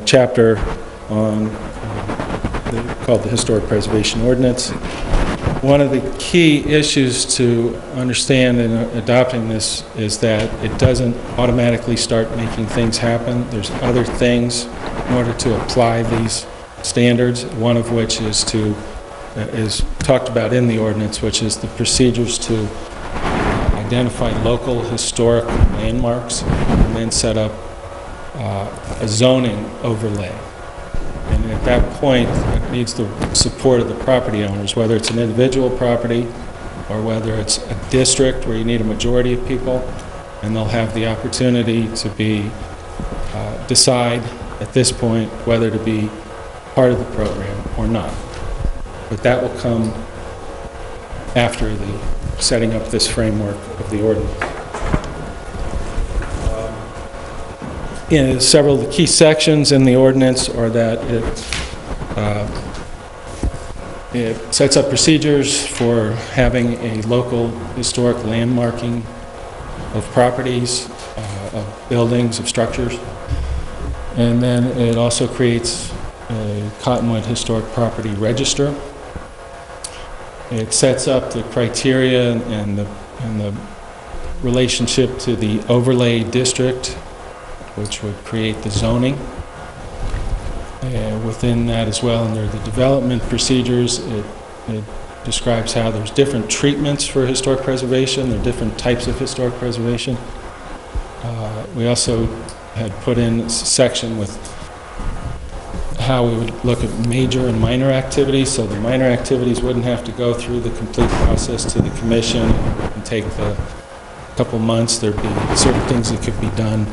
chapter on called the Historic Preservation Ordinance. One of the key issues to understand in adopting this is that it doesn't automatically start making things happen. There's other things in order to apply these standards, one of which is talked about in the ordinance, which is the procedures to identify local historic landmarks and then set up a zoning overlay. And at that point, it needs the support of the property owners, whether it's an individual property or whether it's a district where you need a majority of people, and they'll have the opportunity to decide at this point whether to be part of the program or not. But that will come after the setting up this framework of the ordinance. Several of the key sections in the ordinance are that it sets up procedures for having a local historic landmarking of properties, of buildings, of structures. And then it also creates a Cottonwood Historic Property Register. It sets up the criteria and the relationship to the overlay district, which would create the zoning. Within that as well, under the development procedures, it describes how there's different treatments for historic preservation. There are different types of historic preservation. We also had put in a section with how we would look at major and minor activities, so the minor activities wouldn't have to go through the complete process to the commission and take the couple months. There'd be certain things that could be done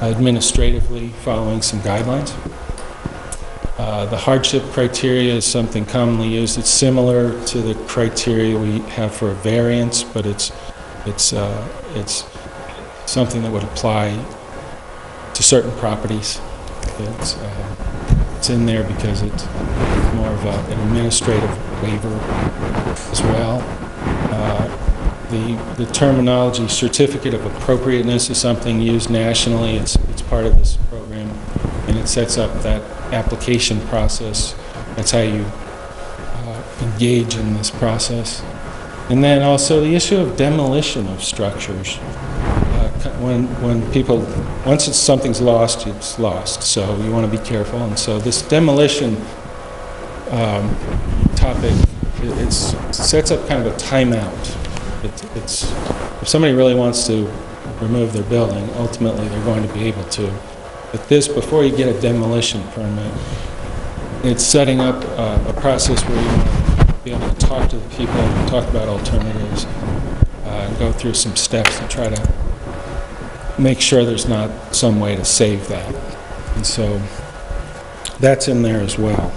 administratively following some guidelines. The hardship criteria is something commonly used. It's similar to the criteria we have for a variance, but it's something that would apply to certain properties. It's in there because it's more of an administrative waiver as well. The terminology certificate of appropriateness is something used nationally. It's part of this program, and it sets up that application process. That's how you engage in this process. And then also the issue of demolition of structures. When people, once something's lost, it's lost. So you want to be careful. And so this demolition topic, it sets up kind of a timeout. If somebody really wants to remove their building, ultimately they're going to be able to. But this, before you get a demolition permit, it's setting up a process where you want to be able to talk to the people, talk about alternatives, and go through some steps and try to make sure there's not some way to save that. And so that's in there as well.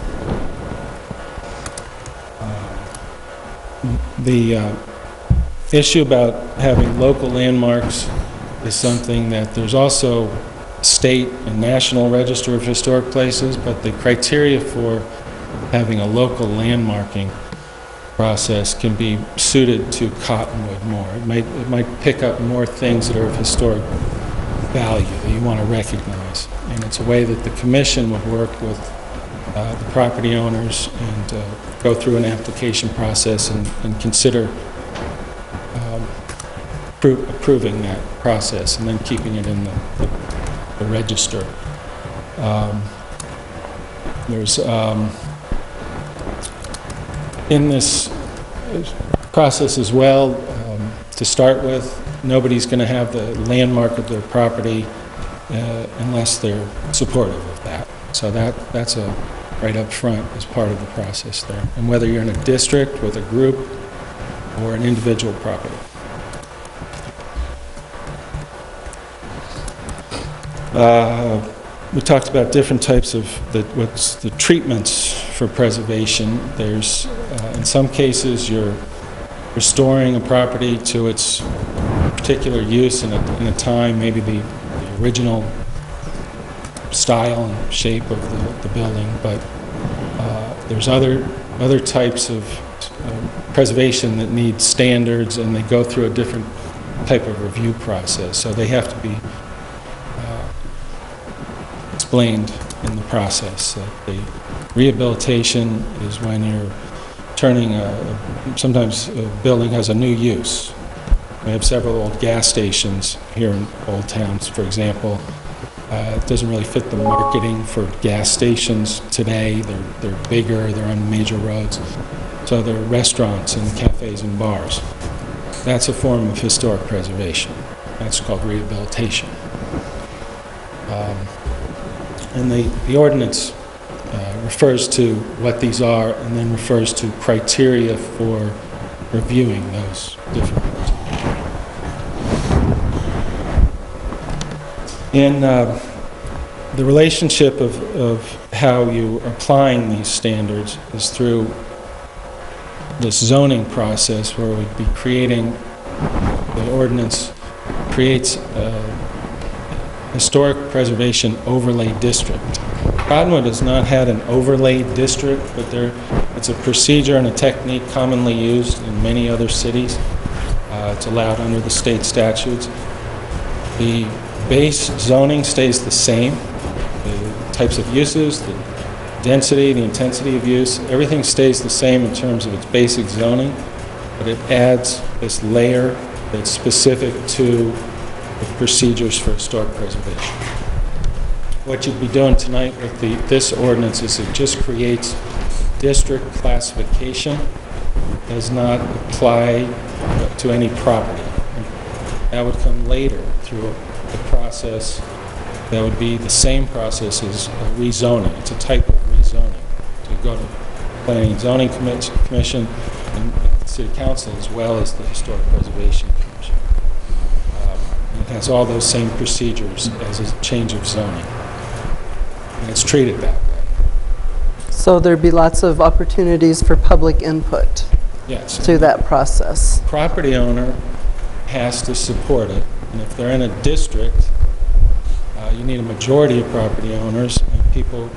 The issue about having local landmarks is something that there's also state and national register of historic places, but the criteria for having a local landmarking process can be suited to Cottonwood more. It might pick up more things that are of historic value that you want to recognize. And it's a way that the commission would work with the property owners and go through an application process and consider approving that process and then keeping it in the register. There's in this process as well, to start with, nobody's going to have the landmark of their property unless they're supportive of that. So that's right up front as part of the process there. And whether you're in a district with a group or an individual property. We talked about different types of what's the treatments for preservation. There's, in some cases, you're restoring a property to its particular use in a time, maybe the original style and shape of the building, but there's other types of preservation that need standards, and they go through a different type of review process. So they have to be explained in the process. The rehabilitation is when you're turning sometimes a building has a new use. We have several old gas stations here in Old Towns, for example. It doesn't really fit the marketing for gas stations today. They're bigger, they're on major roads. So they're restaurants and cafes and bars. That's a form of historic preservation. That's called rehabilitation. And the ordinance refers to what these are and then refers to criteria for reviewing those different ones. In the relationship of how you're applying these standards is through this zoning process where we'd be creating, the ordinance creates Historic Preservation Overlay District. Cottonwood has not had an overlay district, but it's a procedure and a technique commonly used in many other cities. It's allowed under the state statutes. The base zoning stays the same. The types of uses, the density, the intensity of use, everything stays the same in terms of its basic zoning, but it adds this layer that's specific to the procedures for historic preservation. What you'd be doing tonight with this ordinance is it just creates a district classification, does not apply to any property. That would come later through a process that would be the same process as rezoning. It's a type of rezoning. To go to Planning and Zoning Commission and the City Council as well as the Historic Preservation Commission. It has all those same procedures as a change of zoning. And it's treated that way. So there'd be lots of opportunities for public input through that process. Property owner has to support it. And if they're in a district, you need a majority of property owners, and people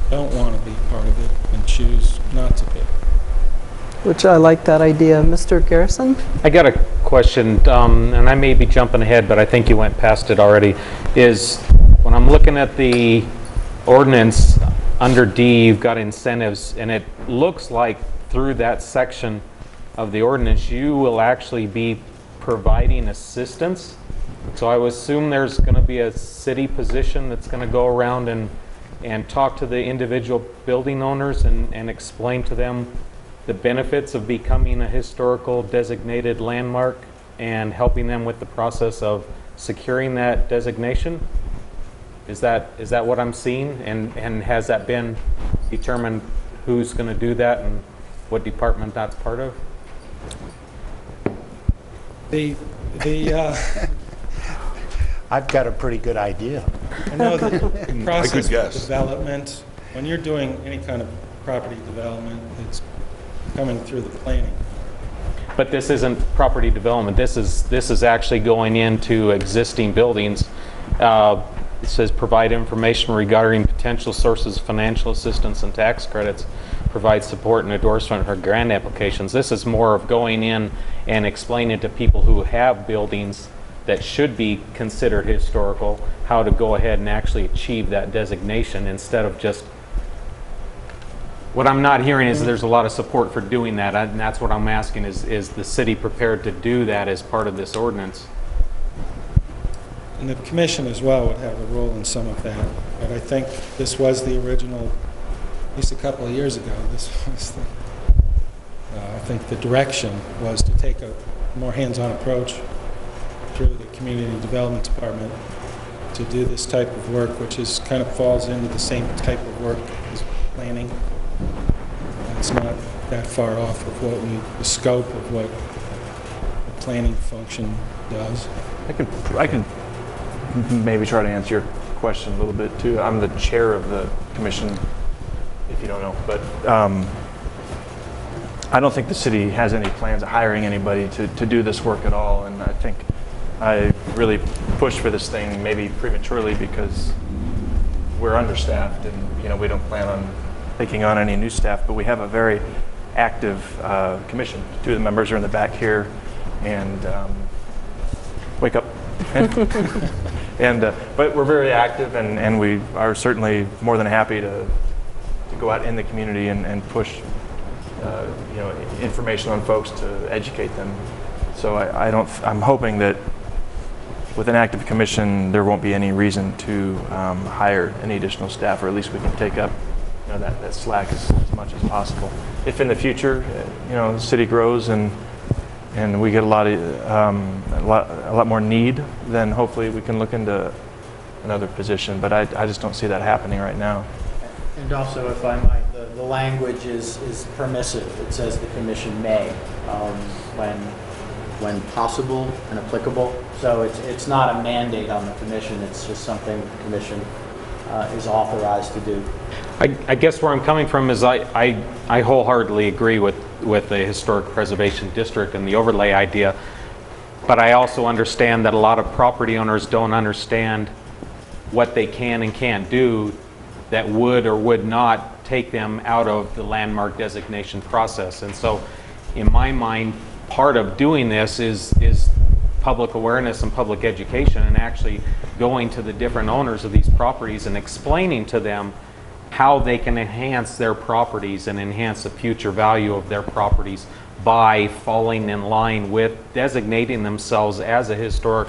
don't want to be part of it and choose not to be. Which I like that idea. Mr. Garrison? I got a question, and I may be jumping ahead, but I think you went past it already, is when I'm looking at the ordinance under D, you've got incentives, and it looks like through that section of the ordinance, you will actually be providing assistance. So I would assume there's going to be a city position that's going to go around and talk to the individual building owners and explain to them the benefits of becoming a historical designated landmark and helping them with the process of securing that designation. Is that what I'm seeing? And has that been determined who's going to do that and what department that's part of? I've got a pretty good idea. I know that the process of development, when you're doing any kind of property development, it's coming through the planning. But this isn't property development. This is actually going into existing buildings. It says provide information regarding potential sources of financial assistance and tax credits, provide support and endorsement for grant applications. This is more of going in and explaining to people who have buildings that should be considered historical how to go ahead and actually achieve that designation instead of just. What I'm not hearing is there's a lot of support for doing that, and that's what I'm asking is the city prepared to do that as part of this ordinance? And the commission as well would have a role in some of that. But I think this was the original, at least a couple of years ago, this was the, I think the direction was to take a more hands-on approach through the community development department to do this type of work, which is kind of falls into the same type of work as planning. And it's not that far off of the scope of what the planning function does. I could maybe try to answer your question a little bit too. I'm the chair of the commission, if you don't know, but I don't think the city has any plans of hiring anybody to do this work at all, and I think I really pushed for this thing maybe prematurely because we're understaffed and we don't plan on taking on any new staff, but we have a very active commission. Two of the members are in the back here, and wake up. But we're very active, and we are certainly more than happy to go out in the community and push information on folks to educate them. So I'm hoping that with an active commission, there won't be any reason to hire any additional staff, or at least we can take up that slack as much as possible. If in the future, the city grows and we get a lot more need, then hopefully we can look into another position. But I just don't see that happening right now. And also, if I might, the language is permissive. It says the commission may, when possible and applicable. So it's not a mandate on the commission. It's just something the commission is authorized to do. I guess where I'm coming from is I wholeheartedly agree with the historic preservation district and the overlay idea. But I also understand that a lot of property owners don't understand what they can and can't do that would or would not take them out of the landmark designation process. And so in my mind, part of doing this is public awareness and public education, and actually going to the different owners of these properties and explaining to them how they can enhance their properties and enhance the future value of their properties by falling in line with designating themselves as a historic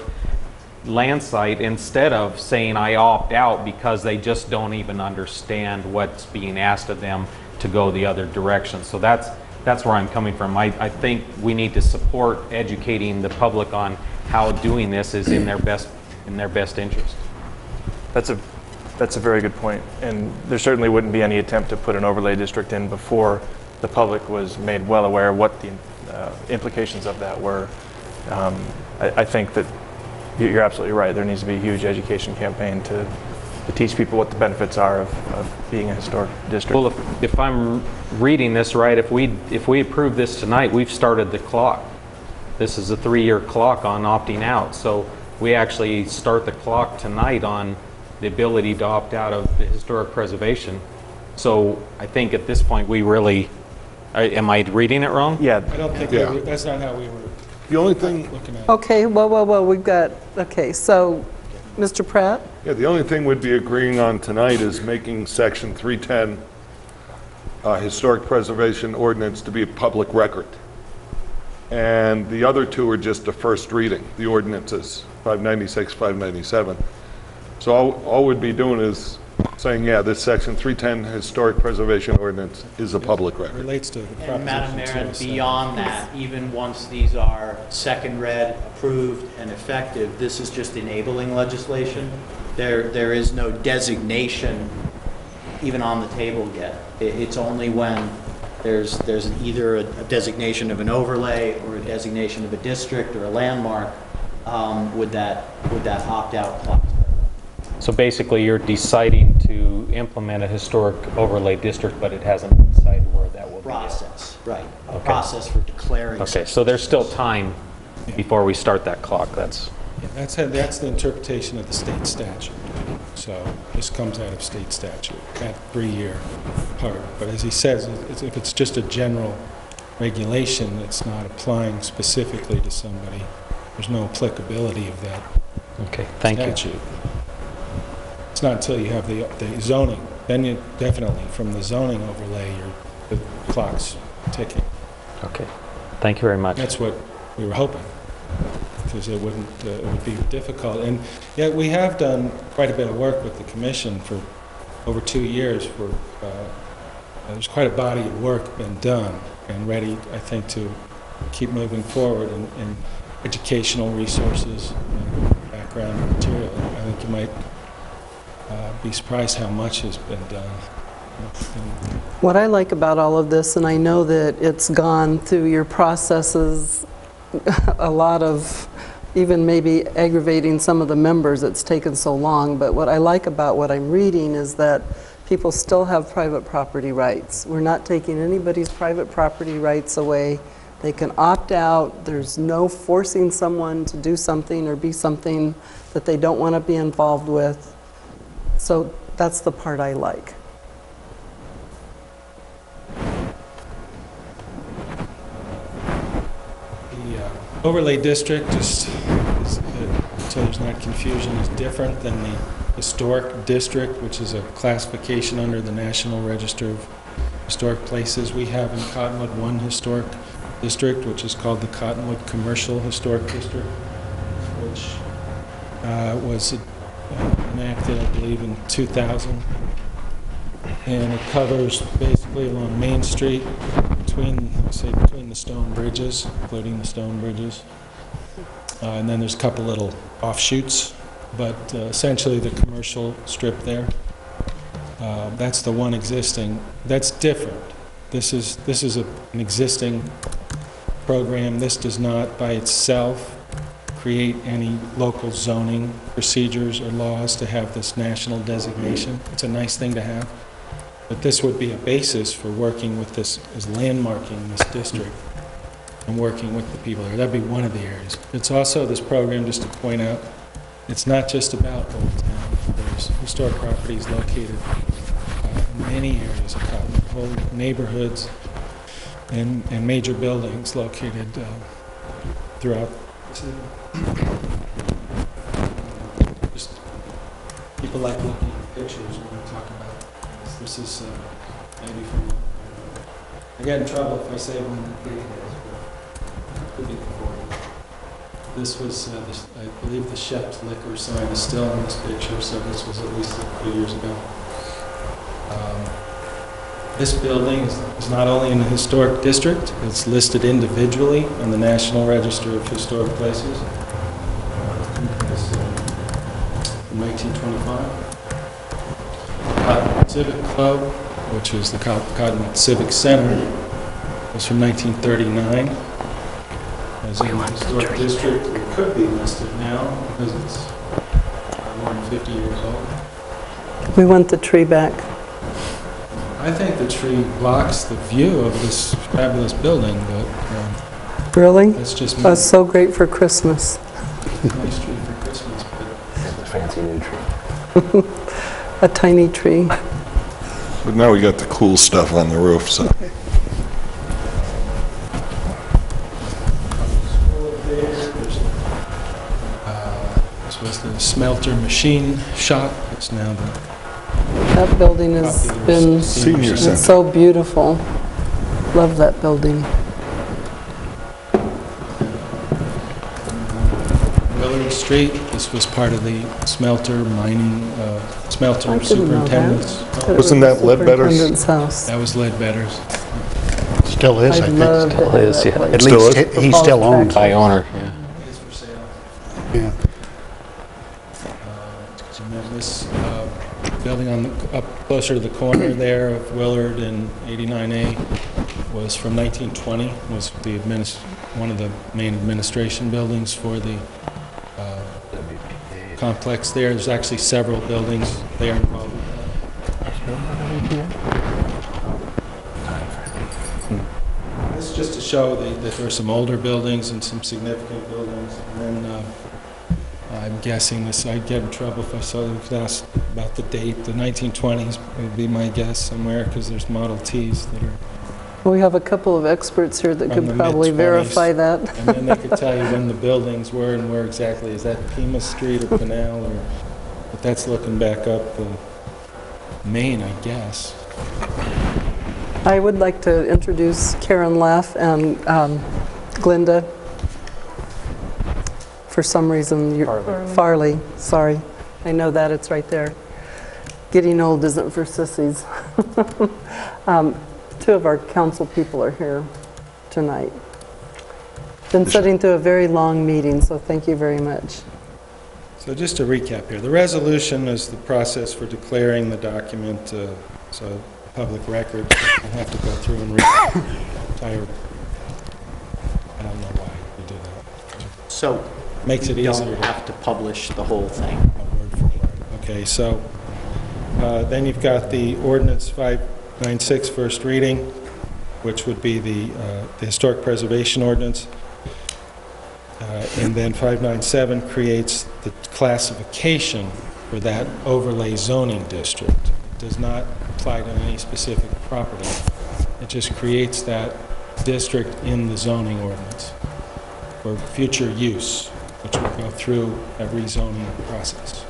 land site, instead of saying I opt out because they just don't even understand what's being asked of them to go the other direction. So that's where I'm coming from. I think we need to support educating the public on how doing this is in their best interest. That's a very good point. And there certainly wouldn't be any attempt to put an overlay district in before the public was made well aware of what the implications of that were. I think that you're absolutely right. There needs to be a huge education campaign to teach people what the benefits are of being a historic district. Well, if I'm reading this right, if we approve this tonight, we've started the clock. This is a 3-year clock on opting out. So we actually start the clock tonight on the ability to opt out of the historic preservation. So I think at this point we really, am I reading it wrong? Yeah. I don't think that's not how we were. The only thing, looking at Okay, well, we've got, okay, so, Mr. Pratt? yeah, the only thing we'd be agreeing on tonight is making section 310 historic preservation ordinance to be a public record. And the other two are just a first reading, the ordinances, 596, 597. So all we'd be doing is saying, yeah, this section 310 historic preservation ordinance is a public record. Relates to the proposition. And Madam Mayor, and 207. beyond that, even once these are second read, approved, and effective, this is just enabling legislation. There is no designation even on the table yet. It's only when there's either a designation of an overlay or a designation of a district or a landmark would that opt-out clock. So basically you're deciding to implement a historic overlay district, but it hasn't been decided where that will Process, right. A Okay. process for declaring. Okay, so there's still time before we start that clock. That's That's the interpretation of the state statute. So this comes out of state statute, that 3-year part. But as he says, if it's just a general regulation that's not applying specifically to somebody, there's no applicability of that statute. It's not until you have the zoning. Then you definitely, from the zoning overlay, the clock's ticking. Okay. Thank you very much. That's what we were hoping, because it would be difficult. And yet we have done quite a bit of work with the commission for over 2 years. There's quite a body of work been done and ready, I think, to keep moving forward in educational resources and background material. I think you might be surprised how much has been done. What I like about all of this, and I know that it's gone through your processes, a lot of even maybe aggravating some of the members, it's taken so long, but what I like about what I'm reading is that people still have private property rights. We're not taking anybody's private property rights away. They can opt out. There's no forcing someone to do something or be something that they don't want to be involved with. So that's the part I like. The overlay district, so there's not confusion, is different than the historic district, which is a classification under the National Register of Historic Places. We have in Cottonwood one historic district, which is called the Cottonwood Commercial Historic District, which was enacted, I believe, in 2000. And it covers basically along Main Street between the stone bridges, including the stone bridges. And then there's a couple little offshoots, but essentially the commercial strip there. That's the one existing. That's different. This is an existing program. This does not by itself create any local zoning procedures or laws to have this national designation. It's a nice thing to have. But this would be a basis for working with this, as landmarking this district and working with the people there. That'd be one of the areas. It's also this program, just to point out, it's not just about Old Town. There's historic properties located in many areas of Cottonwood, whole neighborhoods and major buildings located throughout the city. Just people like looking at pictures when we talk about this. This is maybe from, I get in trouble if I say when the date is, but it could be before. This was, I believe the Shep's liquor sign is still in this picture, so this was at least a few years ago. This building is not only in the historic district, it's listed individually on the National Register of Historic Places. It's from 1925. Cottonwood Civic Club, which is the Cottonwood Civic Center, was from 1939. As in the historic district, it could be listed now because it's more than 50 years old. We want the tree back. I think the tree blocks the view of this fabulous building, but Really? that's just me. That's so great for Christmas. Nice tree for Christmas, but It's a fancy new tree. A tiny tree. But now we got the cool stuff on the roof, so. this was the smelter machine shop. It's now the That building has been Senior Center. so beautiful. Love that building. Willard Street. This was part of the smelter mining, smelter I didn't know superintendent's. that. It Wasn't was that Ledbetter's? Superintendent's house. That was Ledbetter's. Still is, I I think. love Still it. is, yeah. At Still least is? he still owns By it. owner, yeah. It is for sale. Yeah. And then this building on up closer to the corner there of Willard and 89A was from 1920. Was the one of the main administration buildings for the complex there. There's actually several buildings there involved with that. This is just to show that there are some older buildings and some significant buildings. And then I'm guessing this, I'd get in trouble if I saw them asked about the date. The 1920s would be my guess somewhere, because there's Model Ts that are We have a couple of experts here that from could the probably mid-20s. verify that. And then they could tell you when the buildings were and where exactly. Is that Pima Street or Pinal? Or, but that's looking back up Maine, I guess. I would like to introduce Karen Laff and Glinda. For some reason, Farley, sorry. I know that, it's right there. Getting old isn't for sissies. Two of our council people are here tonight. Been sitting through a very long meeting, so thank you very much. So just to recap here, the resolution is the process for declaring the document so public record. I have to go through and read the entire. I don't know why we do that. So Makes it you easier. don't have to publish the whole thing. Word for word. Okay, so then you've got the ordinance 596 first reading, which would be the historic preservation ordinance. And then 597 creates the classification for that overlay zoning district. It does not apply to any specific property. It just creates that district in the zoning ordinance for future use, which will go through a rezoning process.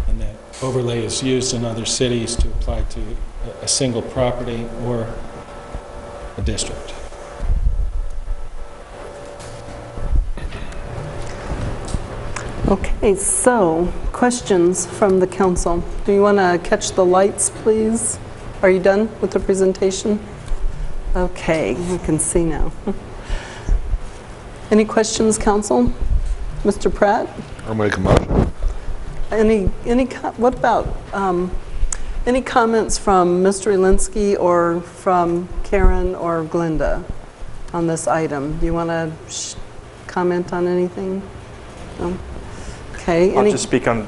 And that overlay is used in other cities to apply to a single property or a district. Okay, so questions from the council. Do you want to catch the lights, please? Are you done with the presentation? Okay, we can see now. Any questions, council? Mr. Pratt? I'll make a motion. What about any comments from Mr. Elinsky or from Karen or Glinda on this item? Do you want to comment on anything? No? Okay. I'll just speak on,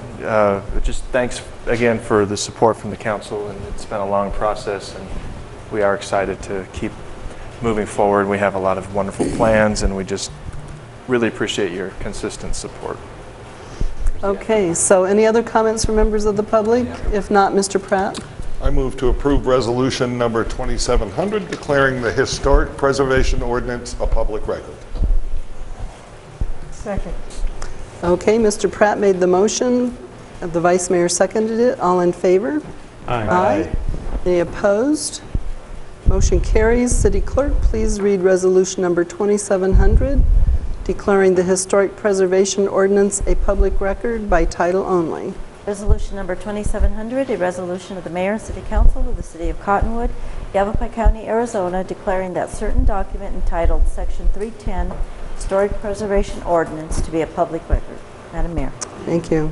just thanks again for the support from the council, and it's been a long process, and we are excited to keep moving forward. We have a lot of wonderful plans, and we just really appreciate your consistent support. Okay, so any other comments from members of the public? If not, Mr. Pratt? I move to approve resolution number 2700, declaring the historic preservation ordinance a public record. Second. Okay, Mr. Pratt made the motion. The Vice Mayor seconded it. All in favor? Aye. Any opposed? Motion carries. City Clerk, please read resolution number 2700, declaring the historic preservation ordinance a public record by title only. Resolution number 2700, a resolution of the Mayor and City Council of the City of Cottonwood, Yavapai County, Arizona, declaring that certain document entitled Section 310 Historic Preservation Ordinance to be a public record. Madam Mayor. Thank you.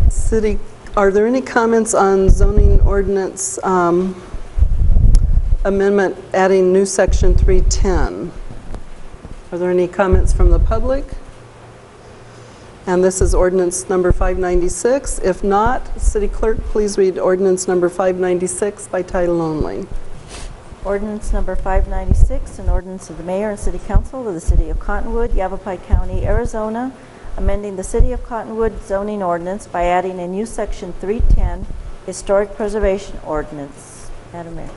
City, are there any comments on zoning ordinance amendment adding new Section 310? Are there any comments from the public? And this is ordinance number 596. If not, City Clerk, please read ordinance number 596 by title only. Ordinance number 596, an ordinance of the Mayor and City Council of the City of Cottonwood, Yavapai County, Arizona, amending the City of Cottonwood zoning ordinance by adding a new Section 310, Historic Preservation Ordinance. Madam Mayor.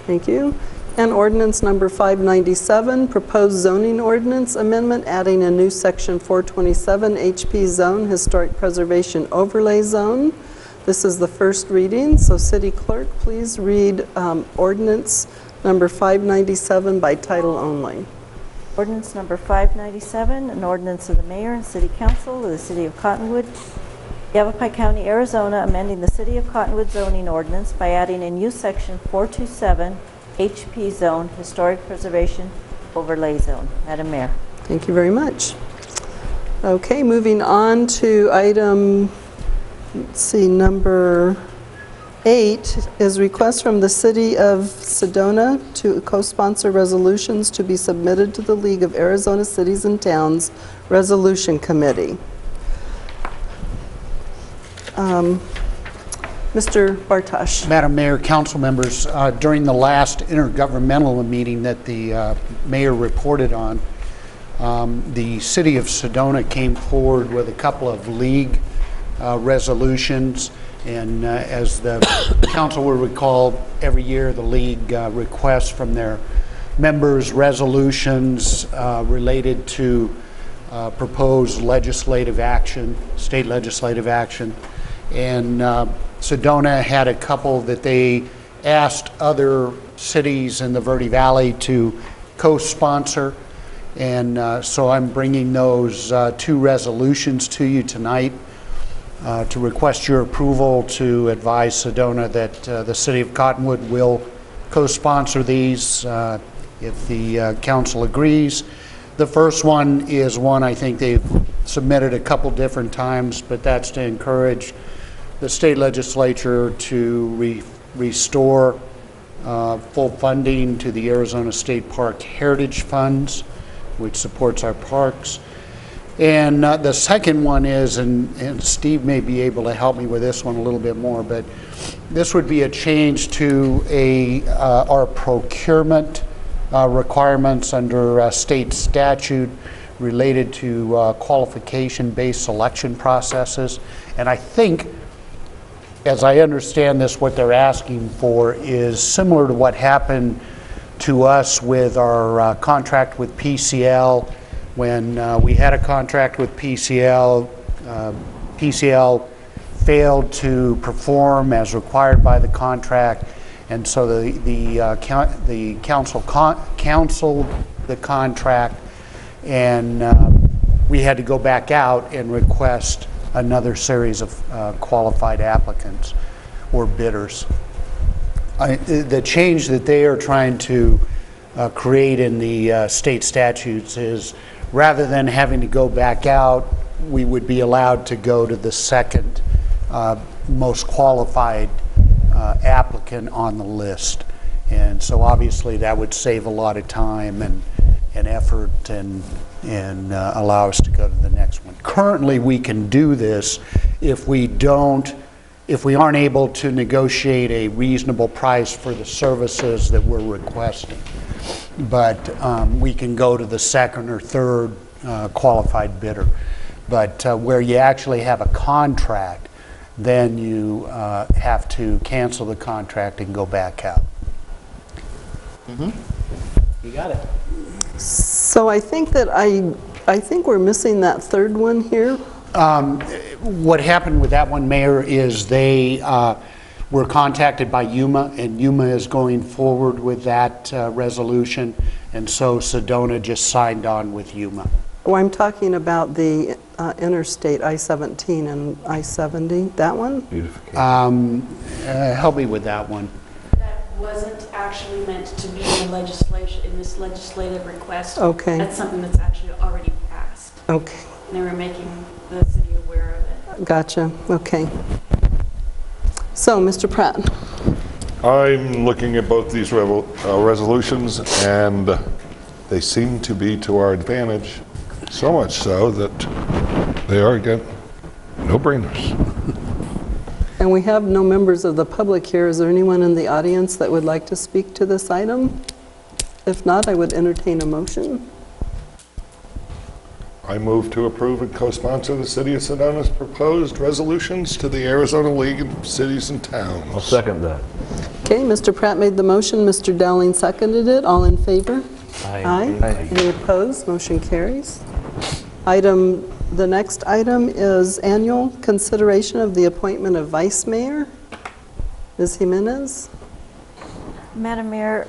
Thank you. And ordinance number 597, proposed zoning ordinance amendment adding a new Section 427 HP zone, Historic Preservation Overlay Zone. This is the first reading, so City Clerk, please read ordinance number 597 by title only. Ordinance number 597, an ordinance of the Mayor and City Council of the City of Cottonwood, Yavapai County, Arizona, amending the City of Cottonwood zoning ordinance by adding a new Section 427 HP zone, Historic Preservation Overlay Zone. Madam Mayor. Thank you very much. Okay, moving on to item, let's see, number 8 is request from the City of Sedona to co-sponsor resolutions to be submitted to the League of Arizona Cities and Towns Resolution Committee. Mr. Bartosh. Madam Mayor, council members, during the last intergovernmental meeting that the mayor reported on, the City of Sedona came forward with a couple of league resolutions, and as the council will recall, every year the league requests from their members resolutions related to proposed legislative action, state legislative action, and Sedona had a couple that they asked other cities in the Verde Valley to co-sponsor, and so I'm bringing those 2 resolutions to you tonight to request your approval to advise Sedona that the City of Cottonwood will co-sponsor these if the council agrees. The first one is one I think they've submitted a couple different times, but that's to encourage the state legislature to restore full funding to the Arizona State Park Heritage Funds, which supports our parks. And the second one is, and Steve may be able to help me with this one a little bit more, but this would be a change to our procurement requirements under state statute related to qualification-based selection processes. And I think, as I understand this, what they're asking for is similar to what happened to us with our contract with PCL. When we had a contract with PCL, PCL failed to perform as required by the contract, and so the council canceled the contract, and we had to go back out and request another series of qualified applicants or bidders. The change that they are trying to create in the state statutes is, rather than having to go back out, we would be allowed to go to the second most qualified applicant on the list. And so obviously that would save a lot of time and effort and allow us to go to the next one. Currently we can do this if we aren't able to negotiate a reasonable price for the services that we're requesting. but we can go to the second or third qualified bidder. But where you actually have a contract, then you have to cancel the contract and go back out. You got it. So I think that I think we're missing that third one here. What happened with that one, Mayor, is they were contacted by Yuma, and Yuma is going forward with that resolution, and so Sedona just signed on with Yuma. Oh, I'm talking about the interstate I-17 and I-70, that one? Help me with that one. That wasn't actually meant to be in the legislation, in this legislative request. Okay. That's something that's actually already passed. Okay. And they were making the city aware of it. Gotcha, okay. So, Mr. Pratt. I'm looking at both these resolutions, and they seem to be to our advantage, so much so that they are, again, no-brainers. And we have no members of the public here. Is there anyone in the audience that would like to speak to this item? If not, I would entertain a motion. I move to approve and co-sponsor the City of Sedona's proposed resolutions to the Arizona League of Cities and Towns. I'll second that. Okay, Mr. Pratt made the motion, Mr. Dowling seconded it. All in favor? Aye. Aye. Any opposed? Motion carries. The next item is annual consideration of the appointment of vice mayor. Ms. Jimenez? Madam Mayor,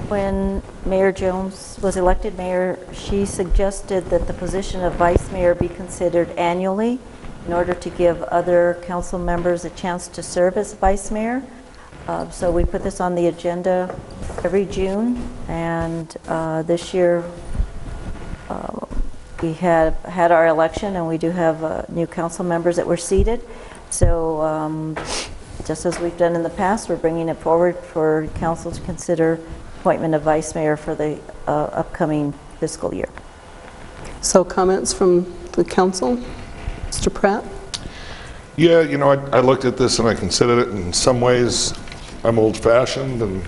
when Mayor Jones was elected mayor, she suggested that the position of vice mayor be considered annually in order to give other council members a chance to serve as vice mayor. So we put this on the agenda every June, and this year we had our election, and we do have new council members that were seated. So just as we've done in the past, we're bringing it forward for council to consider appointment of vice mayor for the upcoming fiscal year. So comments from the council? Mr. Pratt? Yeah, you know, I looked at this and I considered it. In some ways, I'm old-fashioned, and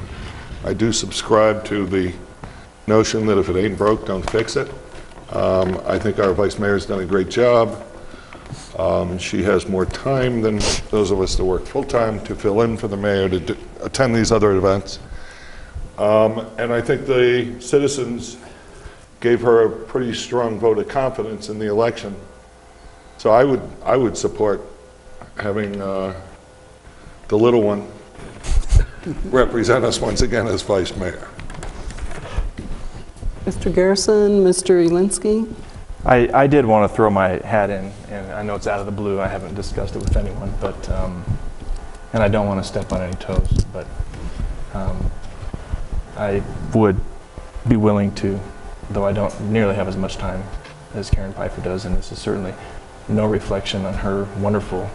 I do subscribe to the notion that if it ain't broke, don't fix it. I think our vice mayor's done a great job. She has more time than those of us that work full-time to fill in for the mayor to attend these other events. And I think the citizens gave her a pretty strong vote of confidence in the election. So I would support having the little one represent us once again as vice mayor. Mr. Garrison, Mr. Elinsky? I did want to throw my hat in, and I know it's out of the blue. I haven't discussed it with anyone, but and I don't want to step on any toes, but I would be willing to, though I don't nearly have as much time as Karen Pfeiffer does, and this is certainly no reflection on her wonderful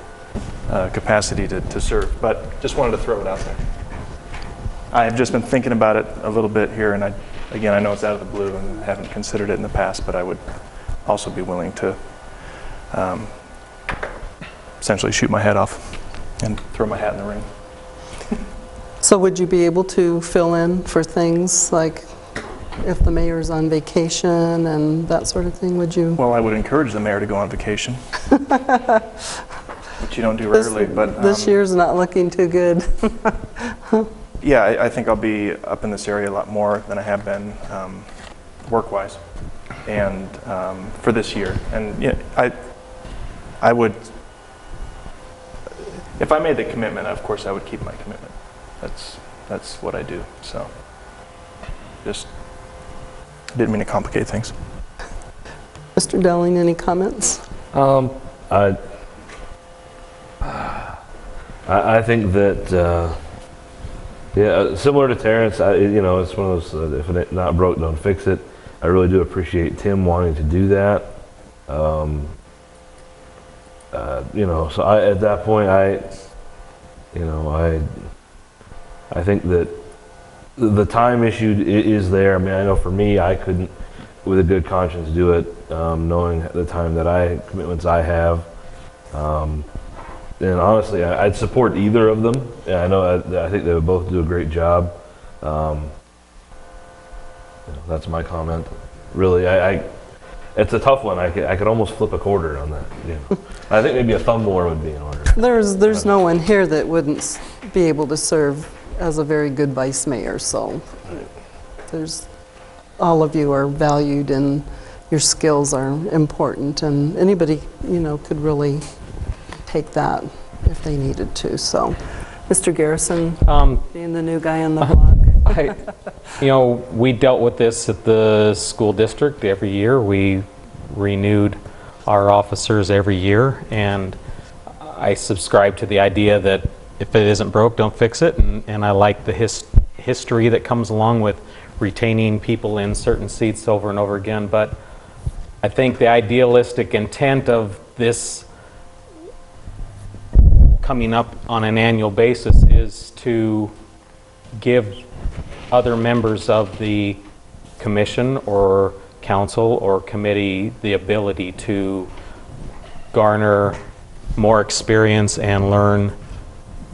capacity to serve, but just wanted to throw it out there. I have just been thinking about it a little bit here, and again, I know it's out of the blue and haven't considered it in the past, but I would also be willing to essentially shoot my head off and throw my hat in the ring. So would you be able to fill in for things like if the mayor's on vacation and that sort of thing, would you? Well, I would encourage the mayor to go on vacation, which you don't do rarely, but... This year's not looking too good. Yeah, I think I'll be up in this area a lot more than I have been work-wise, and for this year. And yeah, I would, if I made the commitment, of course I would keep my commitment. That's what I do. So just didn't mean to complicate things. Mr. Dowling, any comments? I think that. Yeah, similar to Terrence, you know, it's one of those, if it's not broke, don't fix it. I really do appreciate Tim wanting to do that. You know, so at that point, I think that the time issue is there. I mean, I know for me, I couldn't, with a good conscience, do it, knowing the time that commitments I have. And honestly, I'd support either of them. I know I think they would both do a great job. That's my comment. Really, it's a tough one. I could almost flip a quarter on that. I think maybe a thumb more would be in order. There's no one here that wouldn't be able to serve as a very good vice mayor, so all of you are valued and your skills are important, and anybody, could really take that if they needed to. So, Mr. Garrison, being the new guy on the block. We dealt with this at the school district every year. We renewed our officers every year, and I subscribe to the idea that if it isn't broke, don't fix it, and I like the history that comes along with retaining people in certain seats over and over again. But I think the idealistic intent of this coming up on an annual basis is to give other members of the commission or council or committee the ability to garner more experience and learn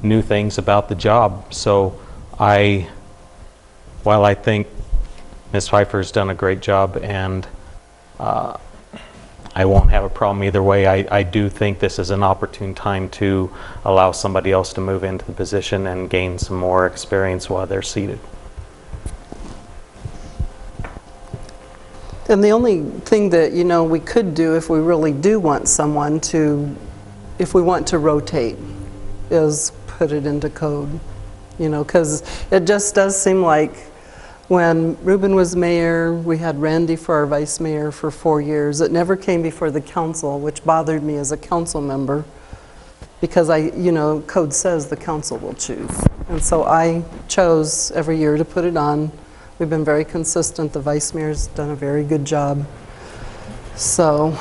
new things about the job. So while I think Ms. Pfeiffer's done a great job, and I won't have a problem either way, I do think this is an opportune time to allow somebody else to move into the position and gain some more experience while they're seated. And the only thing that, we could do if we really do want someone to, if we want to rotate, is put it into code, because it just does seem like when Ruben was mayor, we had Randy for our vice mayor for 4 years. It never came before the council, which bothered me as a council member, because code says the council will choose. And so I chose every year to put it on. We've been very consistent. The vice mayor's done a very good job. So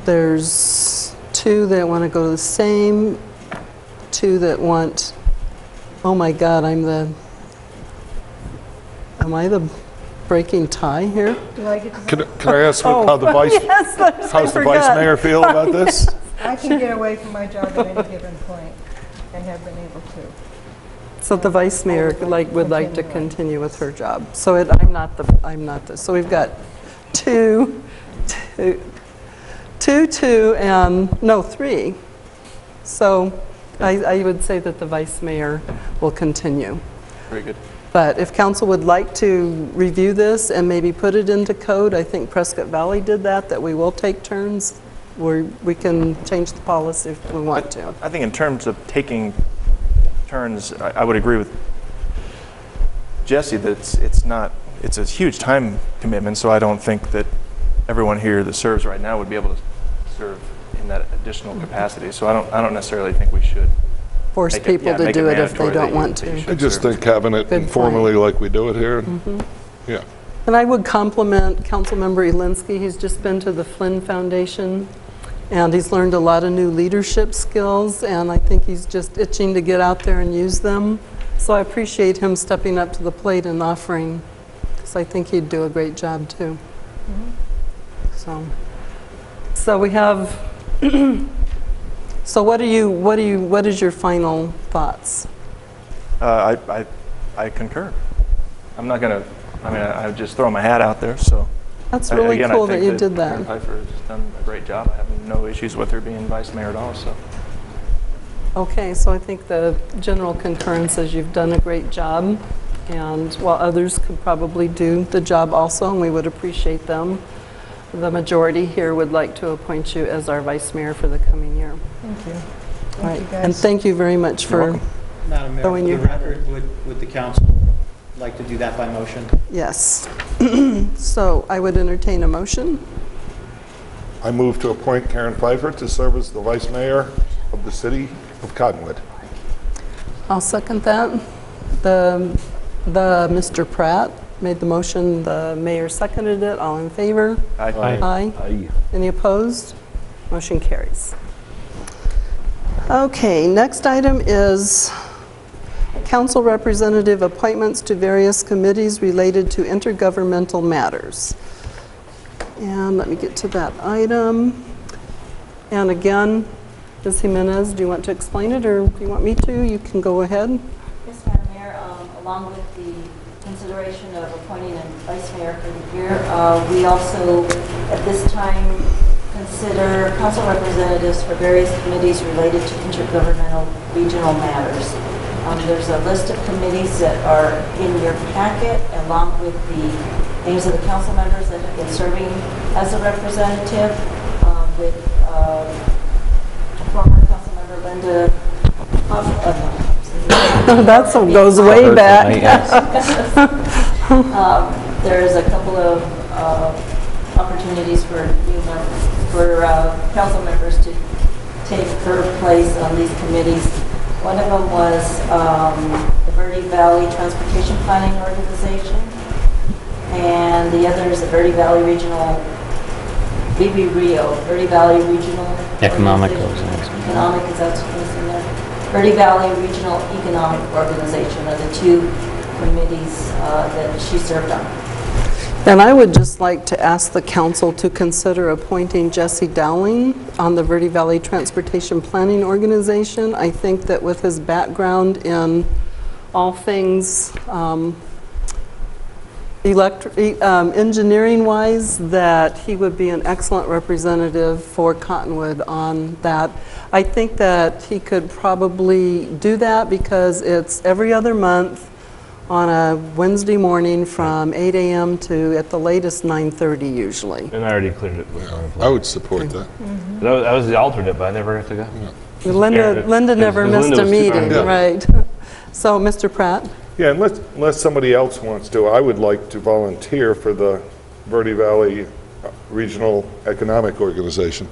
there's 2 that want to go to the same, 2 that want, oh my God, am I the breaking tie here? Can I ask how the vice, yes, how's the vice mayor feel about this? I can get away from my job at any given point and have been able to. So the vice mayor would like to continue with her job. So I'm not the. So we've got 2, and no 3. So I would say that the vice mayor will continue. Very good. But if council would like to review this and maybe put it into code, I think Prescott Valley did that we will take turns where we can change the policy if we want to. I think in terms of taking turns, I would agree with Jesse that it's a huge time commitment, so I don't think that everyone here that serves right now would be able to serve in that additional capacity. So I don't necessarily think we should force people to do it if they don't want to. I just think having it informally like we do it here, yeah. And I would compliment Councilmember Elinsky. He's just been to the Flynn Foundation, and he's learned a lot of new leadership skills, and I think he's just itching to get out there and use them. So I appreciate him stepping up to the plate and offering, because I think he'd do a great job too. So we have. So what is your final thoughts? I concur. I'm not gonna. I just throw my hat out there. So that's really cool that you did that. Karen Pfeiffer has done a great job. I have no issues with her being vice mayor at all. So. Okay, so I think the general concurrence is you've done a great job, and while others could probably do the job also, and we would appreciate them, the majority here would like to appoint you as our vice mayor for the coming year. Thank you. All right, and thank you very much for Madam Mayor, showing for your the record, would the council like to do that by motion? Yes. So I would entertain a motion. I move to appoint Karen Pfeiffer to serve as the vice mayor of the city of Cottonwood. I'll second that. The Mr. Pratt made the motion, the mayor seconded it. All in favor? Aye. Aye. Aye. Any opposed? Motion carries. Okay, next item is council representative appointments to various committees related to intergovernmental matters. And let me get to that item. And again, Ms. Jimenez, do you want to explain it or do you want me to? You can go ahead. Yes, Madam Mayor, along with the consideration of appointing a vice mayor for the year. We also, at this time, consider council representatives for various committees related to intergovernmental regional matters. There's a list of committees that are in your packet, along with the names of the council members that have been serving as a representative, with former council member Linda That goes way back. There's a couple of opportunities for council members to take her place on these committees. One of them was the Verde Valley Transportation Planning Organization, and the other is the Verde Valley Regional, Verde Valley Regional Economic Economic, is that what's in there? Verde Valley Regional Economic Organization are the two committees that she served on. And I would just like to ask the council to consider appointing Jesse Dowling on the Verde Valley Transportation Planning Organization. I think that with his background in all things engineering-wise, that he would be an excellent representative for Cottonwood on that. I think that he could probably do that because it's every other month on a Wednesday morning from 8 a.m. to, at the latest, 9:30 usually. And I already cleared it. I would support that. I was the alternate, but I never got to go. Linda never missed a meeting, right? So, Mr. Pratt? Yeah, unless somebody else wants to, I would like to volunteer for the Verde Valley Regional Economic Organization.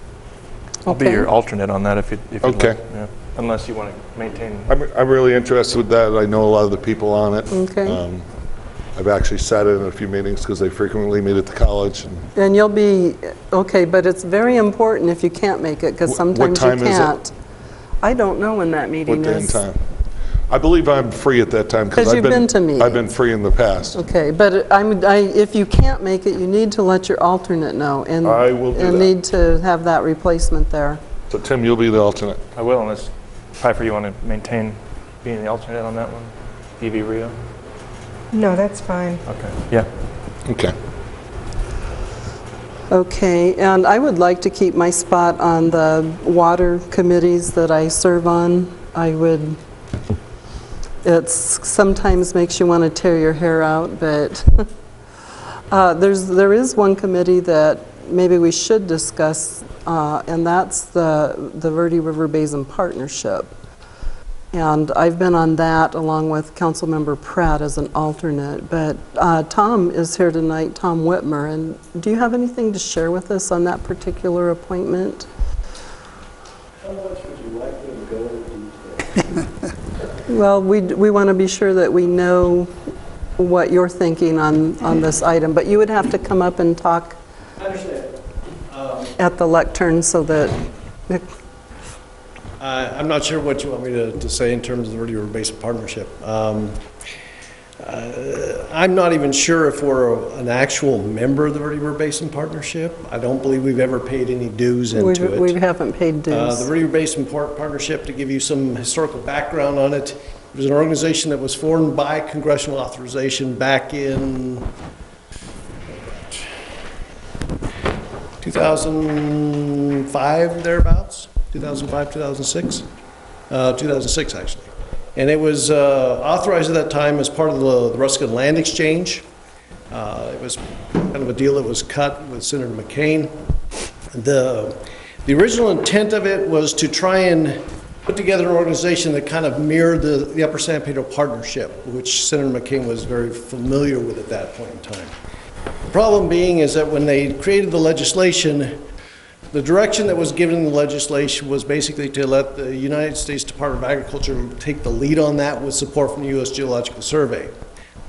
I'll be your alternate on that if you'd Okay. like. Yeah. Unless you want to maintain. I'm really interested with that. I know a lot of the people on it. Okay. I've actually sat in a few meetings because they frequently meet at the college. And you'll be, okay, but it's very important if you can't make it, because sometimes you can't. Is it? I don't know when that meeting What day is. and time? I believe I'm free at that time because Because you've been to meetings. I've been free in the past. Okay, but if you can't make it, you need to let your alternate know. And I will do that. need to have that replacement there. So Tim, you'll be the alternate. I will, unless Piper, you want to maintain being the alternate on that one? E.V. Rio? No, that's fine. Okay. Yeah. Okay. Okay, and I would like to keep my spot on the water committees that I serve on. It sometimes makes you want to tear your hair out, but there is one committee that maybe we should discuss, and that's the Verde River Basin Partnership. And I've been on that along with Councilmember Pratt as an alternate, but Tom is here tonight, Tom Whitmer, and do you have anything to share with us on that particular appointment? How much would you like me to go into detail? Well, we want to be sure that we know what you're thinking on this item, but you would have to come up and talk I understand. at the lectern so that... I'm not sure what you want me to say in terms of the Verde River Basin Partnership. I'm not even sure if we're an actual member of the Verde River Basin Partnership. I don't believe we've ever paid any dues into it. We haven't paid dues. The Verde River Basin Partnership, to give you some historical background on it, it was an organization that was formed by congressional authorization back in 2005, thereabouts, 2005, 2006, 2006 actually. And it was authorized at that time as part of the Ruskin Land Exchange. It was kind of a deal that was cut with Senator McCain. The original intent of it was to try and put together an organization that kind of mirrored the Upper San Pedro Partnership, which Senator McCain was very familiar with at that point in time. The problem being is that when they created the legislation, the direction that was given in the legislation was basically to let the United States Department of Agriculture take the lead on that with support from the U.S. Geological Survey.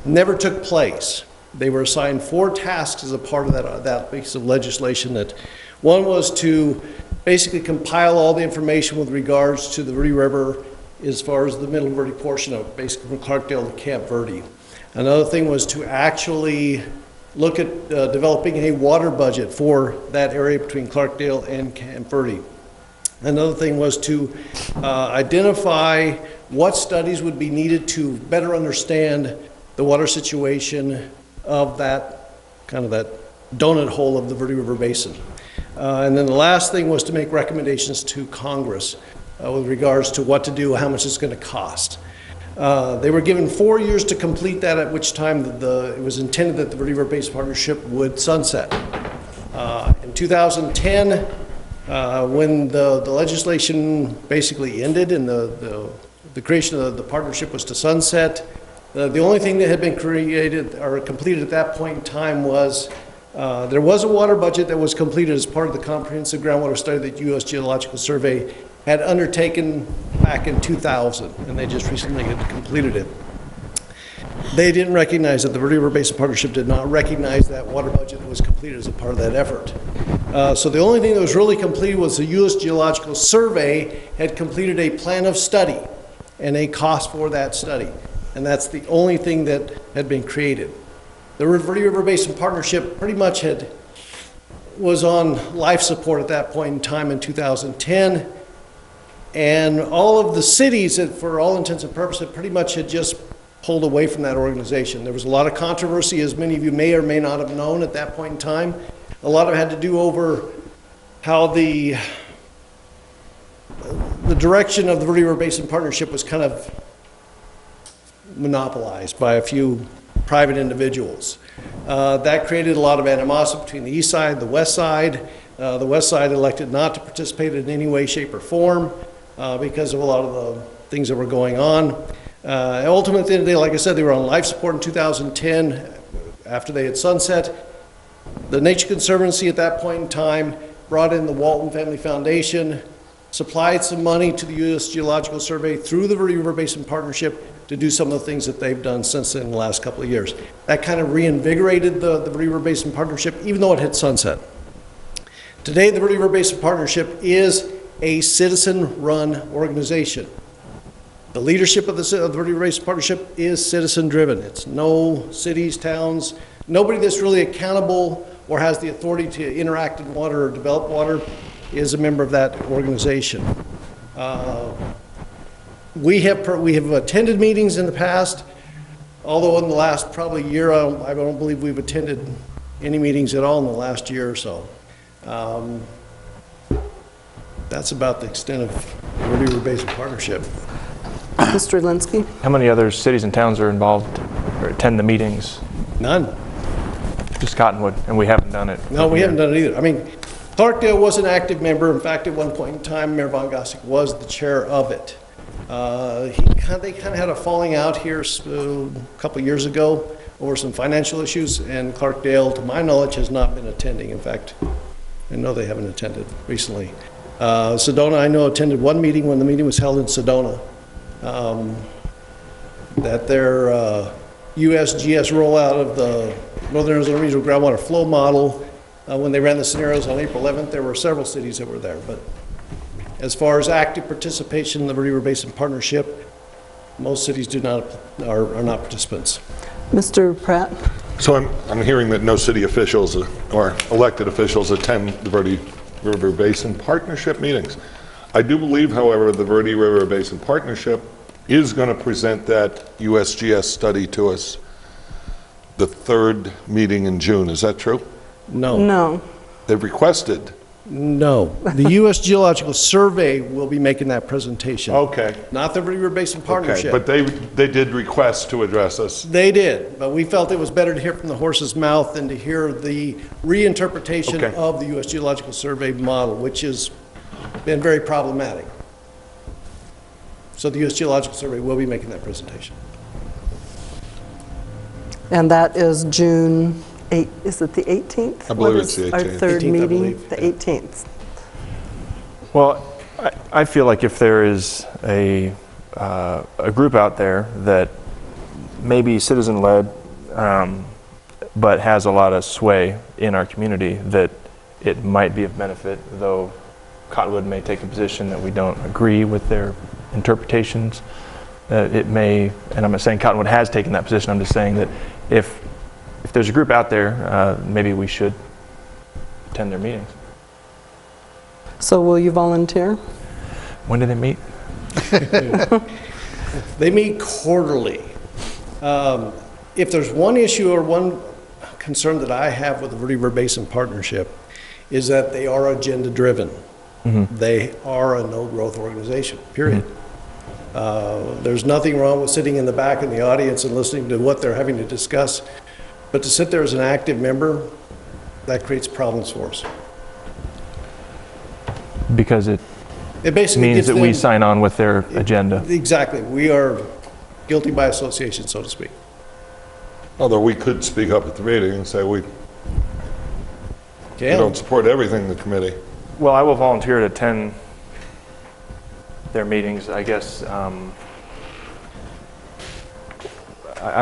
Never took place. They were assigned 4 tasks as a part of that piece of legislation. That one was to basically compile all the information with regards to the Verde River as far as the Middle Verde portion of it, basically from Clarkdale to Camp Verde. Another thing was to actually look at developing a water budget for that area between Clarkdale and Camp Verde. Another thing was to identify what studies would be needed to better understand the water situation of that, kind of that donut hole of the Verde River Basin. And then the last thing was to make recommendations to Congress with regards to what to do, how much it's going to cost. They were given 4 years to complete that, at which time it was intended that the Verde River Basin Partnership would sunset. In 2010, when the legislation basically ended and the creation of the partnership was to sunset, the only thing that had been created or completed at that point in time was there was a water budget that was completed as part of the comprehensive groundwater study that U.S. Geological Survey had undertaken back in 2000, and they just recently had completed it. They didn't recognize that the Verde River Basin Partnership did not recognize that water budget that was completed as a part of that effort. So the only thing that was really completed was the U.S. Geological Survey had completed a plan of study and a cost for that study. And that's the only thing that had been created. The Verde River Basin Partnership pretty much was on life support at that point in time in 2010. And all of the cities, that, for all intents and purposes, pretty much had just pulled away from that organization. There was a lot of controversy, as many of you may or may not have known at that point in time. A lot of it had to do over how the direction of the Verde River Basin Partnership was kind of monopolized by a few private individuals. That created a lot of animosity between the east side and the west side. The west side elected not to participate in any way, shape, or form because of a lot of the things that were going on. Ultimately, at the end of the day, like I said, they were on life support in 2010 after they had sunset. The Nature Conservancy at that point in time brought in the Walton Family Foundation, supplied some money to the U.S. Geological Survey through the Verde River Basin Partnership to do some of the things that they've done since then in the last couple of years. That kind of reinvigorated the Verde River Basin Partnership, even though it had sunset. Today, the Verde River Basin Partnership is a citizen-run organization. The leadership of the Verde River Basin Partnership is citizen-driven. It's no cities, towns, nobody that's really accountable or has the authority to interact in water or develop water is a member of that organization. We have attended meetings in the past, although in the last probably year, I don't believe we've attended any meetings at all in the last year or so. That's about the extent of the Verde River Basin Partnership. Mr. Linsky? How many other cities and towns are involved or attend the meetings? None. Just Cottonwood, and we haven't done it. No, we haven't done it either. I mean, Clarkdale was an active member. In fact, at one point in time, Mayor Von Gossick was the chair of it. They kind of had a falling out here a couple years ago over some financial issues, and Clarkdale, to my knowledge, has not been attending. In fact, I know they haven't attended recently. Sedona, I know, attended one meeting when the meeting was held in Sedona. That their USGS rollout of the Northern Arizona Regional Groundwater Flow Model, when they ran the scenarios on April 11th, there were several cities that were there. But as far as active participation in the Verde River Basin Partnership, most cities are not participants. Mr. Pratt? So I'm hearing that no city officials or elected officials attend the Verde River Basin Partnership meetings. I do believe, however, the Verde River Basin Partnership is going to present that USGS study to us the third meeting in June. Is that true? No. No. They've requested. No. The U.S. Geological Survey will be making that presentation. Okay. Not the Verde River Basin Partnership. Okay, but they did request to address us. They did, but we felt it was better to hear from the horse's mouth than to hear the reinterpretation of the U.S. Geological Survey model, which has been very problematic. So the U.S. Geological Survey will be making that presentation. And that is June 8th. Is it the 18th? I believe it's the 18th. Our third 18th, meeting, the 18th. Well, I feel like if there is a group out there that may be citizen-led, but has a lot of sway in our community, that it might be of benefit, though Cottonwood may take a position that we don't agree with their interpretations. It may, and I'm not saying Cottonwood has taken that position, I'm just saying that if there's a group out there, maybe we should attend their meetings. So will you volunteer? When do they meet? They meet quarterly. if there's one issue or one concern that I have with the Verde River Basin Partnership is that they are agenda-driven. They are a no-growth organization, period. There's nothing wrong with sitting in the back in the audience and listening to what they're having to discuss, but to sit there as an active member, that creates problems for us. Because it basically means gives that we them- sign on with their agenda. Exactly. We are guilty by association, so to speak. Although we could speak up at the meeting and say we don't support everything in the committee. Well, I will volunteer to attend their meetings, I guess. I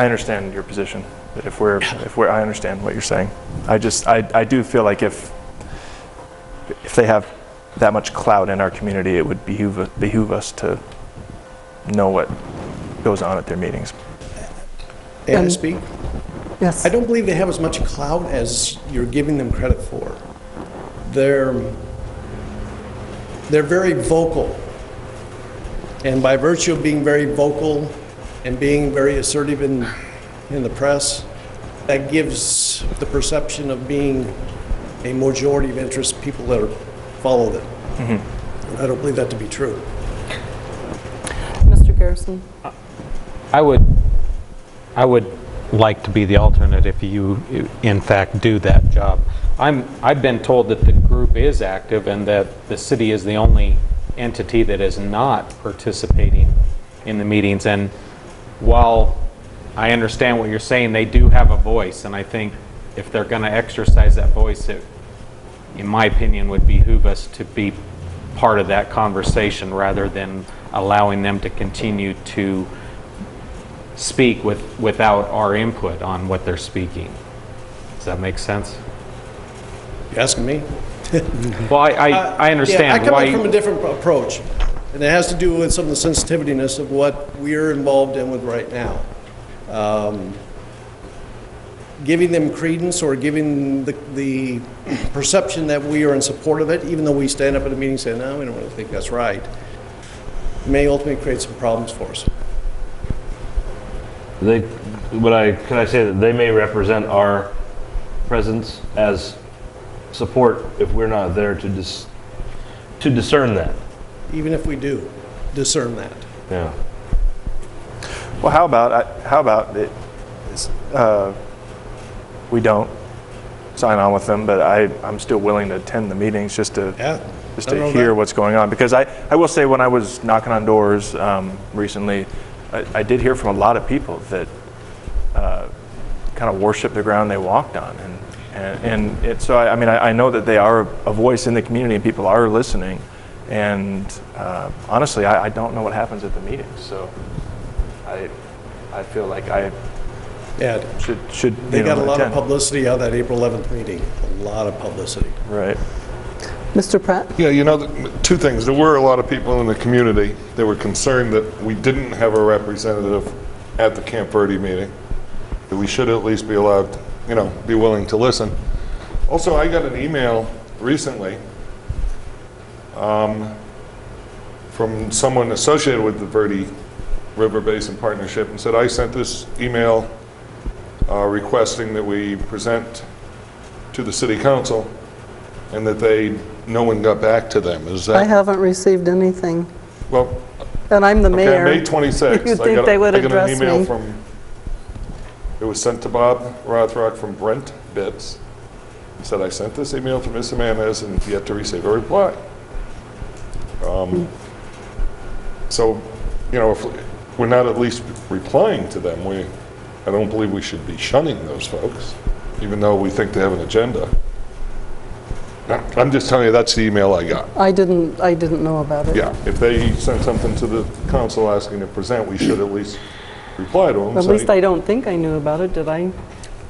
understand your position. I understand what you're saying. I do feel like if they have that much clout in our community, it would behoove us to know what goes on at their meetings. May I speak? Yes. I don't believe they have as much clout as you're giving them credit for. They're very vocal. And by virtue of being very vocal and being very assertive in the press, that gives the perception of being a majority of interest people that follow them. I don't believe that to be true. Mr. Garrison? I would like to be the alternate if you, in fact, do that job. I've been told that the group is active and that the city is the only entity that is not participating in the meetings. And while I understand what you're saying, they do have a voice. And I think if they're going to exercise that voice, it, in my opinion, would behoove us to be part of that conversation rather than allowing them to continue to speak without our input on what they're speaking. Does that make sense? You asking me? Well, I understand. Yeah, I come in from a different approach, and it has to do with some of the sensitiveness of what we're involved in with right now. Giving them credence or giving the perception that we are in support of it, even though we stand up at a meeting and say, no, we don't really think that's right, may ultimately create some problems for us. Can I say that they may represent our presence as support if we're not there to discern that. Even if we do discern that. Yeah. Well, how about it? We don't sign on with them, but I'm still willing to attend the meetings just to hear what's going on. Because I will say, when I was knocking on doors recently, I did hear from a lot of people that kind of worship the ground they walked on, so I know that they are a voice in the community and people are listening. And honestly, I don't know what happens at the meetings, so I feel like I should. They got a lot of publicity out of that April 11th meeting. A lot of publicity. Right. Mr. Pratt? Yeah, two things. There were a lot of people in the community that were concerned that we didn't have a representative at the Camp Verde meeting, that we should at least be allowed, be willing to listen. Also, I got an email recently from someone associated with the Verde River Basin Partnership and said, I sent this email requesting that we present to the City Council, and that no one got back to them. Is that? I haven't received anything. Well, and I'm the mayor. May 26th. You'd think they would address I got an me. email it was sent to Bob Rothrock from Brent Bitts. He said, I sent this email to Ms. Jimenez and yet to receive a reply. So, if we're not at least replying to them, I don't believe we should be shunning those folks, even though we think they have an agenda. I'm just telling you, that's the email I got. I didn't know about it. Yeah, if they sent something to the council asking to present, we should at least reply to them. At least I don't think I knew about it. Did I get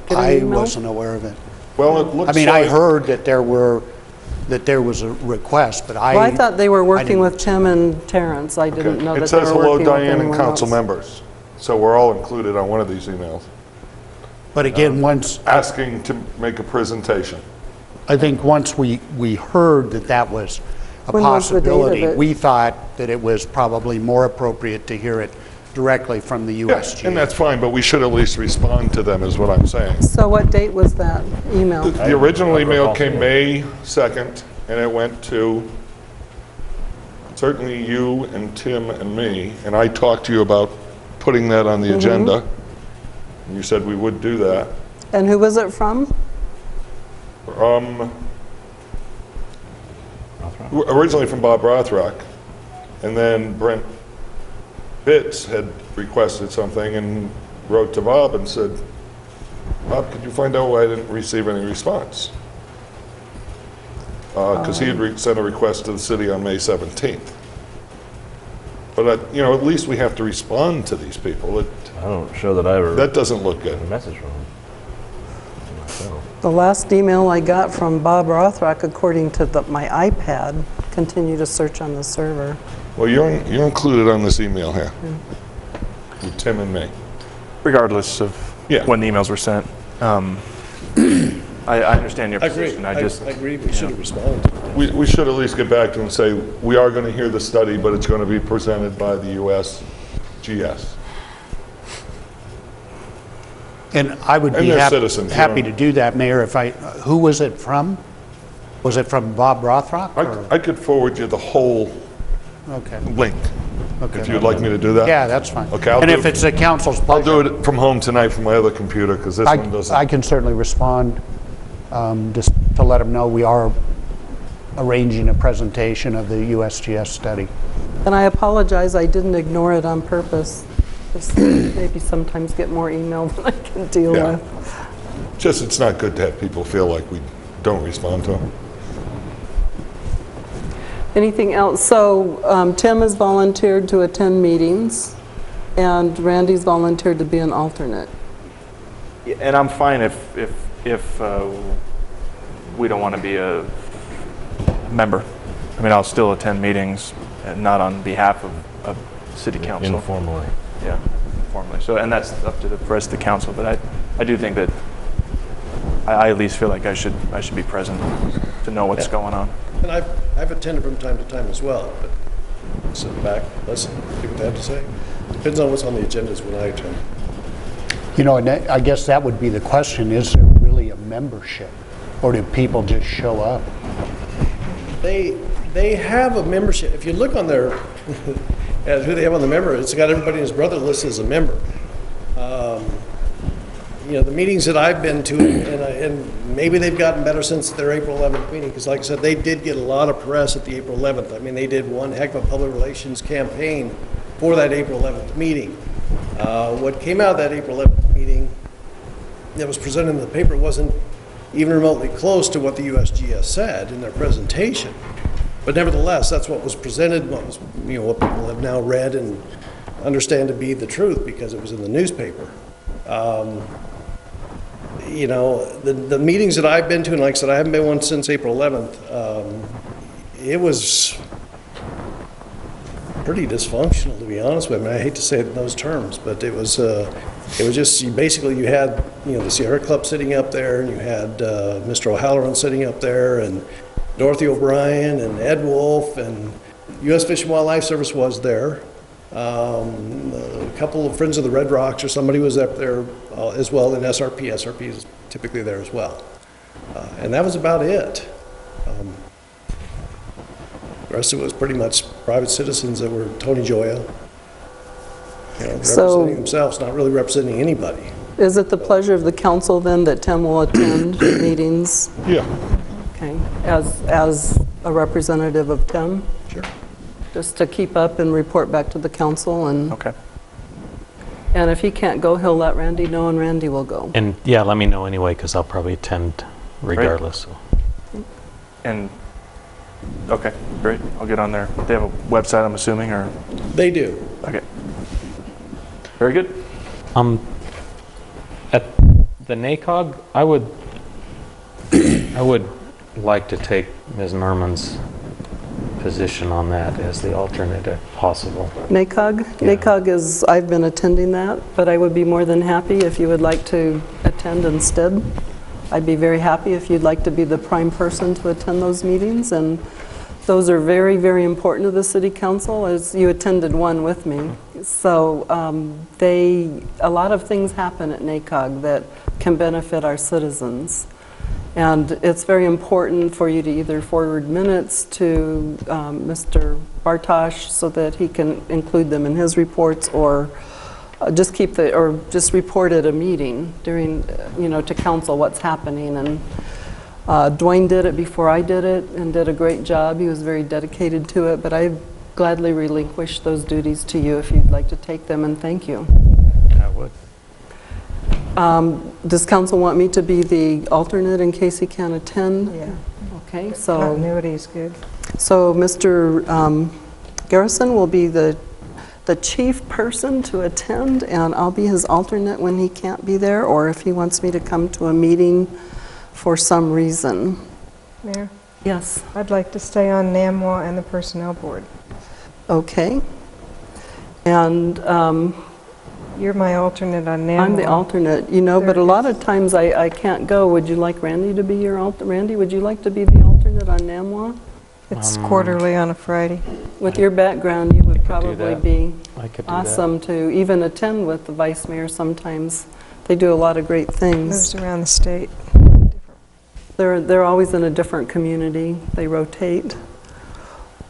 an I email? wasn't aware of it. Well, it looks I heard that there was a request, but I thought they were working with Tim and Terrence. I didn't know that it says they were hello, working Diane, with and anyone council else. members. So we're all included on one of these emails. But again, once asking to make a presentation. I think once we heard that was a When was the date of possibility, it? we thought that it was probably more appropriate to hear it directly from the USGS. And that's fine, but we should at least respond to them, is what I'm saying. So what date was that email? The original email came May 2nd, and it went to certainly you and Tim and me, and I talked to you about putting that on the agenda. And you said we would do that. And who was it from? Originally from Bob Rothrock, and then Brent Bitts had requested something and wrote to Bob and said, Bob, could you find out why I didn't receive any response? Because he had sent a request to the city on May 17th. But, you know, at least we have to respond to these people. I don't show that I ever... That doesn't look good. A message from him. The last email I got from Bob Rothrock, according to my iPad, continue to search on the server. Well, you're included on this email here, with Tim and me. Regardless of when the emails were sent. I understand your position. I agree. We should have responded. We should at least get back to them and say, we are going to hear the study, but it's going to be presented by the USGS. And I would be happy to do that, Mayor, if who was it from? Was it from Bob Rothrock? I could forward you the whole link. Okay. If you'd like me to do that? Yeah, that's fine. Okay. And if it's the council's pleasure. I'll do it from home tonight from my other computer, because this one doesn't. I can certainly respond, just to let them know we are arranging a presentation of the USGS study. And I apologize, I didn't ignore it on purpose. Just maybe sometimes get more email than I can deal with. Just, it's not good to have people feel like we don't respond to them. Anything else? So Tim has volunteered to attend meetings, and Randy's volunteered to be an alternate. And I'm fine if we don't want to be a member. I mean, I'll still attend meetings, not on behalf of City Council. Informally. Yeah, formally. So, and that's up to the rest of the council. But I do think that I at least feel like I should be present to know what's going on. And I've attended from time to time as well, but sit back, listen, see what they have to say. Depends on what's on the agendas when I attend. You know, and I guess that would be the question, is there really a membership? Or do people just show up? They have a membership. If you look on their, at who they have on the member, it's got everybody and his brother listed as a member. You know, the meetings that I've been to, and maybe they've gotten better since their April 11th meeting, because like I said, they did get a lot of press at the April 11th. I mean, they did one heck of a public relations campaign for that April 11th meeting. What came out of that April 11th meeting that was presented in the paper wasn't even remotely close to what the USGS said in their presentation. But nevertheless, that's what was presented, what was, you know, what people have now read and understand to be the truth because it was in the newspaper. You know, the meetings that I've been to, and like I said, I haven't been one since April 11th, it was pretty dysfunctional, to be honest with you. I mean, I hate to say it in those terms, but it was just, you had, you know, the Sierra Club sitting up there, and you had Mr. O'Halloran sitting up there, and Dorothy O'Brien, and Ed Wolf, and U.S. Fish and Wildlife Service was there. A couple of Friends of the Red Rocks or somebody was up there as well, and SRP. SRP is typically there as well. And that was about it. The rest of it was pretty much private citizens that were Tony Joya, you know, representing themselves, not really representing anybody. Is it the pleasure of the council then that Tim will attend meetings? Yeah. Okay, as a representative of Tim? Sure. Just to keep up and report back to the council, and okay. And if he can't go, he'll let Randy know, and Randy will go. And yeah, let me know anyway, because I'll probably attend regardless. So. And okay, great. I'll get on there. They have a website, I'm assuming, or they do. Okay. Very good. At the NACOG, I would like to take Ms. Nerman's position on that as the alternate if possible. NACOG? Yeah. NACOG is, I've been attending that, but I would be more than happy if you would like to attend instead. I'd be very happy if you'd like to be the prime person to attend those meetings, and those are very, very important to the City Council, as you attended one with me, So a lot of things happen at NACOG that can benefit our citizens. And it's very important for you to either forward minutes to Mr. Bartosh so that he can include them in his reports, or just report at a meeting during, to council what's happening. And Dwayne did it before I did it and did a great job. He was very dedicated to it, but I gladly relinquish those duties to you if you'd like to take them, and thank you. I would. Does council want me to be the alternate in case he can't attend? Yeah. Okay, so Continuity is good. So Mr. Garrison will be the chief person to attend, and I'll be his alternate when he can't be there, or if he wants me to come to a meeting for some reason. Mayor? Yes. I'd like to stay on NAMWA and the Personnel Board. Okay. And you're my alternate on NAMWA. I'm the alternate, but a lot of times I can't go. Would you like Randy to be your alternate? Randy, would you like to be the alternate on NAMWA? It's quarterly on a Friday. With your background, you would probably be awesome to even attend with the vice mayor sometimes. They do a lot of great things. Moves around the state. They're always in a different community. They rotate.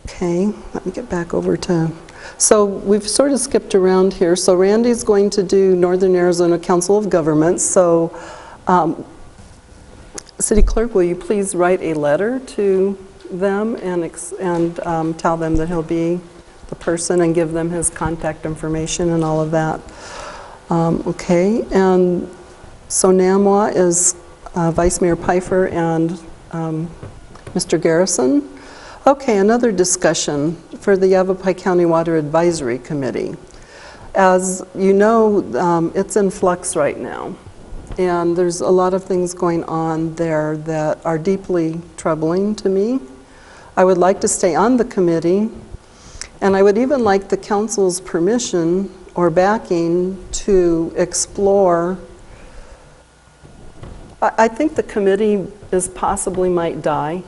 Okay, let me get back over to... So we've sort of skipped around here. So Randy's going to do Northern Arizona Council of Governments. So City Clerk, will you please write a letter to them and tell them that he'll be the person and give them his contact information and all of that. Okay, and so NAMWA is Vice Mayor Pfeiffer and Mr. Garrison. Okay, another discussion for the Yavapai County Water Advisory Committee. As you know, it's in flux right now, and there's a lot of things going on there that are deeply troubling to me. I would like to stay on the committee, and I would even like the council's permission or backing to explore. I think the committee possibly might die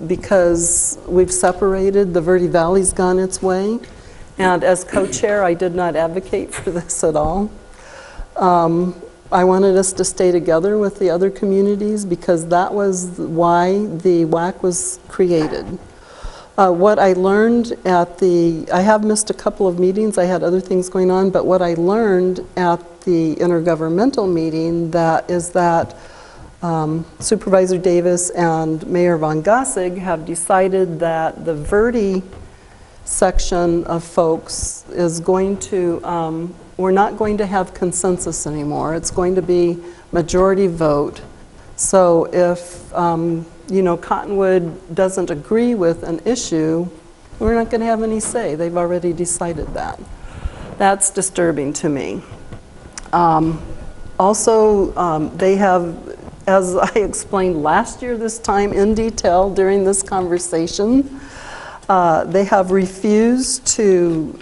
because we've separated. The Verde Valley's gone its way, and as co-chair, I did not advocate for this at all. I wanted us to stay together with the other communities because that was why the WAC was created. What I learned I have missed a couple of meetings, I had other things going on, but what I learned at the intergovernmental meeting is that Supervisor Davis and Mayor Von Gossig have decided that the Verde section of folks is going to, we're not going to have consensus anymore. It's going to be majority vote. So if, Cottonwood doesn't agree with an issue, we're not going to have any say. They've already decided that. That's disturbing to me. Also, they have, as I explained last year this time in detail during this conversation, they have refused to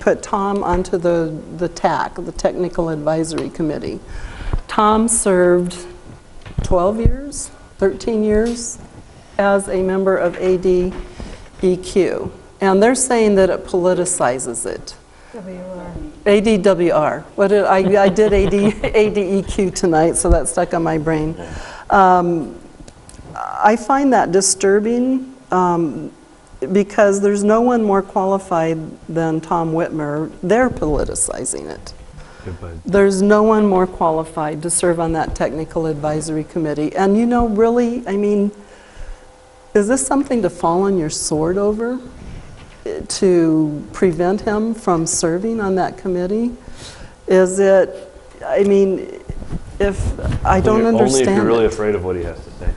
put Tom onto the TAC, the Technical Advisory Committee. Tom served 12 years, 13 years as a member of ADEQ. And they're saying that it politicizes it. ADWR. I did ADEQ tonight, so that stuck on my brain. I find that disturbing because there's no one more qualified than Tom Whitmer. They're politicizing it. There's no one more qualified to serve on that technical advisory committee. And really, is this something to fall on your sword over? To prevent him from serving on that committee? Is it, if I don't understand only if you're really afraid of what he has to say.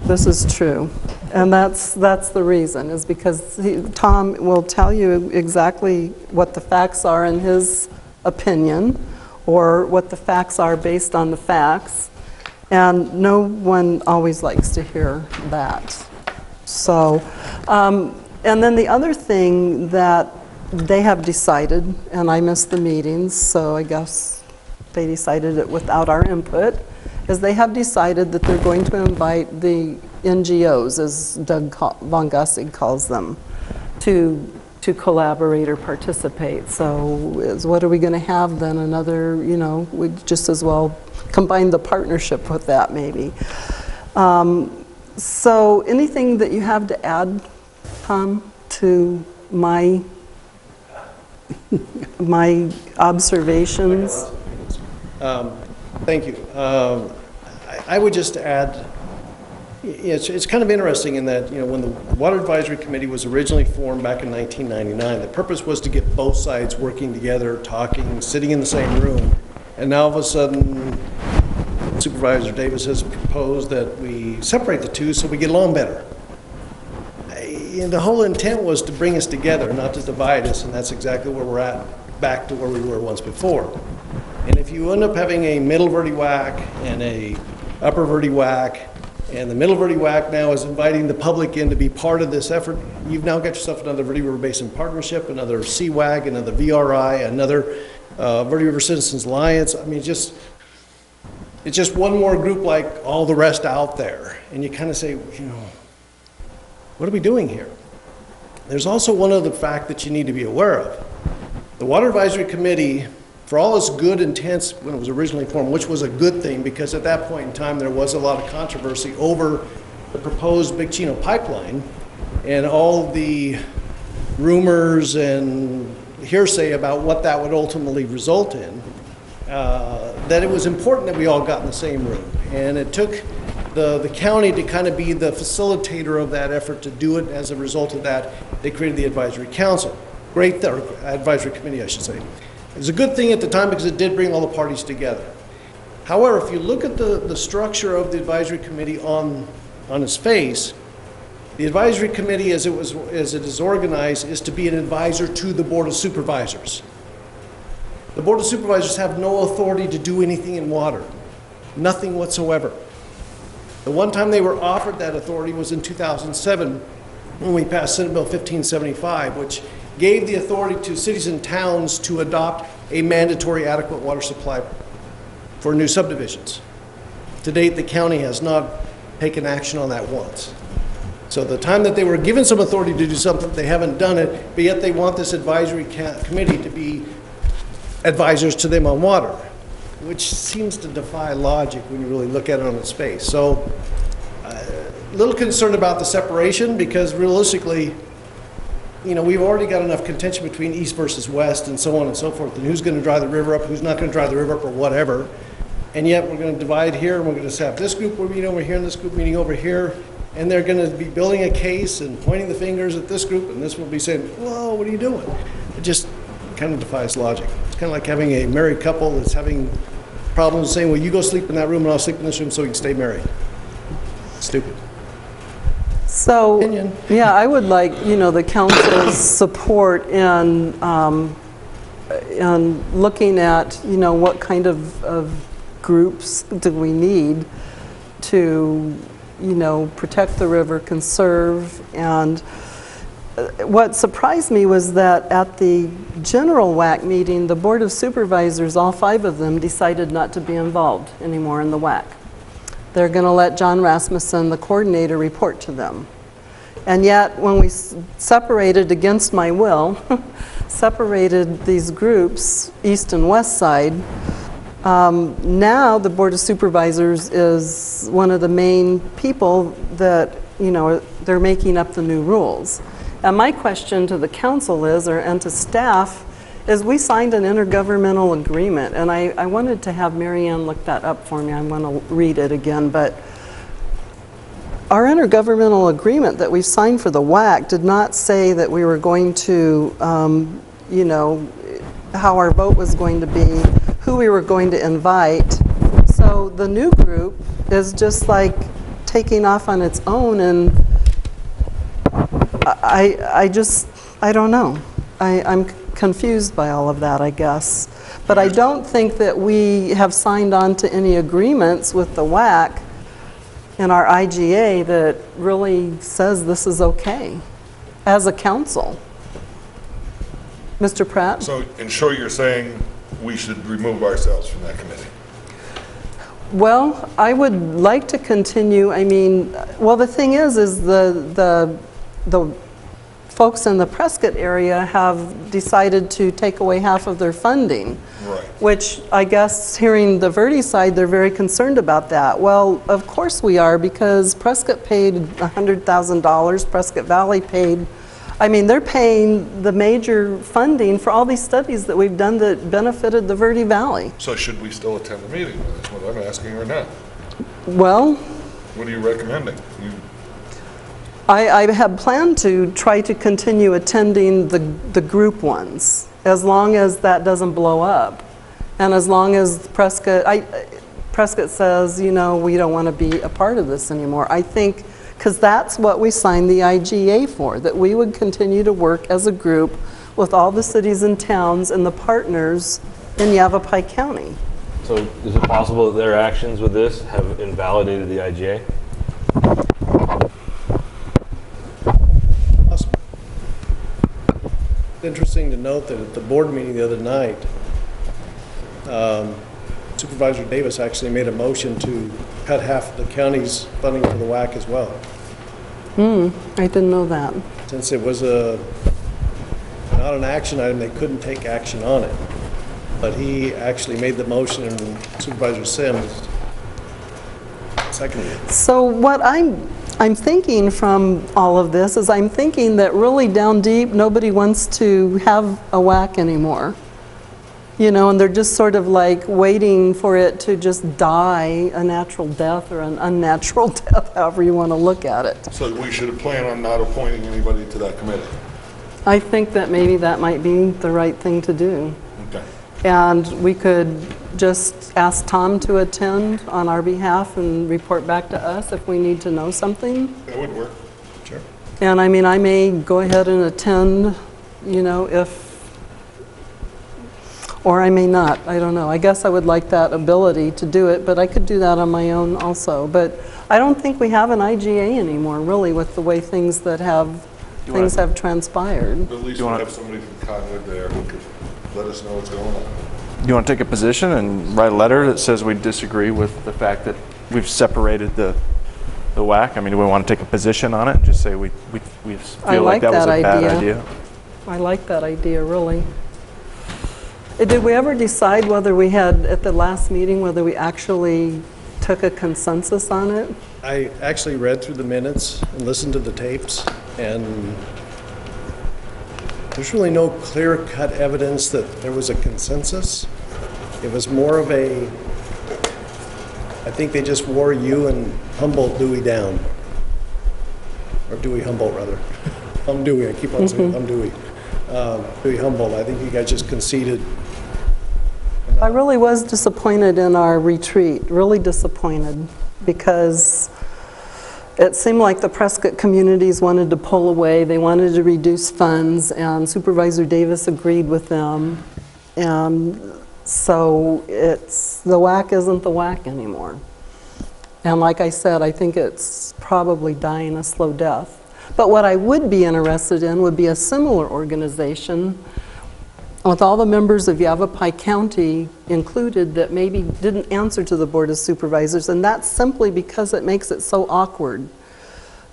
This is true. And that's the reason, is because Tom will tell you exactly what the facts are in his opinion, or what the facts are based on the facts, and no one always likes to hear that. So, and then the other thing that they have decided, and I missed the meetings, so I guess they decided it without our input, is they have decided that they're going to invite the NGOs, as Doug Von Gossig calls them, to to collaborate or participate. So what are we going to have then? Another, we just as well combine the partnership with that maybe. So anything that you have to add, Tom, to my observations? Thank you. I would just add, it's kind of interesting in that, when the Water Advisory Committee was originally formed back in 1999, the purpose was to get both sides working together, talking, sitting in the same room, and now all of a sudden, Supervisor Davis has proposed that we separate the two so we get along better. The whole intent was to bring us together, not to divide us, and that's exactly where we're at, back to where we were once before. And if you end up having a middle Verde WAC and a upper Verde WAC, and the middle Verde WAC now is inviting the public in to be part of this effort, you've now got yourself another Verde River Basin Partnership, another CWAG, another VRI, another Verde River Citizens Alliance. I mean, it's just one more group like all the rest out there. And you kind of say, what are we doing here? There's also one other fact that you need to be aware of. The Water Advisory Committee, for all its good intents when it was originally formed, which was a good thing because at that point in time there was a lot of controversy over the proposed Big Chino pipeline and all the rumors and hearsay about what that would ultimately result in, that it was important that we all got in the same room. And it took the county to kind of be the facilitator of that effort to do it. As a result of that, they created the advisory council. Or advisory committee, I should say. It was a good thing at the time because it did bring all the parties together. However, if you look at the structure of the advisory committee on its face, the advisory committee as it is organized is to be an advisor to the Board of Supervisors. The Board of Supervisors have no authority to do anything in water, nothing whatsoever. The one time they were offered that authority was in 2007 when we passed Senate Bill 1575, which gave the authority to cities and towns to adopt a mandatory adequate water supply for new subdivisions. To date, the county has not taken action on that once. So the time that they were given some authority to do something, they haven't done it, but yet they want this advisory committee to be advisors to them on water, which seems to defy logic when you really look at it on its face. So a little concerned about the separation because realistically, we've already got enough contention between east versus west and so on and so forth, and who's going to drive the river up, who's not going to drive the river up or whatever. And yet we're going to divide here and we're going to have this group meeting over here and this group meeting over here, and they're going to be building a case and pointing the fingers at this group, and this will be saying, whoa, what are you doing? It just kind of defies logic. It's kind of like having a married couple that's having problems saying, well, you go sleep in that room and I'll sleep in this room so we can stay married. Stupid. So, yeah, I would like, the council's support in looking at, what kind of groups do we need to, protect the river, conserve. And what surprised me was that at the general WAC meeting, the Board of Supervisors, all 5 of them, decided not to be involved anymore in the WAC. They're going to let John Rasmussen, the coordinator, report to them. And yet, when we separated against my will, separated these groups, east and west side, now the Board of Supervisors is one of the main people that, they're making up the new rules. And my question to the council is, and to staff, is we signed an intergovernmental agreement, and I wanted to have Mary Ann look that up for me. I want to read it again, but our intergovernmental agreement that we signed for the WAC did not say that we were going to, how our vote was going to be, who we were going to invite. So the new group is just like taking off on its own, and I don't know. I'm confused by all of that, I guess. But I don't think that we have signed on to any agreements with the WAC in our IGA that really says this is okay as a council. Mr. Pratt? So, in short, you're saying we should remove ourselves from that committee? Well, I would like to continue. I mean, well, the thing is the folks in the Prescott area have decided to take away half of their funding. Right. Which I guess hearing the Verde side, they're very concerned about that. Well, of course we are, because Prescott paid $100,000, Prescott Valley paid, I mean, they're paying the major funding for all these studies that we've done that benefited the Verde Valley. So should we still attend the meeting? That's what I'm asking or not. Well, What are you recommending? I have planned to try to continue attending the group ones, as long as that doesn't blow up. And as long as Prescott says, you know, we don't want to be a part of this anymore. I think, because that's what we signed the IGA for, that we would continue to work as a group with all the cities and towns and the partners in Yavapai County. So is it possible that their actions with this have invalidated the IGA? Interesting to note that at the board meeting the other night, Supervisor Davis actually made a motion to cut half of the county's funding for the WAC as well. I didn't know that. Since it was not an action item, they couldn't take action on it. But he actually made the motion, and Supervisor Sims seconded it. So what I'm thinking from all of this is I'm thinking that really down deep, nobody wants to have a WAC anymore. You know, and they're just sort of like waiting for it to just die a natural death or an unnatural death, however you want to look at it. So we should plan on not appointing anybody to that committee? I think that maybe that might be the right thing to do. Okay. And we could just ask Tom to attend on our behalf and report back to us if we need to know something. That would work. Sure. And I mean, I may go ahead and attend, you know, or I may not, I don't know. I guess I would like that ability to do it, but I could do that on my own also. But I don't think we have an IGA anymore, really, with the way things have transpired. At least we have somebody from Cottonwood there who could let us know what's going on. You want to take a position and write a letter that says we disagree with the fact that we've separated the WAC? I mean, do we want to take a position on it and just say we feel like that was a bad idea? I like that idea, really. Did we ever decide whether we had, at the last meeting, whether we actually took a consensus on it? I actually read through the minutes and listened to the tapes, and there's really no clear-cut evidence that there was a consensus. It was more of I think they just wore you and Humboldt Dewey down. Or Dewey Humboldt, rather. Dewey, I keep on saying Dewey. Dewey Humboldt, I think you guys just conceded. I really was disappointed in our retreat, really disappointed, because it seemed like the Prescott communities wanted to pull away. They wanted to reduce funds, and Supervisor Davis agreed with them. And so the WAC isn't the WAC anymore. And like I said, I think it's probably dying a slow death. But what I would be interested in would be a similar organization with all the members of Yavapai County included that maybe didn't answer to the Board of Supervisors, and that's simply because it makes it so awkward.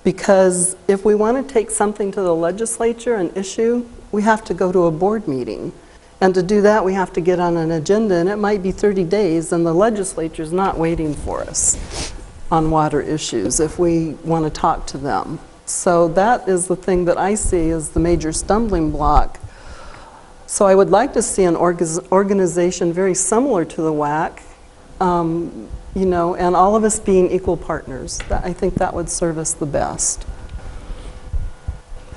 Because if we want to take something to the legislature, an issue, we have to go to a board meeting. And to do that, we have to get on an agenda, and it might be 30 days, and the legislature's not waiting for us on water issues if we want to talk to them. So that is the thing that I see as the major stumbling block. So I would like to see an organization very similar to the WAC, you know, and all of us being equal partners. I think that would serve us the best.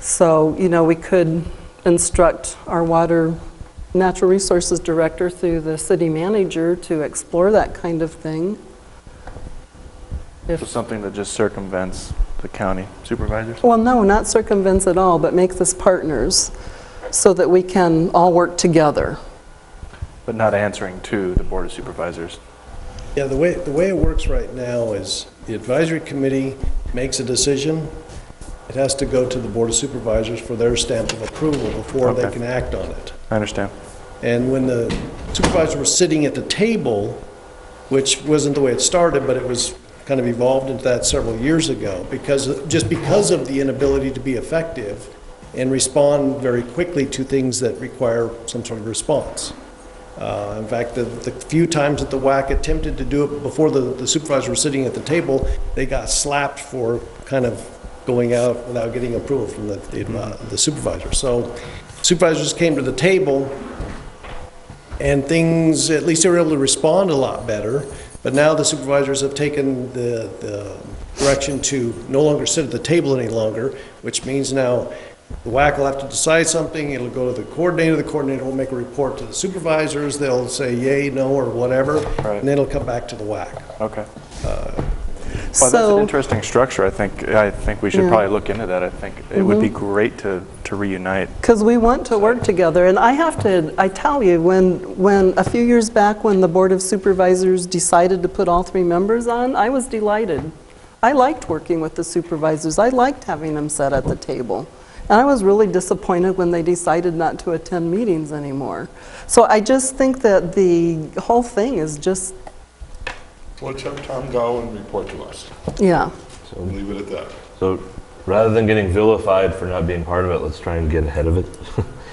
So, you know, we could instruct our water natural resources director through the city manager to explore that kind of thing. So something that just circumvents the county supervisors? Well, no, not circumvents at all, but makes us partners so that we can all work together. But not answering to the Board of Supervisors. Yeah, the way it works right now is the advisory committee makes a decision. It has to go to the Board of Supervisors for their stamp of approval before they can act on it. I understand. And when the supervisors were sitting at the table, which wasn't the way it started, but it was kind of evolved into that several years ago, because of the inability to be effective and respond very quickly to things that require some sort of response. In fact, the few times that the WAC attempted to do it before the supervisors were sitting at the table, they got slapped for kind of going out without getting approval from the supervisor. So supervisors came to the table, and things, at least they were able to respond a lot better. But now the supervisors have taken the direction to no longer sit at the table any longer, which means now the WAC will have to decide something. It'll go to the coordinator will make a report to the supervisors. They'll say yay, no, or whatever, and then it'll come back to the WAC. Okay. Well, that's an interesting structure. I think we should probably look into that. I think it would be great to reunite. Because we want to work together. And I tell you, when a few years back when the Board of Supervisors decided to put all 3 members on, I was delighted. I liked working with the supervisors. I liked having them sit at the table. And I was really disappointed when they decided not to attend meetings anymore. So I just think that the whole thing is just... Let's have Tom go and report to us. Yeah. So leave it at that. So rather than getting vilified for not being part of it, let's try and get ahead of it.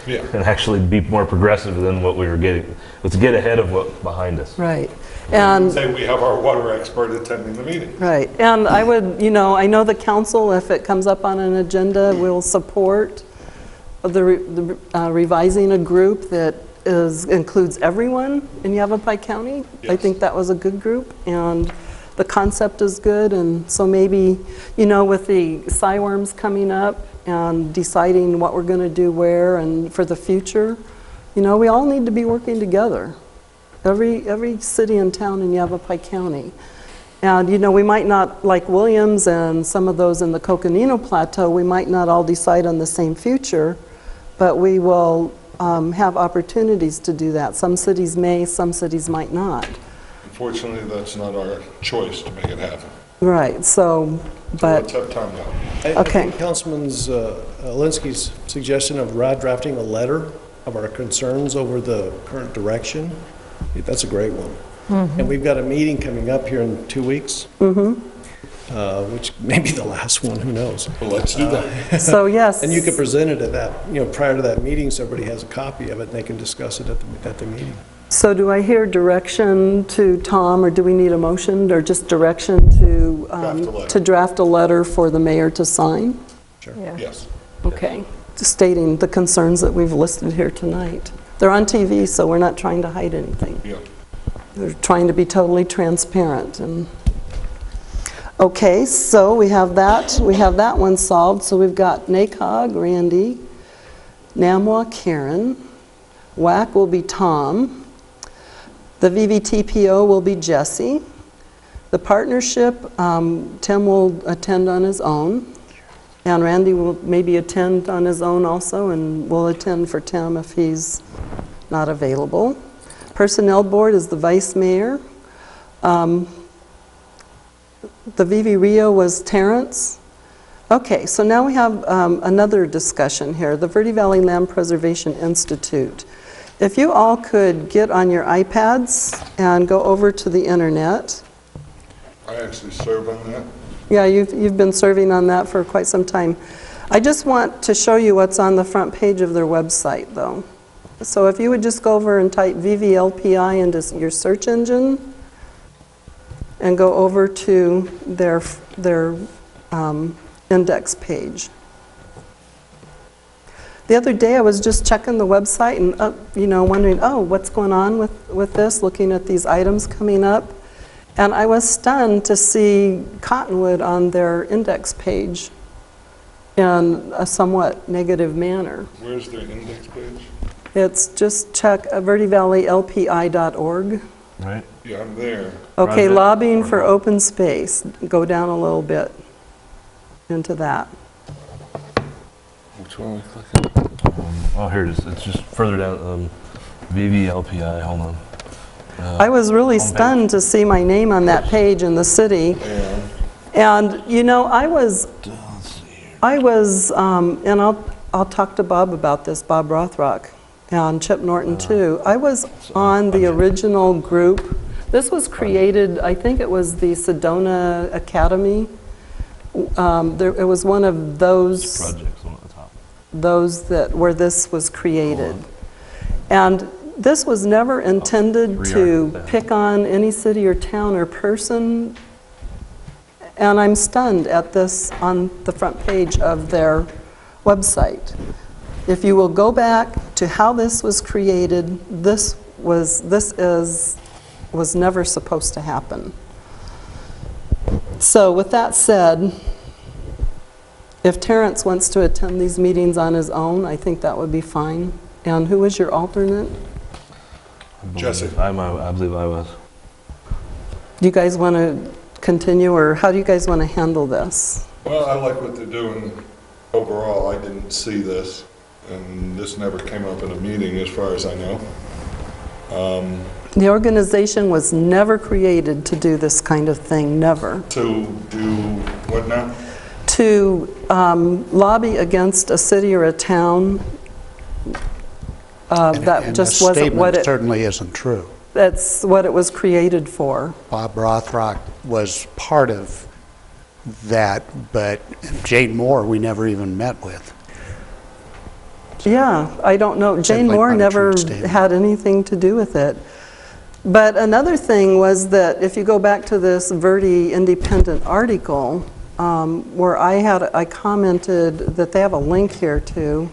Yeah. And actually be more progressive than what we were getting. Let's get ahead of what's behind us. Right. And say we have our water expert attending the meeting. right. And I would, I know the council, if it comes up on an agenda, will support revising a group that includes everyone in Yavapai County. Yes. I think that was a good group, and the concept is good. And so maybe, with the SciWorms coming up and deciding what we're going to do where and for the future, we all need to be working together. Every city and town in Yavapai County. And we might not, like Williams and some of those in the Coconino Plateau, we might not all decide on the same future, but we will have opportunities to do that. Some cities may, some cities might not. Unfortunately, that's not our choice to make it happen. Right, so but... let's have Tom go. I think Councilman Alinsky's suggestion of drafting a letter of our concerns over the current direction, that's a great one. And we've got a meeting coming up here in 2 weeks, which may be the last one, who knows. Well, let's do that. So yes. And you could present it at that, prior to that meeting, so everybody has a copy of it and they can discuss it at the meeting. So do I hear direction to Tom, or do we need a motion, or just direction to draft a letter for the mayor to sign? Sure. Yeah. Yes. Okay. Just stating the concerns that we've listed here tonight. They're on TV, so we're not trying to hide anything. Yeah. They're trying to be totally transparent. And okay, so we have that one solved. So we've got NACOG, Randy, NAMWA, Karen, WAC will be Tom, the VVTPO will be Jesse, the partnership, Tim will attend on his own, and Randy will maybe attend on his own also, and will attend for Tim if he's not available. Personnel board is the vice mayor. The VV Rio was Terrence. Okay, so now we have another discussion here, the Verde Valley Land Preservation Institute. If you all could get on your iPads and go over to the internet. I actually serve on that. Yeah, you've been serving on that for quite some time. I just want to show you what's on the front page of their website, though. So if you would just go over and type VVLPI into your search engine and go over to their index page. The other day I was just checking the website and wondering, oh, what's going on with this, looking at these items coming up. And I was stunned to see Cottonwood on their index page in a somewhat negative manner. Where's their index page? It's just check verdevalley.lpi.org. Right. Yeah, I'm there. Okay, lobbying for open space. Go down a little bit into that. Which one are we clicking? Oh, here it is. It's just further down. VVLPI. Hold on. I was really stunned to see my name on that page in the city. Yeah. And I was, and I'll talk to Bob about this, Bob Rothrock, and Chip Norton too. I was on the original group. This was created, I think it was the Sedona Academy. It was one of those. Projects on the top. those that, where this was created. And this was never intended to pick on any city or town or person. And I'm stunned at this on the front page of their website. If you will go back to how this was created, this was never supposed to happen. So with that said, if Terrence wants to attend these meetings on his own, I think that would be fine. And who was your alternate? Jesse. I believe I was. Do you guys want to continue, or how do you guys want to handle this? Well, I like what they're doing overall. I didn't see this, and this never came up in a meeting as far as I know. The organization was never created to do this kind of thing, never. To do what now? To lobby against a city or a town. That just wasn't what it certainly isn't true. That's what it was created for. Bob Rothrock was part of that, but Jane Moore we never even met with. Yeah, I don't know. Jane Moore never had anything to do with it. But another thing was that if you go back to this Verde Independent article, where I commented that they have a link here too.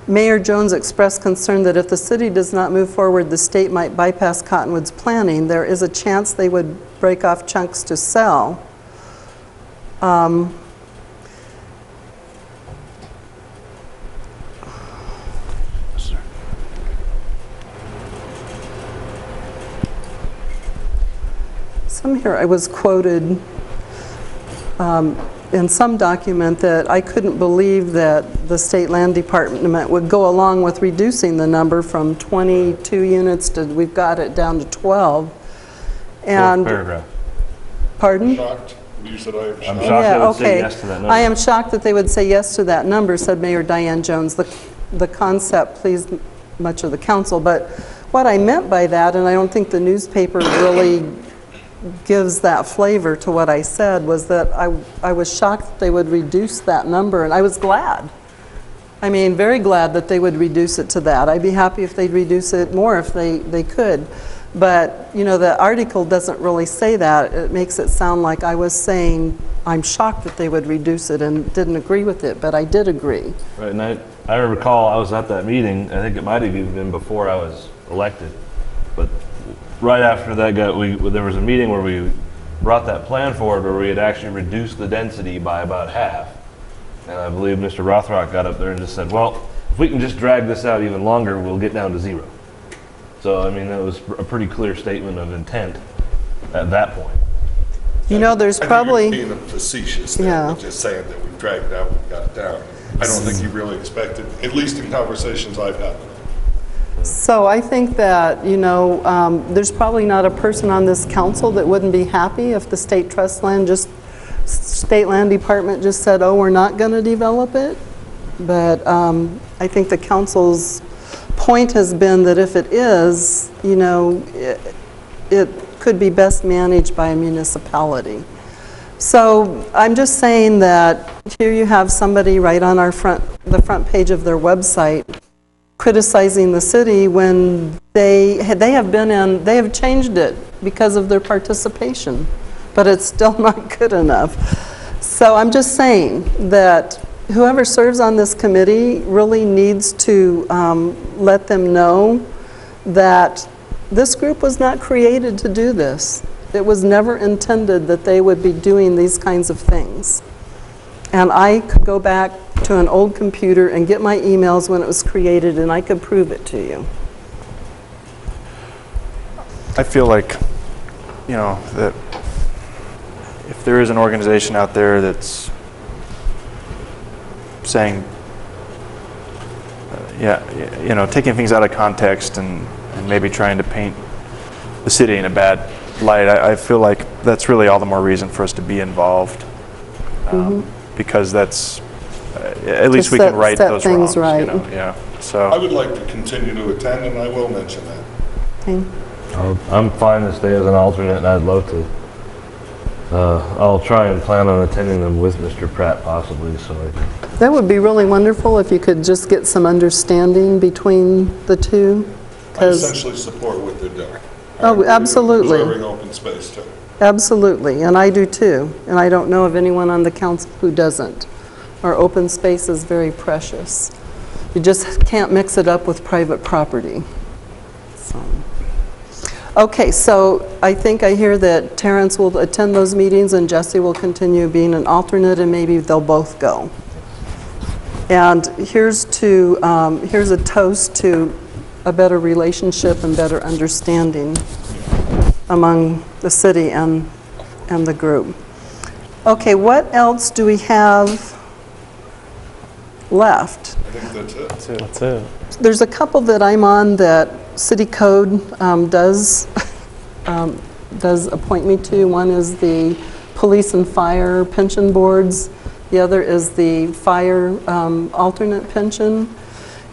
Mayor Jones expressed concern that if the city does not move forward, the state might bypass Cottonwood's planning. There is a chance they would break off chunks to sell. Some here I was quoted in some document that I couldn't believe that the state land department would go along with reducing the number from 22 units to, we've got it down to 12. And paragraph. Pardon? Shocked. You said I am shocked. I'm shocked they would say yes to that number. I am shocked that they would say yes to that number, said Mayor Diane Jones. The concept pleased much of the council, but what I meant by that, and I don't think the newspaper really gives that flavor to what I said, was that I was shocked that they would reduce that number, and I was glad. I mean, very glad that they would reduce it to that. I'd be happy if they'd reduce it more if they could. But, you know, the article doesn't really say that. It makes it sound like I was saying I'm shocked that they would reduce it and didn't agree with it, but I did agree. Right, and I recall I was at that meeting. I think it might have even been before I was elected. But right after that, there was a meeting where we brought that plan forward where we had actually reduced the density by about half. And I believe Mr. Rothrock got up there and just said, well, if we can just drag this out even longer, we'll get down to 0. So, I mean, that was a pretty clear statement of intent at that point. You know, there's probably... Being facetious there, but just saying that we've dragged it out, we've got it down. I don't think you really expected, at least in conversations I've had with him. So I think that, you know, there's probably not a person on this council that wouldn't be happy if the state land department just said, oh, we're not going to develop it. But I think the council's point has been that if it is, you know, it could be best managed by a municipality. So I'm just saying that here you have somebody right on the front page of their website criticizing the city when they have changed it because of their participation, but it's still not good enough. So I'm just saying that whoever serves on this committee really needs to let them know that this group was not created to do this. It was never intended that they would be doing these kinds of things. And I could go back to an old computer and get my emails when it was created, and I could prove it to you. I feel like, you know, that if there is an organization out there that's saying, you know, taking things out of context and maybe trying to paint the city in a bad light, I feel like that's really all the more reason for us to be involved. Because that's, at least we can right those wrongs. Right. You know? Yeah. So I would like to continue to attend, and I will mention that. Okay. I'm fine to stay as an alternate, and I'd love to I'll try and plan on attending them with Mr. Pratt possibly, so That would be really wonderful if you could just get some understanding between the two. I essentially support what they're doing. Oh, absolutely. Preserving open space too. Absolutely, and I do too. And I don't know of anyone on the council who doesn't. Our open space is very precious. You just can't mix it up with private property. So. Okay, so I think I hear that Terrence will attend those meetings and Jesse will continue being an alternate, and maybe they'll both go. And here's a toast to a better relationship and better understanding among the city and the group. Okay, what else do we have left? I think that's it. That's it. There's a couple that I'm on that City Code does appoint me to. One is the Police and Fire Pension Boards. The other is the Fire Alternate Pension.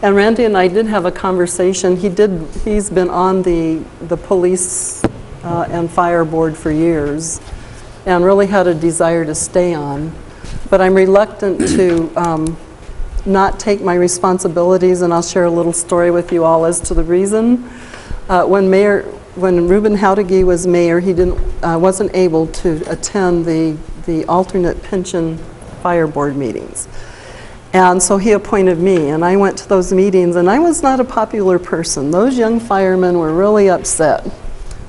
And Randy and I did have a conversation. He's been on the Police and Fire Board for years and really had a desire to stay on. But I'm reluctant to not take my responsibilities, and I'll share a little story with you all as to the reason. When Reuben Howdegi was mayor, he wasn't able to attend the alternate pension fire board meetings. And so he appointed me, and I went to those meetings, and I was not a popular person. Those young firemen were really upset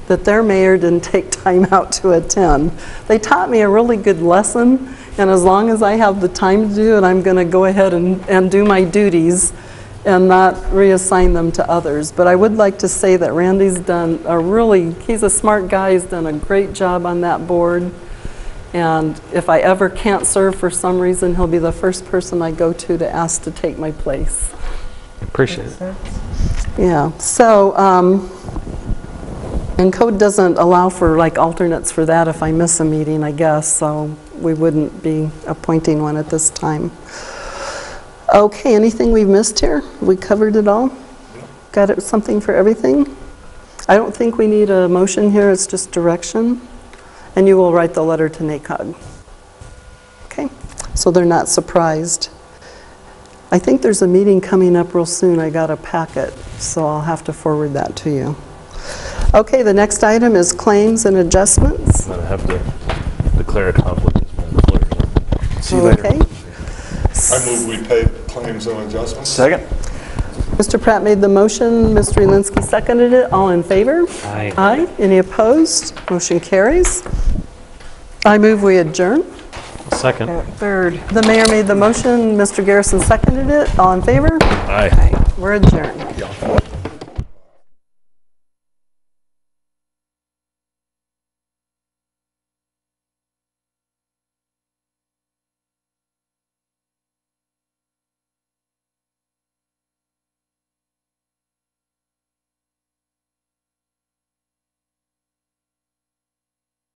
that their mayor didn't take time out to attend. They taught me a really good lesson, and as long as I have the time to do it, I'm going to go ahead and do my duties and not reassign them to others. But I would like to say that Randy's he's a smart guy, he's done a great job on that board. And if I ever can't serve for some reason, he'll be the first person I go to ask to take my place. Appreciate it. Yeah, so, and code doesn't allow for like alternates for that if I miss a meeting, I guess, so we wouldn't be appointing one at this time. Okay, anything we've missed here? We covered it all? Got something for everything? I don't think we need a motion here, it's just direction. And you will write the letter to NACOG. Okay, so they're not surprised. I think there's a meeting coming up real soon. I got a packet, so I'll have to forward that to you. Okay, the next item is claims and adjustments. I'm going to have to declare a conflict with my employer. See you later. Okay. I move we pay claims and adjustments. Second. Mr. Pratt made the motion, Mr. Elinsky seconded it. All in favor? Aye. Aye. Any opposed? Motion carries. I move we adjourn. Second. Third. The mayor made the motion, Mr. Garrison seconded it. All in favor? Aye. We're adjourned.